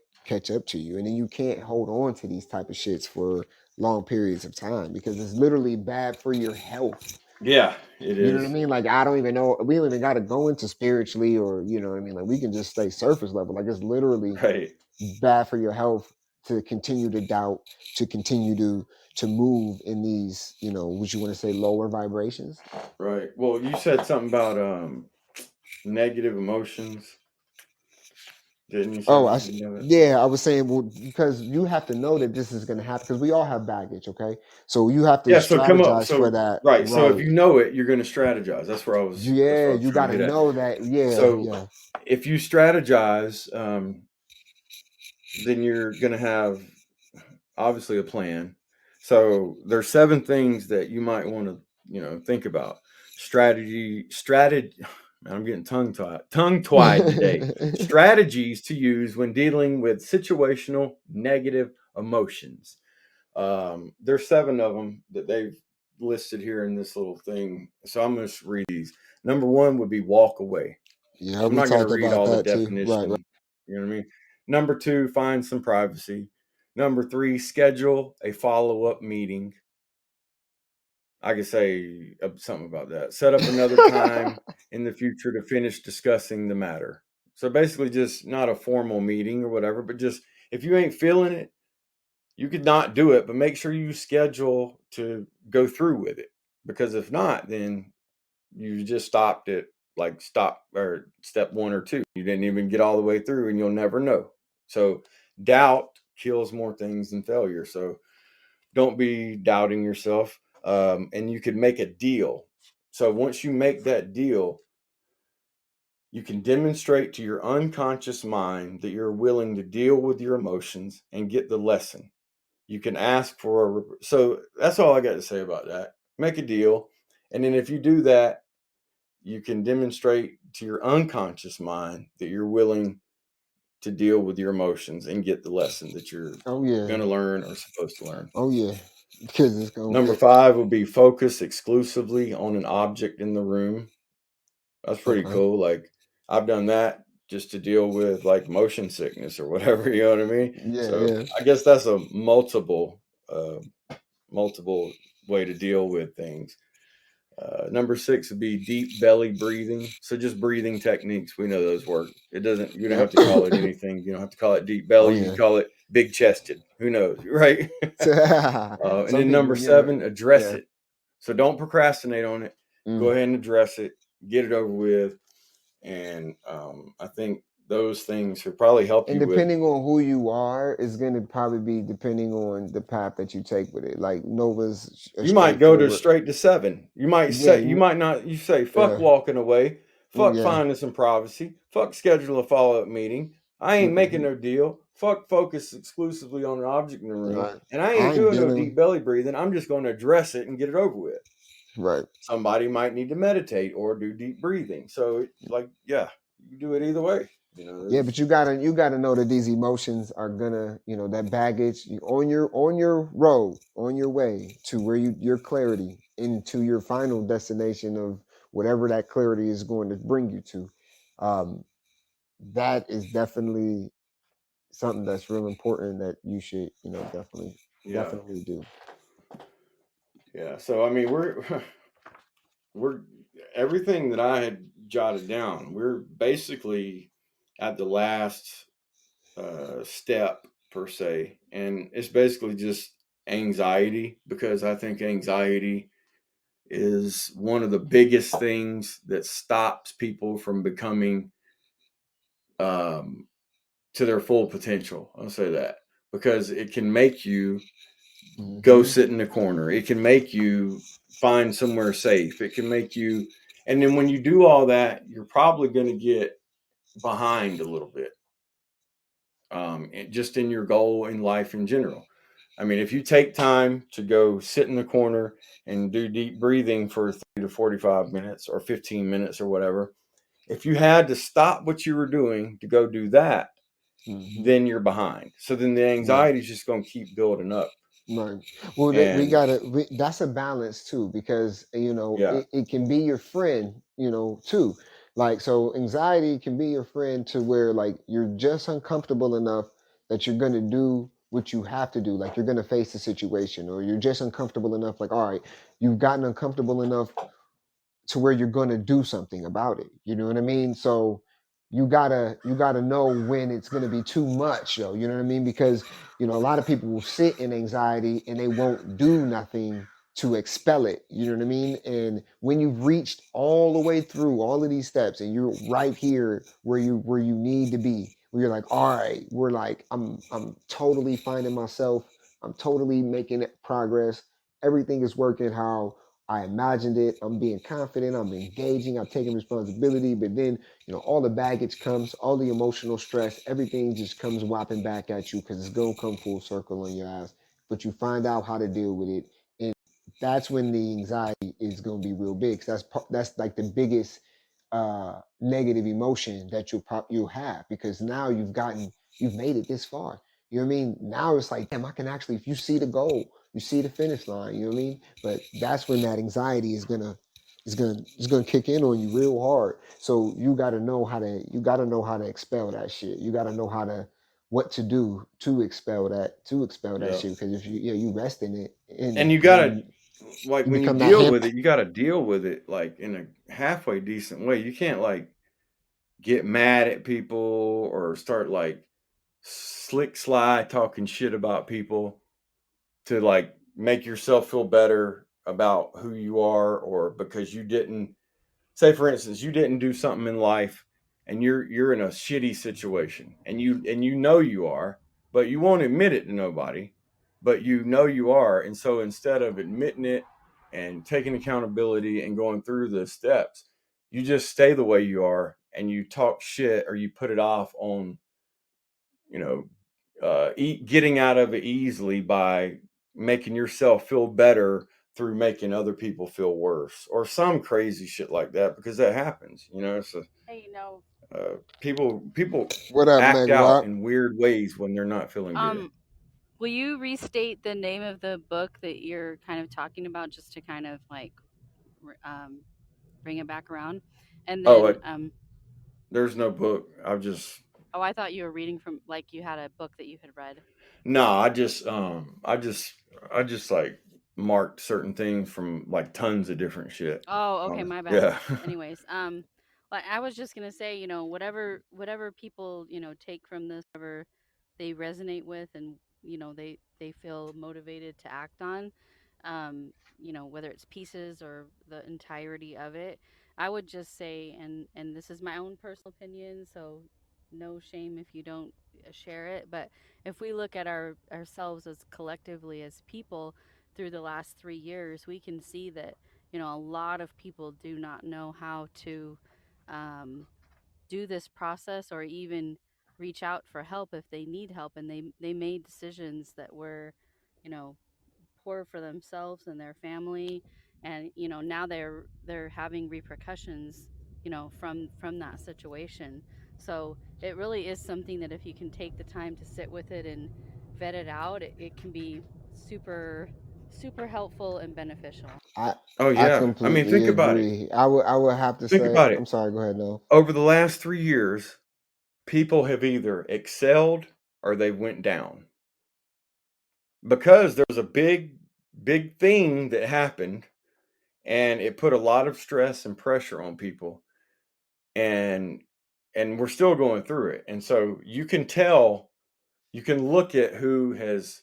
S1: to you, and then you can't hold on to these type of shits for long periods of time, because it's literally bad for your health.
S2: Yeah, it
S1: You know what I
S2: is.
S1: mean? Like, I don't even know. We don't even got to go into spiritually, or what I mean. Like, we can just stay surface level. Like, it's literally
S2: Right,
S1: bad for your health to continue to doubt, to continue to move in these, would you want to say lower vibrations?
S2: right. Well, you said something about negative emotions, didn't you say
S1: Oh,
S2: something about it?
S1: yeah, I was saying, well, because you have to know that this is going to happen, because we all have baggage, okay? So you have to
S2: Yeah. So come up.
S1: strategize for
S2: So
S1: that,
S2: right. So if
S1: right?
S2: you know it, you're going to strategize. That's where I was. That's
S1: Yeah,
S2: what I was
S1: you
S2: trying
S1: got
S2: to
S1: to
S2: get at.
S1: know that. Yeah,
S2: So
S1: yeah.
S2: if you strategize, then you're going to have obviously a plan. So there's 7 things that you might want to, think about. Strategy. I'm getting tongue-tied today. Strategies to use when dealing with situational negative emotions. There's 7 of them that listed here in this little thing. So I'm going to read these. Number 1 would be walk away.
S1: Yeah,
S2: I'm
S1: we
S2: not going to
S1: talked
S2: read
S1: about
S2: all the
S1: that too. Right, right.
S2: definition. You know what I mean? Number 2, find some privacy. Number 3, schedule a follow-up meeting. I could say something about that. Set up another time in the future to finish discussing the matter. So basically, just not a formal meeting or whatever, but just if you ain't feeling it, you could not do it, but make sure you schedule to go through with it. Because if not, then you just stopped at like stop or step 1 or 2. You didn't even get all the way through, and you'll never know. So doubt kills more things than failure. So don't be doubting yourself. And you can make a deal. So once you make that deal, you can demonstrate to your unconscious mind that you're willing to deal with your emotions and get the lesson. You can ask for so that's all I got to say about that. Make a deal. And then if you do that, you can demonstrate to your unconscious mind that you're willing to deal with your emotions and get the lesson that you're
S1: Oh yeah.
S2: going to learn or supposed to learn.
S1: Oh yeah. Because it's gonna.
S2: Number 5 would be focus exclusively on an object in the room. That's pretty
S1: Okay.
S2: cool. Like I've done that just to deal with like motion sickness or whatever, you know what I mean?
S1: Yeah,
S2: So
S1: yeah.
S2: I guess that's a multiple way to deal with things. Number 6 would be deep belly breathing. So just breathing techniques. We know those work. You don't have
S1: Yep.
S2: to call it anything. You don't have to call it deep
S1: Oh
S2: belly. You
S1: yeah.
S2: can call it big chested. Who knows, right? And
S1: Some
S2: then number
S1: people, you know.
S2: 7, address
S1: Yeah.
S2: it. So don't procrastinate on it. Go ahead and address it. Get it over with. And I think those things would probably help
S1: And
S2: you with.
S1: depending on who you are, is going to probably be depending on the path that you take with it. Like Nova's a
S2: You might go to
S1: straightforward.
S2: straight to 7. You might
S1: Yeah,
S2: say you might not. You say fuck
S1: yeah,
S2: walking away. Fuck
S1: yeah.
S2: finding some privacy. Fuck schedule a follow up meeting. I ain't making
S1: Hmm.
S2: no deal. Fuck focus exclusively on an object in the room.
S1: Right.
S2: And I
S1: I
S2: ain't
S1: ain't
S2: doing no deep
S1: dealing.
S2: belly breathing. I'm just going to address it and get it over with.
S1: Right.
S2: Somebody might need to meditate or do deep breathing. So like, yeah, you do it either way.
S1: Yeah, but you gotta know that these emotions are gonna, that baggage on your road, on your way to where your clarity into your final destination of whatever that clarity is going to bring you to. Um, that is definitely something that's real important that you should, definitely,
S2: Yeah.
S1: definitely do.
S2: Yeah. So I mean, we're everything that I had jotted down. We're basically at the last step per se, and it's basically just anxiety, because I think anxiety is one of the biggest things that stops people from becoming um, to their full potential. I'll say that because it can make you go
S1: Hmm.
S2: sit in the corner. It can make you find somewhere safe. It can make you, and then when you do all that, you're probably going to get behind a little bit, just in your goal in life in general. I mean, if you take time to go sit in the corner and do deep breathing for 30 to 45 minutes or 15 minutes or whatever, if you had to stop what you were doing to go do that,
S1: Hmm.
S2: then you're behind. So then the
S1: Right.
S2: anxiety is just going to keep building up.
S1: Right. Well, we
S2: And
S1: gotta. That's a balance too, because
S2: yeah,
S1: it can be your friend, too. Like so, anxiety can be your friend to where like you're just uncomfortable enough that you're gonna do what you have to do. Like you're gonna face the situation, or you're just uncomfortable enough. Like all right, you've gotten uncomfortable enough to where you're going to do something about it. You know what I mean? So you gotta know when it's going to be too much, yo. You know what I mean? Because a lot of people will sit in anxiety and they won't do nothing to expel it. You know what I mean? And when you've reached all the way through all of these steps and you're right here where you need to be, where you're like, all right, we're like, I'm totally finding myself. I'm totally making progress. Everything is working how I imagined it. I'm being confident. I'm engaging. I'm taking responsibility. But then, all the baggage comes, all the emotional stress, everything just comes whopping back at you because it's going to come full circle on your ass. But you find out how to deal with it. And that's when the anxiety is going to be real big. 'Cause that's like the biggest negative emotion that you'll have, because now you've made it this far. You know what I mean? Now it's like, damn, I can actually, if you see the goal, You see the finish line, you know what I mean? But that's when that anxiety is gonna kick in on you real hard. So you gotta know how to expel that shit. You gotta know how to what to do to expel that
S2: Yeah.
S1: shit. Because if you rest in it,
S2: And
S1: and
S2: you gotta,
S1: then
S2: like,
S1: you
S2: when you
S1: become that
S2: deal
S1: hemp.
S2: with it, you gotta deal with it like in a halfway decent way. You can't like get mad at people or start like slick slide talking shit about people to like make yourself feel better about who you are, or because you didn't, say for instance, you didn't do something in life and you're in a shitty situation and you know you are, but you won't admit it to nobody, but you know you are. And so instead of admitting it and taking accountability and going through the steps, you just stay the way you are and you talk shit or you put it off on, you know, getting out of it easily by making yourself feel better through making other people feel worse or some crazy shit like that, because that happens. It's
S3: Hey,
S2: people
S1: What up,
S2: act out
S1: Megawat?
S2: in weird ways when they're not feeling good.
S3: um, will you restate the name of the book that you're kind of talking about, just to kind of like bring it back around? And
S2: Oh,
S3: then,
S2: there's no book.
S3: oh, I thought you were reading from, like, you had a book that you had read.
S2: No, I just like marked certain things from like tons of different shit
S3: Oh,
S2: on
S3: okay,
S2: it.
S3: my bad.
S2: Yeah.
S3: Anyways, like I was just gonna say, whatever people, take from this, whatever they resonate with, and they feel motivated to act on, whether it's pieces or the entirety of it, I would just say, and this is my own personal opinion, so no shame if you don't share it, but if we look at ourselves as collectively as people through the last 3 years, we can see that a lot of people do not know how to um, do this process, or even reach out for help if they need help, and they made decisions that were you know poor for themselves and their family, and now they're having repercussions from that situation. So it really is something that, if you can take the time to sit with it and vet it out, it can be super super helpful and beneficial.
S1: I
S2: Oh
S1: I
S2: yeah. I mean,
S1: completely agree. I would have to
S2: think
S1: say.
S2: about
S1: I'm
S2: it.
S1: sorry. Go ahead, no.
S2: Over the last 3 years, people have either excelled or they went down, because there was a big thing that happened, and it put a lot of stress and pressure on people, and we're still going through it. And so you can look at who has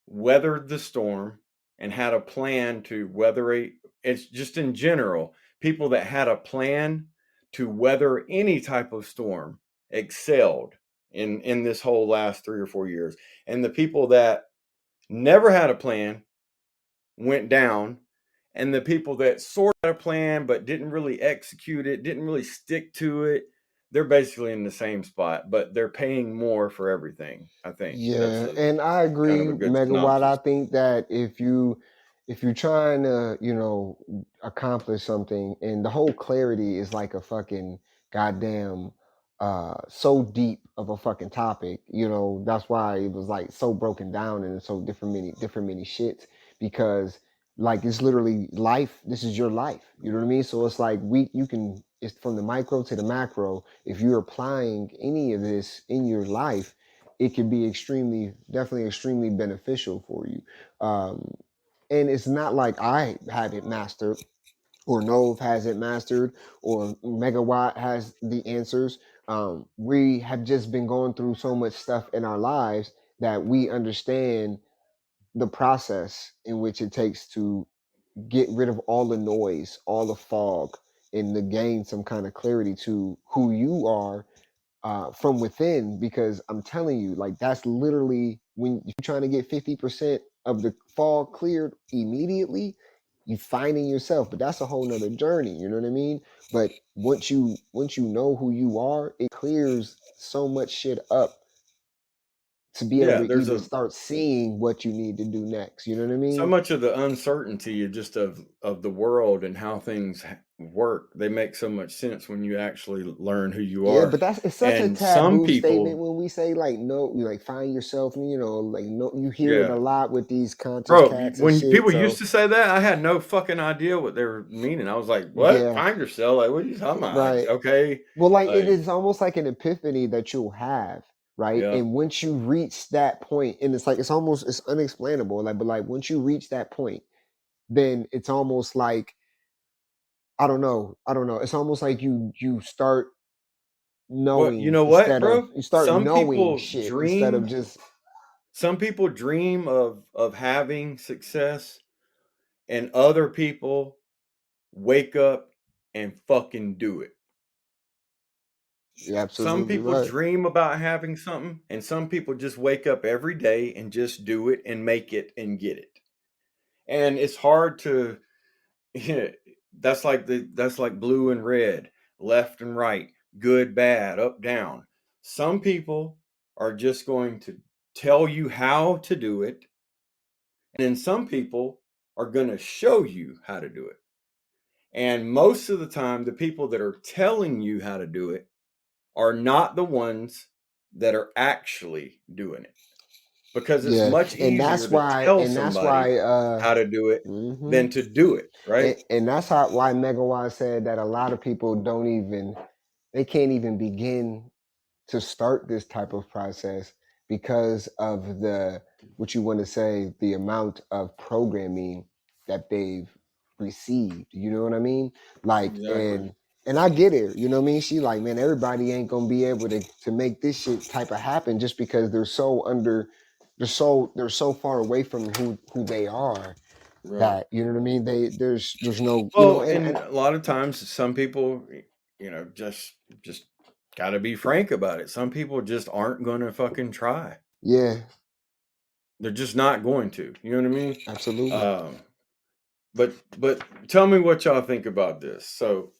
S2: weathered the storm and had a plan to weather it. It's just in general, people that had a plan to weather any type of storm excelled in this whole last 3 or 4 years. And the people that never had a plan went down, and the people that sort of had a plan but didn't really execute it, didn't really stick to it, they're basically in the same spot, but they're paying more for everything. I think that's
S1: Yeah,
S2: a
S1: and I
S2: kind
S1: agree,
S2: of a good
S1: Megawatt. I
S2: synopsis.
S1: think that if you're trying to, accomplish something, and the whole clarity is like a fucking goddamn so deep of a fucking topic, that's why it was like so broken down and so different many shits, because like it's literally life. This is your life. You know what I mean? So it's like it's from the micro to the macro. If you're applying any of this in your life, it can be definitely extremely beneficial for you. Um, and it's not like I have it mastered, or Nove has it mastered, or Megawatt has the answers. We have just been going through so much stuff in our lives that we understand the process in which it takes to get rid of all the noise, all the fog, and to gain some kind of clarity to who you are from within. Because I'm telling you, like, that's literally when you're trying to get 50% of the fog cleared immediately, you finding yourself. But that's a whole nother journey, you know what I mean? But once you know who you are, it clears so much shit up to be able
S2: Yeah,
S1: to
S2: there's
S1: even
S2: a
S1: start seeing what you need to do next. You know what I
S2: so
S1: mean?
S2: much of the uncertainty of just of the world and how things work. They make so much sense when you actually learn who you
S1: Yeah,
S2: are.
S1: but that's it's such a
S2: And some
S1: taboo statement
S2: people,
S1: when we say like no, you like find yourself, you know, like no, you hear it a
S2: yeah,
S1: lot with these conscious
S2: bro,
S1: cats and
S2: when
S1: shit.
S2: people used
S1: So
S2: to say that, I had no fucking idea what they were meaning. I was like, "What?
S1: yeah,
S2: Find yourself? Like, what are you talking about? Like,
S1: right.
S2: okay,
S1: Well, like it
S2: like,
S1: is almost like an epiphany that you'll have, right?
S2: yeah,
S1: And once you reach that point, and it's like it's almost it's unexplainable. Like, but like once you reach that point, then it's almost like I don't know. It's almost like you start
S2: what? You
S1: knowing
S2: know what,
S1: instead of
S2: bro?
S1: you start knowing shit instead of just
S2: Some people dream of having success, and other people wake up and fucking do it.
S1: you're
S2: Some
S1: absolutely
S2: people
S1: right.
S2: dream about having something, and some people just wake up every day and just do it and make it and get it. And it's hard to yeah, that's like blue and red, left and right, good, bad, up, down. Some people are just going to tell you how to do it, and then some people are going to show you how to do it. And most of the time, the people that are telling you how to do it are not the ones that are actually doing it, because it's
S1: Yeah,
S2: much easier to tell
S1: and that's
S2: somebody
S1: why
S2: how to do it
S1: mhm.
S2: than to do it, right?
S1: And that's how why Megawa said that a lot of people don't even they can't even begin to start this type of process because of the what you want to say the amount of programming that they've received, you know what I mean? Like
S2: Exactly.
S1: and I get it, you know what I mean? She like, man, everybody ain't gonna be able to make this shit type of happen just because they're so under they're so far away from who they are
S2: Right.
S1: that you know what I mean. There's no you know
S2: Well, and
S1: and
S2: a lot of times some people, just got to be frank about it. Some people just aren't going to fucking try.
S1: yeah,
S2: They're just not going to. You know what I mean?
S1: absolutely.
S2: Um, but tell me what y'all think about this. So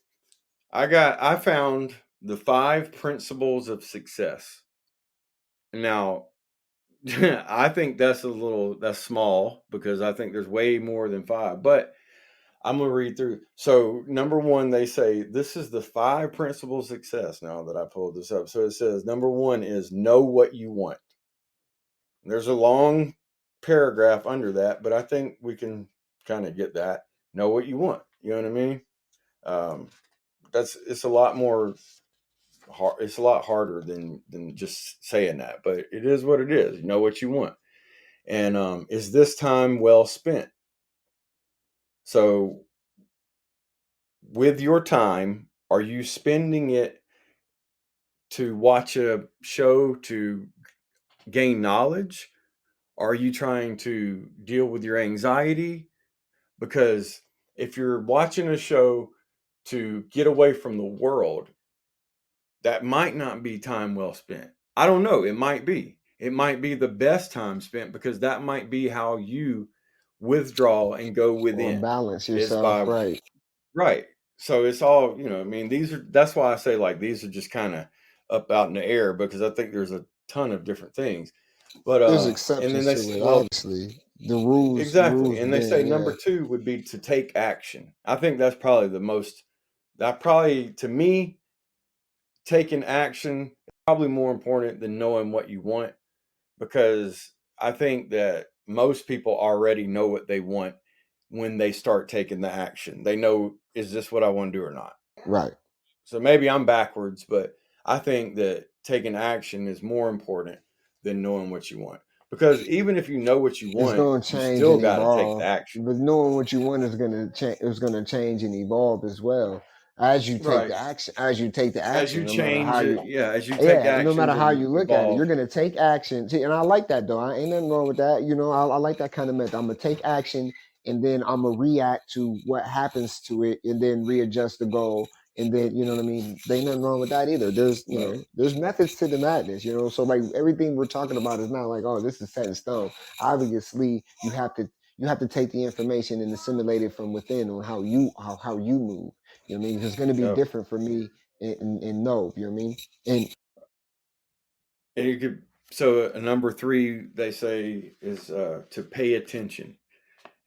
S2: I found the 5 principles of success. Now, I think that's small because I think there's way more than 5, but I'm gonna read through. So number one, they say this is the 5 principles of success. Now that I pulled this up, so it says number one is know what you want. There's a long paragraph under that, but I think we can kind of get that. Know what you want. You know what I mean? Um, that's it's a lot more hard. It's a lot harder than just saying that, but it is what it is. You know what you want, and is this time well spent? So with your time, are you spending it to watch a show to gain knowledge? Are you trying to deal with your anxiety? Because if you're watching a show to get away from the world, that might not be time well spent. I don't know. It might be. It might be the best time spent because that might be how you withdraw and go
S1: Or
S2: within.
S1: balance
S2: Is
S1: yourself,
S2: by
S1: right?
S2: right. So it's all, I mean, that's why I say like these are just kind of up out in the air because I think there's a ton of different things. But
S1: There's
S2: and then
S1: exceptions
S2: they
S1: to
S2: say,
S1: it,
S2: well,
S1: obviously. The
S2: exactly.
S1: rules
S2: And they say
S1: being,
S2: number
S1: yeah.
S2: 2 would be to take action. I think that's probably that probably to me, taking action is probably more important than knowing what you want because I think that most people already know what they want when they start taking the action. They know, is this what I want to do or not?
S1: Right.
S2: So maybe I'm backwards, but I think that taking action is more important than knowing what you want. Because even if you know what you
S1: It's
S2: want,
S1: going to
S2: you
S1: change
S2: still
S1: and
S2: got to take the
S1: evolve.
S2: action.
S1: But knowing what you want is going to change. It's going to change and evolve as well as you take
S2: Right.
S1: the action. As you take the
S2: As you
S1: action, no matter how
S2: change it,
S1: you,
S2: yeah, as you take
S1: yeah, no matter
S2: actions
S1: how
S2: and
S1: you look at it,
S2: evolve.
S1: you're going to take action. See, and I like that though. I ain't nothing wrong with that. You know, I like that kind of method. I'm going to take action and then I'm going to react to what happens to it and then readjust the goal. And then, you know what I mean? There ain't nothing wrong with that either. There's, you
S2: Right.
S1: know, there's methods to the madness, you know? So like everything we're talking about is not like, oh, this is set in stone. Obviously you have to take the information and assimilate it from within on how you move. You know what I mean? It's going to be
S2: Yep.
S1: different for me and no, you know what I mean? And
S2: And you could So number 3, they say, is to pay attention.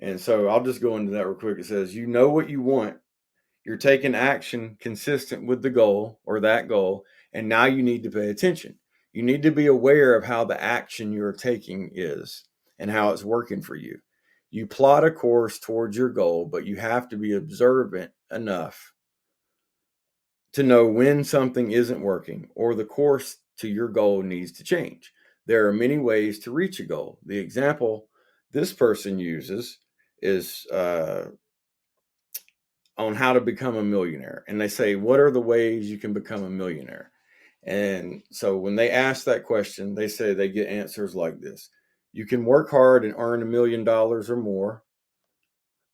S2: And so I'll just go into that real quick. It says, you know what you want. You're taking action consistent with the goal or that goal. And now you need to pay attention. You need to be aware of how the action you're taking is and how it's working for you. You plot a course towards your goal, but you have to be observant enough to know when something isn't working or the course to your goal needs to change. There are many ways to reach a goal. The example this person uses is on how to become a millionaire. And they say, what are the ways you can become a millionaire? And so when they ask that question, they say they get answers like this. You can work hard and earn $1 million or more.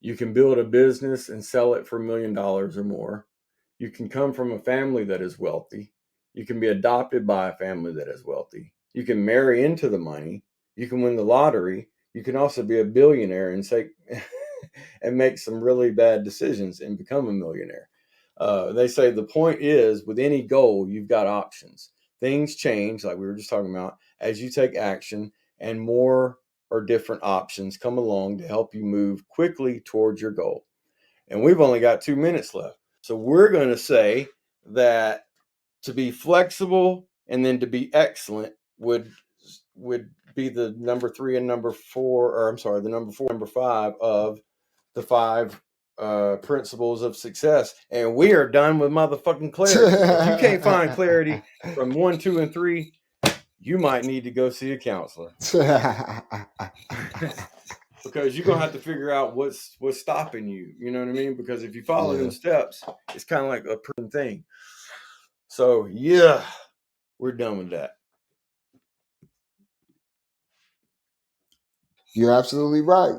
S2: You can build a business and sell it for $1 million or more. You can come from a family that is wealthy. You can be adopted by a family that is wealthy. You can marry into the money. You can win the lottery. You can also be a billionaire and say and make some really bad decisions and become a millionaire. They say the point is, with any goal, you've got options. Things change, like we were just talking about, as you take action, and more or different options come along to help you move quickly towards your goal. And we've only got 2 minutes left. So we're going to say that to be flexible and then to be excellent would be the number 3 and number 4, or I'm sorry, the number 4, number 5 of the 5 principles of success. And we are done with motherfucking clarity. If you can't find clarity from 1, 2, and 3, you might need to go see a counselor. Because you're gonna have to figure out what's stopping you. You know what I mean? Because if you follow them steps, it's kind of like a proven thing. So yeah, we're done with that.
S1: You're absolutely right.